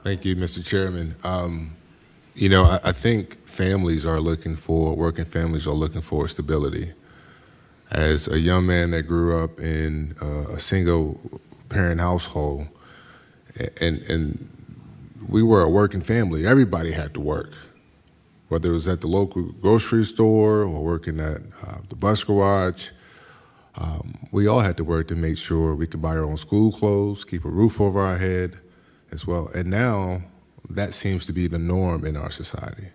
Thank you, Mr. Chairman. I think working families are looking for stability. As a young man that grew up in a single parent household, and we were a working family, everybody had to work. Whether it was at the local grocery store or working at the bus garage, we all had to work to make sure we could buy our own school clothes, keep a roof over our head as well. And now that seems to be the norm in our society.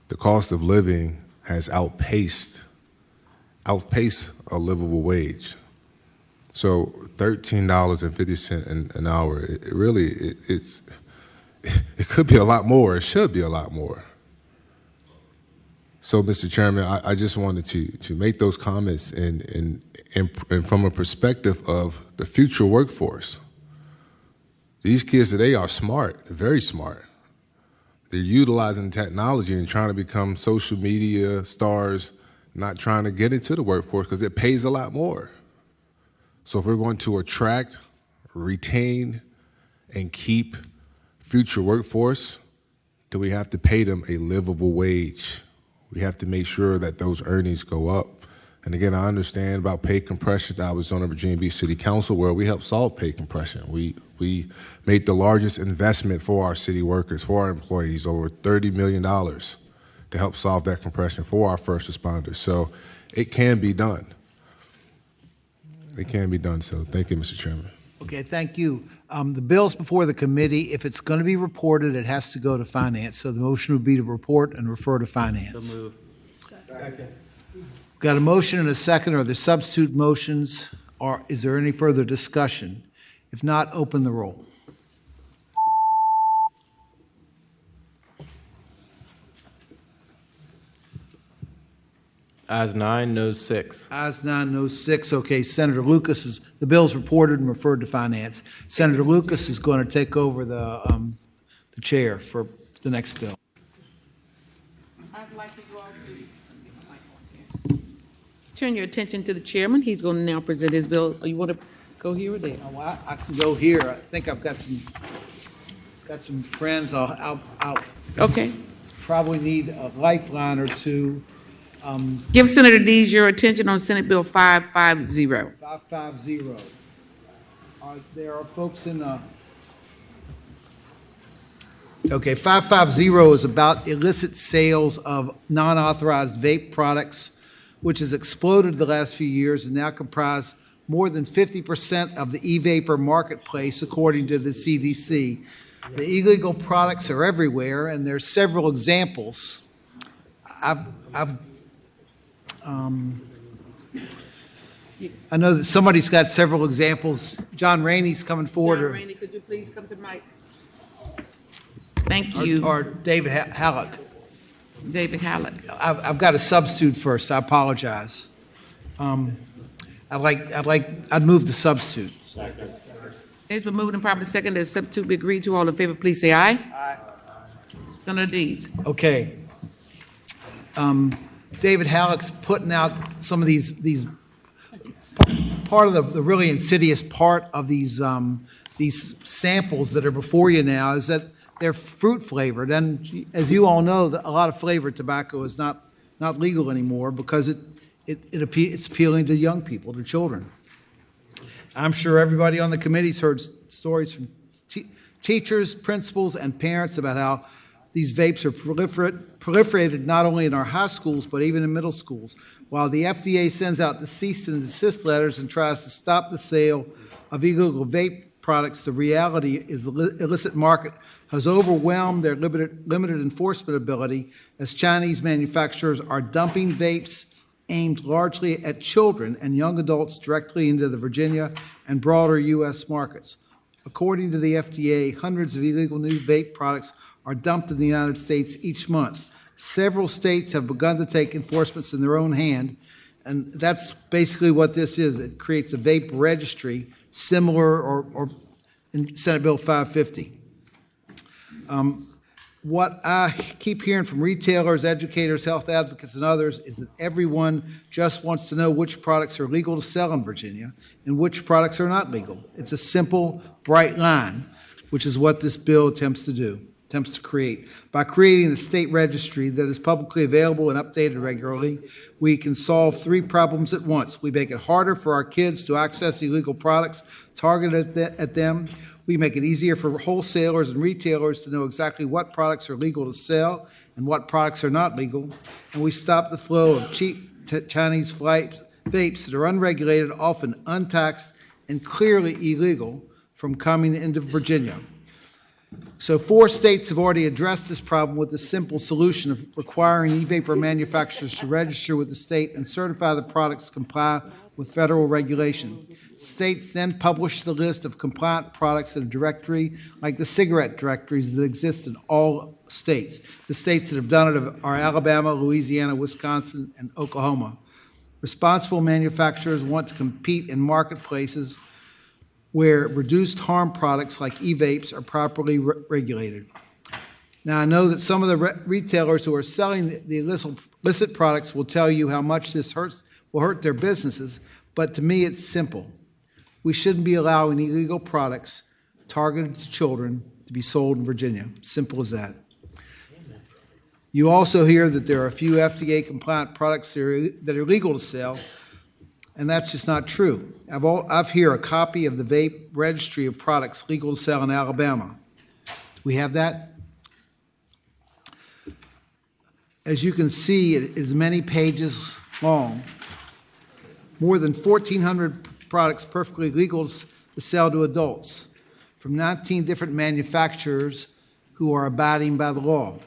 The cost of living has outpaced a livable wage. So $13.50 an hour, it could be a lot more. It should be a lot more. So, Mr. Chairman, I just wanted to make those comments and from a perspective of the future workforce. These kids today are smart, very smart. They're utilizing technology and trying to become social media stars, not trying to get into the workforce because it pays a lot more. So if we're going to attract, retain, and keep future workforce, do we have to pay them a livable wage? We have to make sure that those earnings go up. And again, I understand about pay compression. I was on the Virginia Beach City Council where we helped solve pay compression. We made the largest investment for our city workers, for our employees, over $30 million to help solve that compression for our first responders. So it can be done. It can be done. So thank you, Mr. Chairman. Okay, thank you. The bill's before the committee. If it's going to be reported, it has to go to finance. So the motion would be to report and refer to finance. So move. Got a motion and a second. Are there substitute motions? Or is there any further discussion? If not, open the roll. Ayes 9, noes 6. Ayes 9, noes 6. Okay, Senator Lucas the bill's reported and referred to Finance. Senator Lucas is going to take over the chair for the next bill. I'd like you all to turn your attention to the chairman. He's going to now present his bill. You want to go here or there? Oh, I can go here. I think I've got some friends. I'll Okay. probably need a lifeline or two. Give Senator Dees your attention on Senate Bill 550. 550. There are folks in the... Okay, 550 is about illicit sales of non-authorized vape products, which has exploded the last few years and now comprise more than 50% of the e-vapor marketplace, according to the CDC. The illegal products are everywhere, and there's several examples. I know that somebody's got several examples. John Rainey's coming forward. John Rainey, could you please come to the mic? Thank you. Or David Halleck. David Halleck. I've got a substitute first. I apologize. I'd move the substitute. Second. It's been moved and properly second that the substitute be agreed to. All in favor, please say aye. Aye. Senator Dees. Okay. David Halleck's putting out some of these part of the really insidious part of these samples that are before you now is that they're fruit flavored, and as you all know, a lot of flavored tobacco is not legal anymore because it's appealing to young people, to children. I'm sure everybody on the committee's heard stories from teachers, principals, and parents about how these vapes are proliferated not only in our high schools, but even in middle schools. While the FDA sends out the cease and desist letters and tries to stop the sale of illegal vape products, the reality is the illicit market has overwhelmed their limited enforcement ability as Chinese manufacturers are dumping vapes aimed largely at children and young adults directly into the Virginia and broader U.S. markets. According to the FDA, hundreds of illegal new vape products are dumped in the United States each month. Several states have begun to take enforcements in their own hand, and that's basically what this is. It creates a vape registry similar or in Senate Bill 550. What I keep hearing from retailers, educators, health advocates, and others is that everyone just wants to know which products are legal to sell in Virginia and which products are not legal. It's a simple, bright line, which is what this bill attempts to create. By creating a state registry that is publicly available and updated regularly, we can solve three problems at once. We make it harder for our kids to access illegal products targeted at them. We make it easier for wholesalers and retailers to know exactly what products are legal to sell and what products are not legal. And we stop the flow of cheap Chinese vapes that are unregulated, often untaxed, and clearly illegal from coming into Virginia. So 4 states have already addressed this problem with the simple solution of requiring e-vapor manufacturers to register with the state and certify the products comply with federal regulation. States then publish the list of compliant products in a directory like the cigarette directories that exist in all states. The states that have done it are Alabama, Louisiana, Wisconsin, and Oklahoma. Responsible manufacturers want to compete in marketplaces where reduced harm products like e-vapes are properly regulated. Now, I know that some of the retailers who are selling the illicit products will tell you how much this will hurt their businesses, but to me it's simple. We shouldn't be allowing illegal products targeted to children to be sold in Virginia. Simple as that. You also hear that there are a few FDA-compliant products that are legal to sell, and that's just not true. I've here a copy of the vape registry of products legal to sell in Alabama. Do we have that? As you can see, it is many pages long. More than 1,400 products perfectly legal to sell to adults from 19 different manufacturers who are abiding by the law.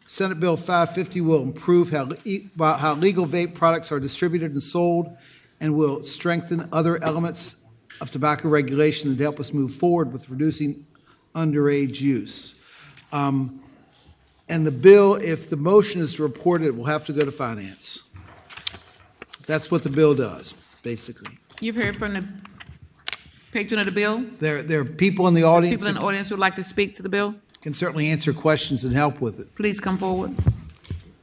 Senate Bill 550 will improve how legal vape products are distributed and sold and will strengthen other elements of tobacco regulation that help us move forward with reducing underage use. And the bill, if the motion is to report it, will have to go to finance. That's what the bill does, basically. You've heard from the patron of the bill? There are people in the audience. People in the audience who would like to speak to the bill? Can certainly answer questions and help with it. Please come forward.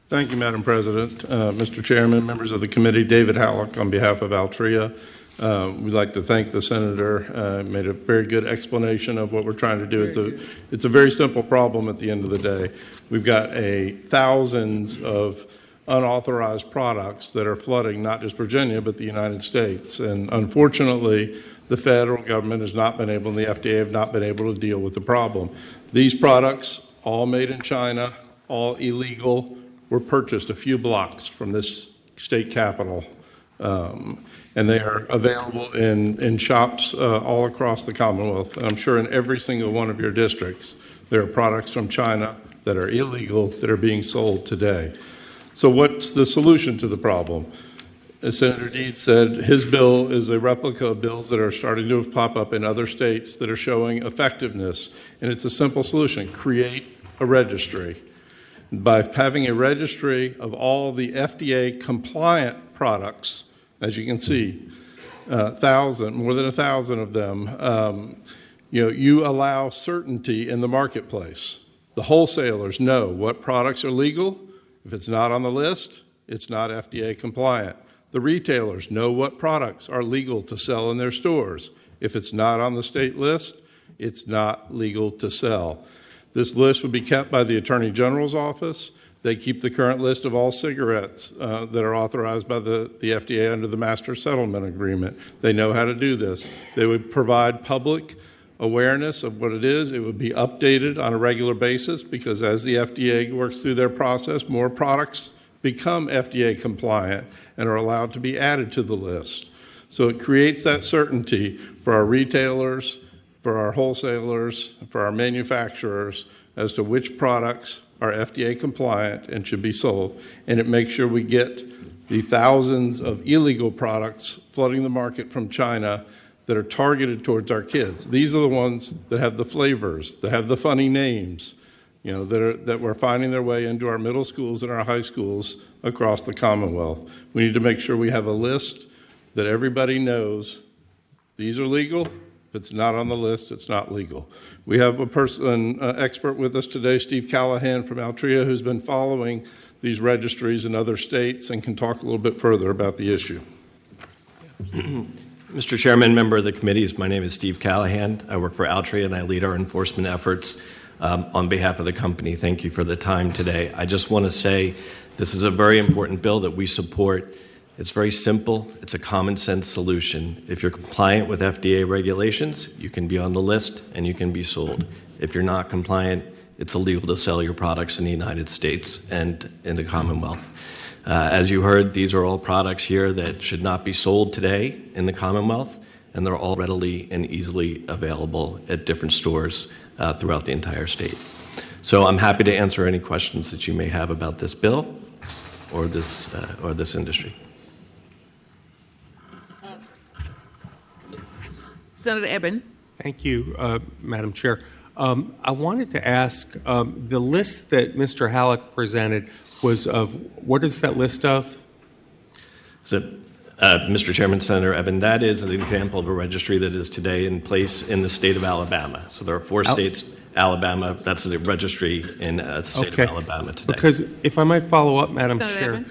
Thank you, Madam President. Mr. Chairman, members of the committee, David Halleck on behalf of Altria. We'd like to thank the senator. Made a very good explanation of what we're trying to do. It's a very simple problem at the end of the day. We've got thousands of unauthorized products that are flooding not just Virginia, but the United States. And unfortunately, the federal government has not been able, and the FDA have not been able to deal with the problem. These products, all made in China, all illegal, were purchased a few blocks from this state capital. And they are available in shops all across the Commonwealth. And I'm sure in every single one of your districts, there are products from China that are illegal that are being sold today. So what's the solution to the problem? As Senator Deeds said, his bill is a replica of bills that are starting to pop up in other states that are showing effectiveness. And it's a simple solution: create a registry. By having a registry of all the FDA compliant products, as you can see, more than 1,000 of them, you allow certainty in the marketplace. The wholesalers know what products are legal. If it's not on the list, it's not FDA compliant. The retailers know what products are legal to sell in their stores. If it's not on the state list, it's not legal to sell. This list would be kept by the Attorney General's office. They keep the current list of all cigarettes that are authorized by the FDA under the Master Settlement Agreement. They know how to do this. They would provide public awareness of what it is. It would be updated on a regular basis because as the FDA works through their process, more products become FDA compliant and are allowed to be added to the list. So it creates that certainty for our retailers, for our wholesalers, for our manufacturers as to which products are FDA compliant and should be sold. And it makes sure we get the thousands of illegal products flooding the market from China that are targeted towards our kids. These are the ones that have the flavors, that have the funny names, that were finding their way into our middle schools and our high schools across the Commonwealth. We need to make sure we have a list that everybody knows these are legal. If it's not on the list, it's not legal. We have an expert with us today, Steve Callahan from Altria, who's been following these registries in other states and can talk a little bit further about the issue. Mr. Chairman, member of the committees, my name is Steve Callahan. I work for Altria and I lead our enforcement efforts on behalf of the company. Thank you for the time today. I just want to say this is a very important bill that we support. It's very simple. It's a common sense solution. If you're compliant with FDA regulations, you can be on the list and you can be sold. If you're not compliant, it's illegal to sell your products in the United States and in the Commonwealth. As you heard, these are all products here that should not be sold today in the Commonwealth, and they're all readily and easily available at different stores throughout the entire state. So I'm happy to answer any questions that you may have about this bill or this industry. Senator Eben. Thank you, Madam Chair. I wanted to ask, the list that Mr. Halleck presented was of, what is that list of? So, Mr. Chairman, Senator Eben, that is an example of a registry that is today in place in the state of Alabama. So there are 4 states, Alabama, that's a registry in the state of Alabama today. Because if I might follow up, Madam Chair,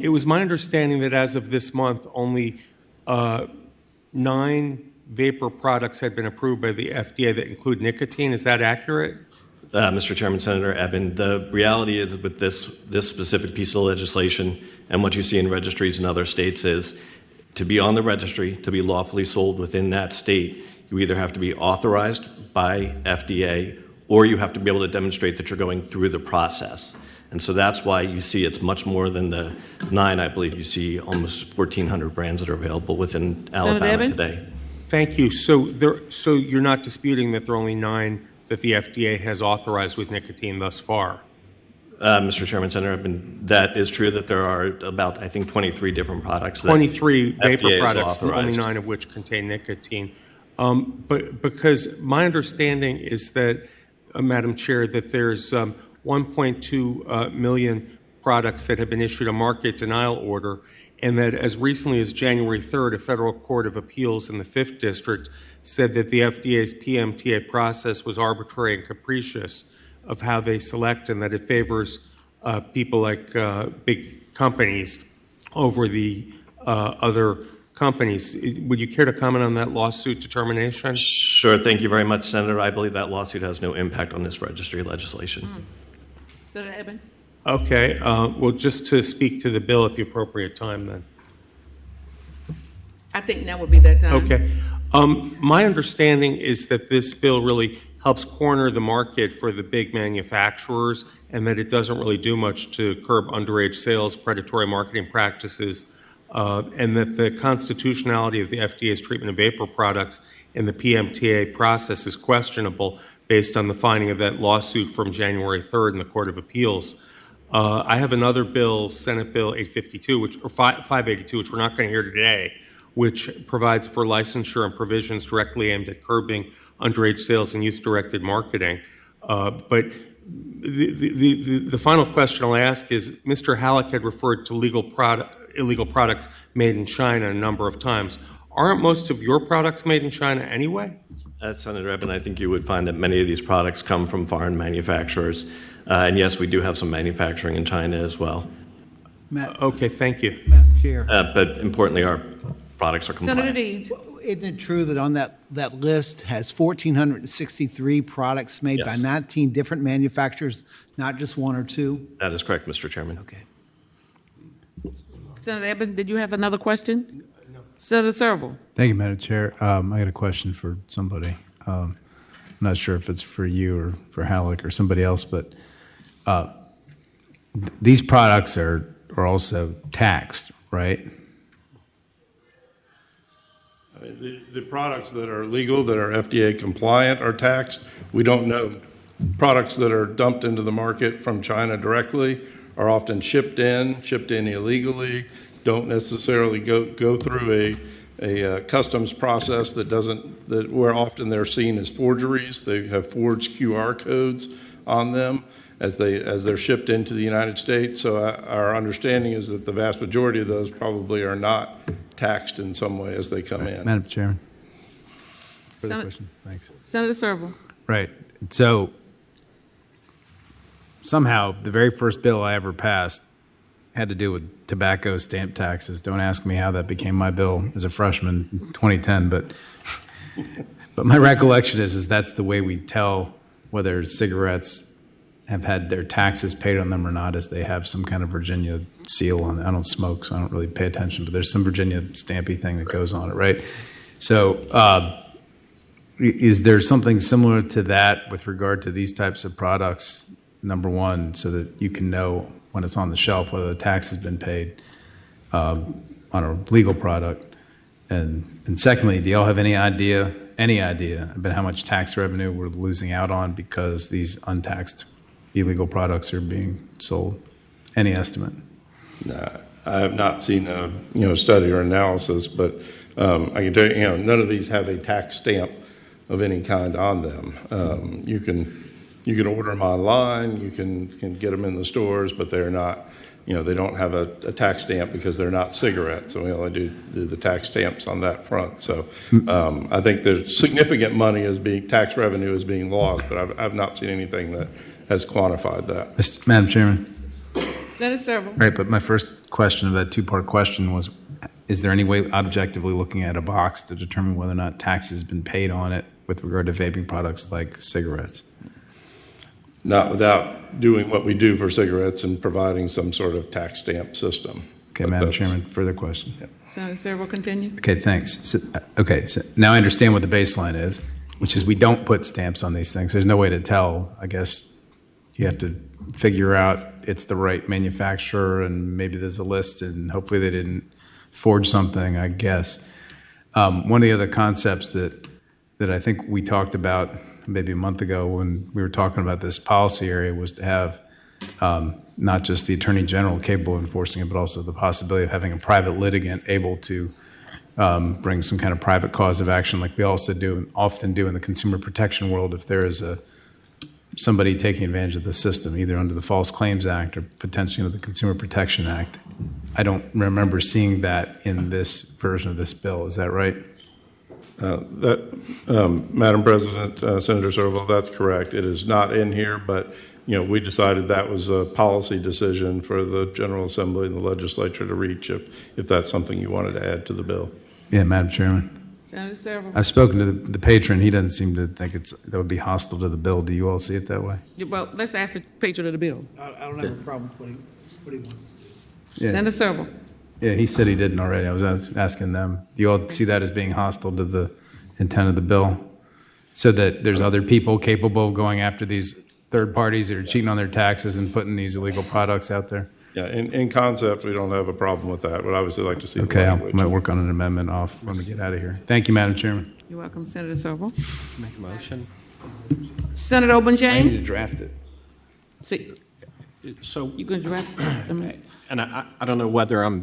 it was my understanding that as of this month, only 9 vapor products had been approved by the FDA that include nicotine. Is that accurate? Mr. Chairman, Senator Eben, the reality is with this specific piece of legislation and what you see in registries in other states is to be on the registry, to be lawfully sold within that state, you either have to be authorized by FDA or you have to be able to demonstrate that you're going through the process. And so that's why you see it's much more than the 9. I believe you see almost 1,400 brands that are available within Alabama today. Thank you. So you're not disputing that there are only 9 that the FDA has authorized with nicotine thus far? Mr. Chairman, Senator, that is true that there are about, I think, 23 different products. 23 that vapor FDA has products, only authorized. 9 of which contain nicotine. But because my understanding is that, Madam Chair, that there's 1.2 million products that have been issued a market denial order, and that as recently as January 3rd, a federal court of appeals in the 5th District said that the FDA's PMTA process was arbitrary and capricious of how they select, and that it favors people like big companies over the other companies. Would you care to comment on that lawsuit determination? Sure. Thank you very much, Senator. I believe that lawsuit has no impact on this registry legislation. Senator Eben? Okay. Well, just to speak to the bill at the appropriate time, then. I think now would be that time. Okay. My understanding is that this bill really helps corner the market for the big manufacturers, and that it doesn't really do much to curb underage sales, predatory marketing practices, and that the constitutionality of the FDA's treatment of vapor products in the PMTA process is questionable based on the finding of that lawsuit from January 3rd in the Court of Appeals. I have another bill, Senate Bill 852, or 582, which we're not going to hear today, which provides for licensure and provisions directly aimed at curbing underage sales and youth-directed marketing. But the final question I'll ask is, Mr. Halleck had referred to illegal products made in China a number of times. Aren't most of your products made in China anyway? Senator Eben, I think you would find that many of these products come from foreign manufacturers. And yes, we do have some manufacturing in China as well. Okay, thank you. Madam Chair. But importantly, our products are compliant. Senator Deeds? Isn't it true that on that list has 1,463 products made by 19 different manufacturers, not just one or two? That is correct, Mr. Chairman. Okay. Senator Eben, did you have another question? No. Senator Serval? Thank you, Madam Chair. I got a question for somebody. I'm not sure if it's for you or for Halleck or somebody else, but these products are also taxed, right? The products that are legal, that are FDA compliant, are taxed. We don't know. Products that are dumped into the market from China directly are often shipped in illegally, don't necessarily go through a customs process where often they're seen as forgeries. They have forged QR codes on them as they're shipped into the United States. So our understanding is that the vast majority of those probably are not taxed in some way as they come in. Madam Chairman. Senator, question. Thanks. Senator Serval? Right. So somehow the very first bill I ever passed had to do with tobacco stamp taxes. Don't ask me how that became my bill as a freshman in 2010, but my recollection is that's the way we tell whether cigarettes have had their taxes paid on them or not, is they have some kind of Virginia seal on it. I don't smoke, so I don't really pay attention, but there's some Virginia stampy thing that goes on it, right? So is there something similar to that with regard to these types of products, number one, so that you can know when it's on the shelf whether the tax has been paid on a legal product? And secondly, do y'all have any idea about how much tax revenue we're losing out on because these untaxed illegal products are being sold? Any estimate? No, I have not seen a study or analysis, but I can tell you, none of these have a tax stamp of any kind on them. You can order them online, you can get them in the stores, but they're not, they don't have a tax stamp because they're not cigarettes. So we only do the tax stamps on that front. So I think there's significant money tax revenue is being lost, but I've not seen anything that has quantified that. Madam Chairman. Senator Serval? Right, but my first question of that two-part question was, is there any way objectively looking at a box to determine whether or not tax has been paid on it with regard to vaping products like cigarettes? Not without doing what we do for cigarettes and providing some sort of tax stamp system. Okay, Madam Chairman, further question. Yeah. Senator Serval, continue. Okay, thanks. So now I understand what the baseline is, which is we don't put stamps on these things. There's no way to tell. I guess you have to figure out it's the right manufacturer, and maybe there's a list, and hopefully they didn't forge something, I guess. One of the other concepts that I think we talked about maybe a month ago when we were talking about this policy area was to have not just the Attorney General capable of enforcing it, but also the possibility of having a private litigant able to bring some kind of private cause of action like we often do in the consumer protection world if there is somebody taking advantage of the system, either under the False Claims Act or potentially under the Consumer Protection Act. I don't remember seeing that in this version of this bill. Is that right? Madam President, Senator Serval, that's correct. It is not in here, but we decided that was a policy decision for the General Assembly and the legislature to reach if that's something you wanted to add to the bill. Yeah, Madam Chairman. Senator Serval. I've spoken to the patron. He doesn't seem to think that would be hostile to the bill. Do you all see it that way? Yeah, well, let's ask the patron of the bill. I don't have a problem with what he wants. Yeah. Senator Serval. Yeah, he said he didn't already. I was asking them. Do you all see that as being hostile to the intent of the bill? So that there's other people capable of going after these third parties that are cheating on their taxes and putting these illegal products out there? Yeah, in concept, we don't have a problem with that. We'd obviously like to see Okay, the I language. might work on an amendment off when we get out of here. Thank you, Madam Chairman. You're welcome, Senator Serval. Make a motion. Senator I need Obenjain. to draft it. See, So, you can draft. and I don't know whether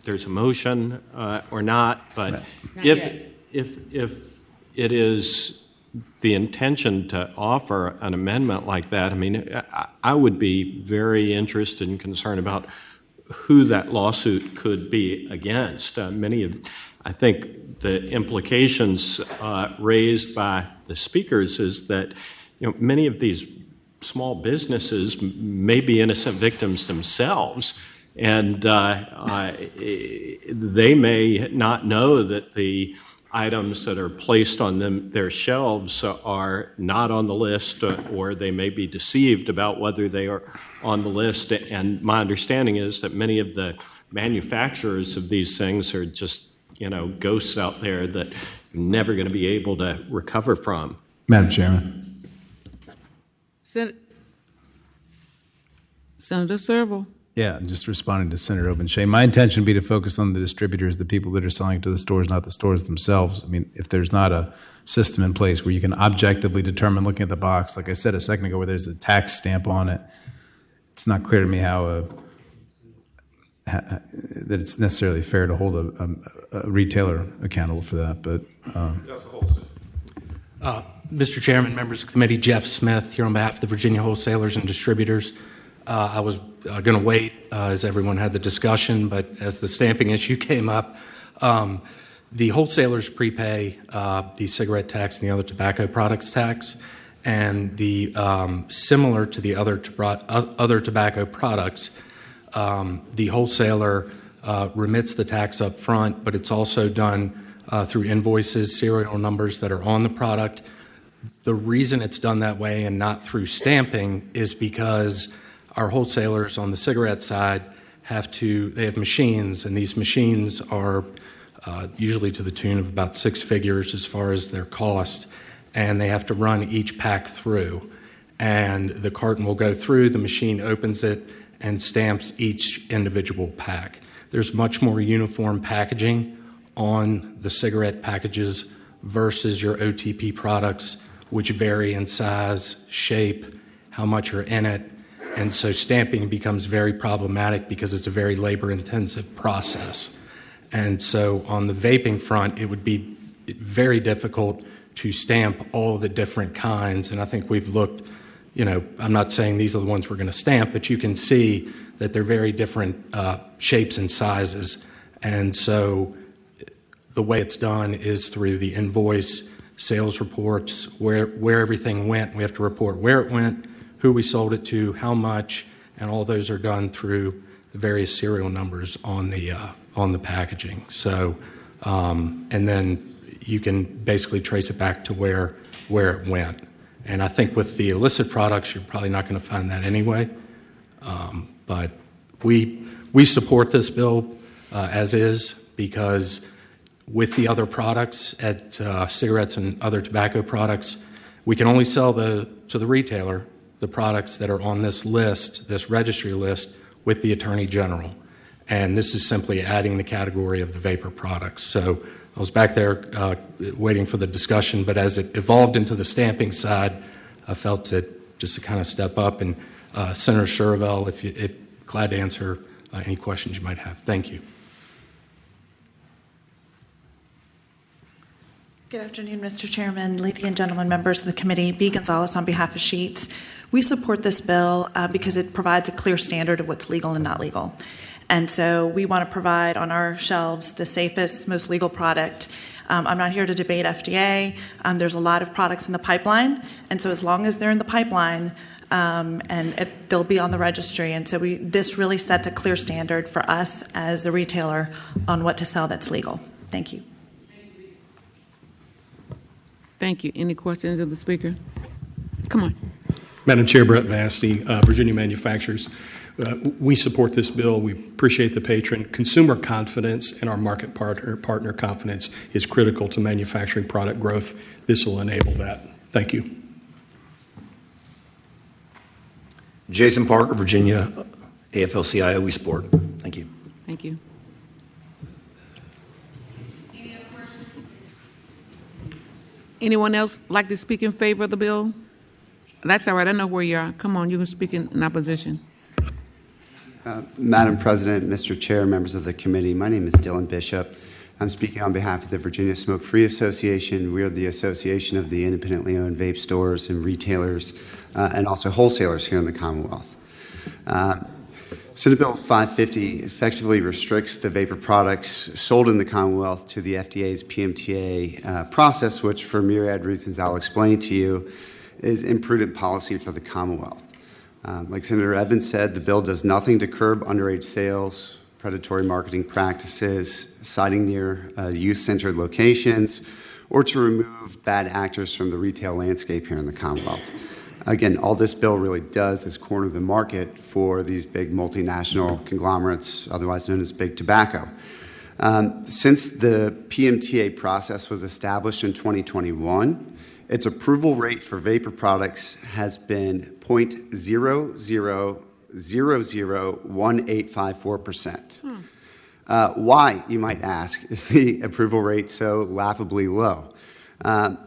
there's a motion or not, but Not if yet. if it is the intention to offer an amendment like that, I mean, I would be very interested and concerned about who that lawsuit could be against. I think the implications raised by the speakers is that many of these small businesses may be innocent victims themselves, and they may not know that the items that are placed on their shelves are not on the list, or they may be deceived about whether they are on the list. And my understanding is that many of the manufacturers of these things are just, ghosts out there that you're never going to be able to recover from. Madam Chairman. Senator Serval. Yeah, just responding to Senator Obenshea. My intention would be to focus on the distributors, the people that are selling to the stores, not the stores themselves. I mean, if there's not a system in place where you can objectively determine, looking at the box, like I said a second ago, where there's a tax stamp on it, it's not clear to me how that it's necessarily fair to hold a retailer accountable for that. But Mr. Chairman, members of the committee, Jeff Smith here on behalf of the Virginia Wholesalers and Distributors. I was going to wait as everyone had the discussion, but as the stamping issue came up, the wholesalers prepay the cigarette tax and the other tobacco products tax, and the similar to the other tobacco products, the wholesaler remits the tax up front, but it's also done through invoices, serial numbers that are on the product. The reason it's done that way and not through stamping is because our wholesalers on the cigarette side they have machines, and these machines are usually to the tune of about 6 figures as far as their cost, and they have to run each pack through. And the carton will go through, the machine opens it, and stamps each individual pack. There's much more uniform packaging on the cigarette packages versus your OTP products, which vary in size, shape, how much are in it. And so stamping becomes very problematic because it's a very labor-intensive process. And so on the vaping front, it would be very difficult to stamp all the different kinds. And I think we've looked, I'm not saying these are the ones we're going to stamp, but you can see that they're very different shapes and sizes. And so the way it's done is through the invoice, sales reports, where everything went. We have to report where it went, who we sold it to, how much, and all those are done through the various serial numbers on the packaging. So, and then you can basically trace it back to where it went. And I think with the illicit products, you're probably not going to find that anyway. But we support this bill as is, because with the other products, at cigarettes and other tobacco products, we can only sell to the retailer the products that are on this list, this registry list, with the Attorney General. And this is simply adding the category of the vapor products. So I was back there waiting for the discussion, but as it evolved into the stamping side, I felt it just to kind of step up. And Senator Sherville, glad to answer any questions you might have. Thank you. Good afternoon, Mr. Chairman, ladies and gentlemen, members of the committee. B. Gonzalez on behalf of Sheets. We support this bill because it provides a clear standard of what's legal and not legal. And so we want to provide on our shelves the safest, most legal product. I'm not here to debate FDA. There's a lot of products in the pipeline. And so as long as they're in the pipeline, they'll be on the registry. And so this really sets a clear standard for us as a retailer on what to sell that's legal. Thank you. Thank you. Any questions of the speaker? Come on. Madam Chair, Brett Vasti, Virginia Manufacturers. We support this bill. We appreciate the patron. Consumer confidence and our market partner confidence is critical to manufacturing product growth. This will enable that. Thank you. Jason Parker, Virginia, AFL-CIO, we support. Thank you. Thank you. Anyone else like to speak in favor of the bill? That's all right. I know where you are. Come on, you can speak in opposition. Madam President, Mr. Chair, members of the committee, my name is Dylan Bishop. I'm speaking on behalf of the Virginia Smoke-Free Association. We are the association of the independently owned vape stores and retailers and also wholesalers here in the Commonwealth. Senate Bill 550 effectively restricts the vapor products sold in the Commonwealth to the FDA's PMTA process, which for myriad reasons I'll explain to you, is imprudent policy for the Commonwealth. Like Senator Evans said, the bill does nothing to curb underage sales, predatory marketing practices, siting near youth-centered locations, or to remove bad actors from the retail landscape here in the Commonwealth. Again, all this bill really does is corner the market for these big multinational conglomerates, otherwise known as big tobacco. Since the PMTA process was established in 2021, its approval rate for vapor products has been 0.00001854%. Why, you might ask, is the approval rate so laughably low?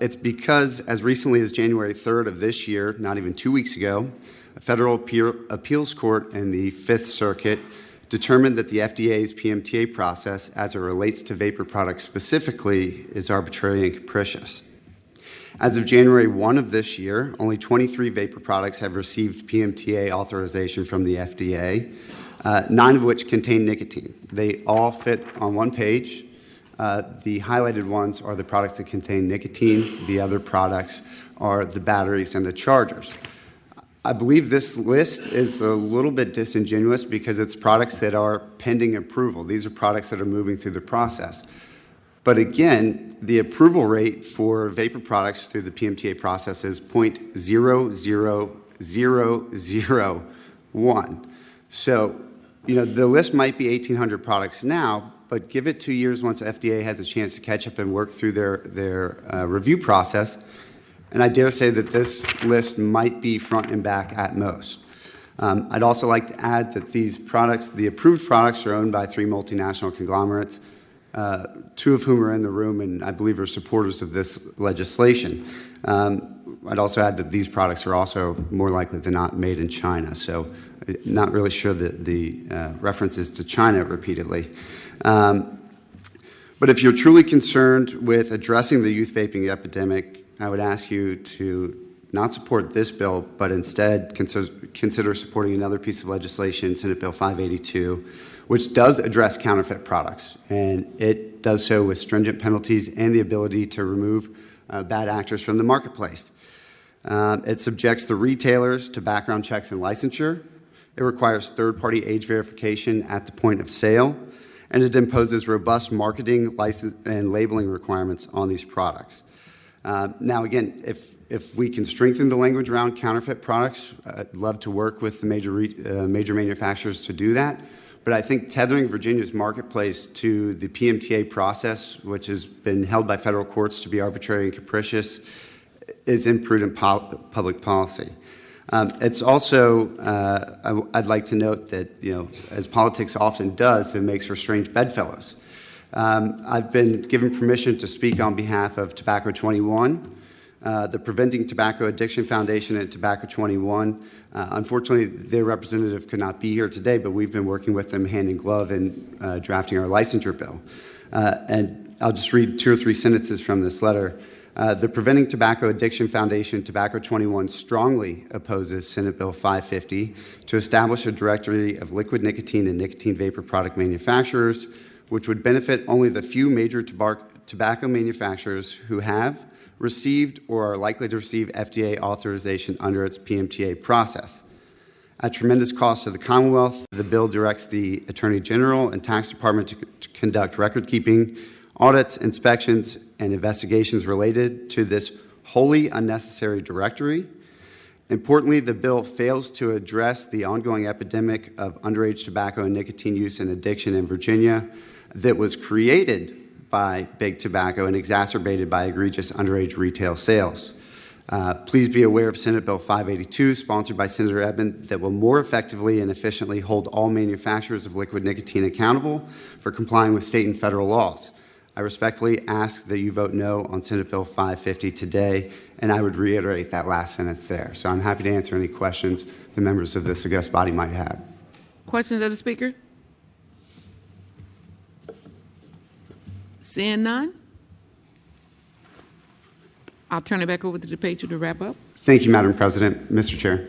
It's because as recently as January 3rd of this year, not even 2 weeks ago, a federal appeals court in the Fifth Circuit determined that the FDA's PMTA process, as it relates to vapor products specifically, is arbitrary and capricious. As of January 1 of this year, only 23 vapor products have received PMTA authorization from the FDA, 9 of which contain nicotine. They all fit on one page. The highlighted ones are the products that contain nicotine. The other products are the batteries and the chargers. I believe this list is a little bit disingenuous because it's products that are pending approval. These are products that are moving through the process. But again, the approval rate for vapor products through the PMTA process is 0.00001. So, the list might be 1,800 products now, but give it 2 years once FDA has a chance to catch up and work through their review process. And I dare say that this list might be front and back at most. I'd also like to add that these products, the approved products, are owned by 3 multinational conglomerates, 2 of whom are in the room and I believe are supporters of this legislation. I'd also add that these products are also more likely than not made in China. So not really sure that the references to China repeatedly. But if you're truly concerned with addressing the youth vaping epidemic, I would ask you to not support this bill, but instead consider supporting another piece of legislation, Senate Bill 582, which does address counterfeit products. And it does so with stringent penalties and the ability to remove bad actors from the marketplace. It subjects the retailers to background checks and licensure. It requires third-party age verification at the point of sale. And it imposes robust marketing, license, and labeling requirements on these products. Now, again, if we can strengthen the language around counterfeit products, I'd love to work with the major manufacturers to do that. But I think tethering Virginia's marketplace to the PMTA process, which has been held by federal courts to be arbitrary and capricious, is imprudent public policy. It's also, I'd like to note that, as politics often does, it makes for strange bedfellows. I've been given permission to speak on behalf of Tobacco 21, the Preventing Tobacco Addiction Foundation and Tobacco 21. Unfortunately, their representative could not be here today, but we've been working with them hand in glove in drafting our licensure bill. And I'll just read 2 or 3 sentences from this letter. The Preventing Tobacco Addiction Foundation, Tobacco 21, strongly opposes Senate Bill 550 to establish a directory of liquid nicotine and nicotine vapor product manufacturers, which would benefit only the few major tobacco manufacturers who have received or are likely to receive FDA authorization under its PMTA process. At tremendous cost to the Commonwealth, the bill directs the Attorney General and Tax Department to conduct record-keeping, audits, inspections, and investigations related to this wholly unnecessary directory. Importantly, the bill fails to address the ongoing epidemic of underage tobacco and nicotine use and addiction in Virginia that was created by big tobacco and exacerbated by egregious underage retail sales. Please be aware of Senate Bill 582, sponsored by Senator Edmund, that will more effectively and efficiently hold all manufacturers of liquid nicotine accountable for complying with state and federal laws. I respectfully ask that you vote no on Senate Bill 550 today, and I would reiterate that last sentence there. So I'm happy to answer any questions the members of this august body might have. Questions of the Speaker? Seeing none, I'll turn it back over to the pager to wrap up. Thank you, Madam President. Mr. Chair.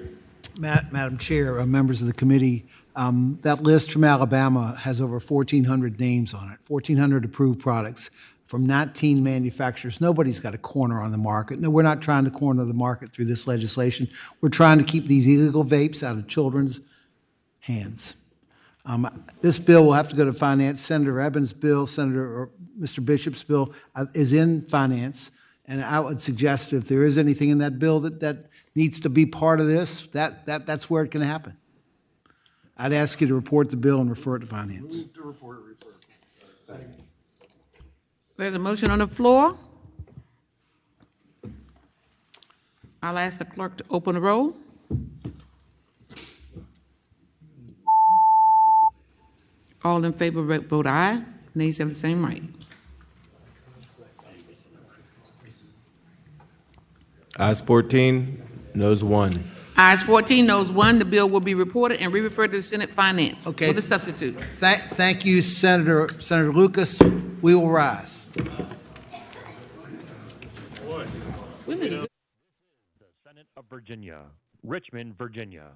Madam Chair, members of the committee, that list from Alabama has over 1,400 names on it, 1,400 approved products from 19 manufacturers. Nobody's got a corner on the market. No, we're not trying to corner the market through this legislation. We're trying to keep these illegal vapes out of children's hands. This bill will have to go to finance. Senator Evans' bill, Mr. Bishop's bill is in finance, and I would suggest if there is anything in that bill that needs to be part of this, that's where it can happen. I'd ask you to report the bill and refer it to finance. There's a motion on the floor. I'll ask the clerk to open the roll. All in favor, vote aye. Nays have the same right. Ayes 14, noes 1. Ayes 14, noes 1. The bill will be reported and re-referred to the Senate Finance Okay. for the substitute. Thank you, Senator Lucas. We will rise. Wait a minute. The Senate of Virginia, Richmond, Virginia.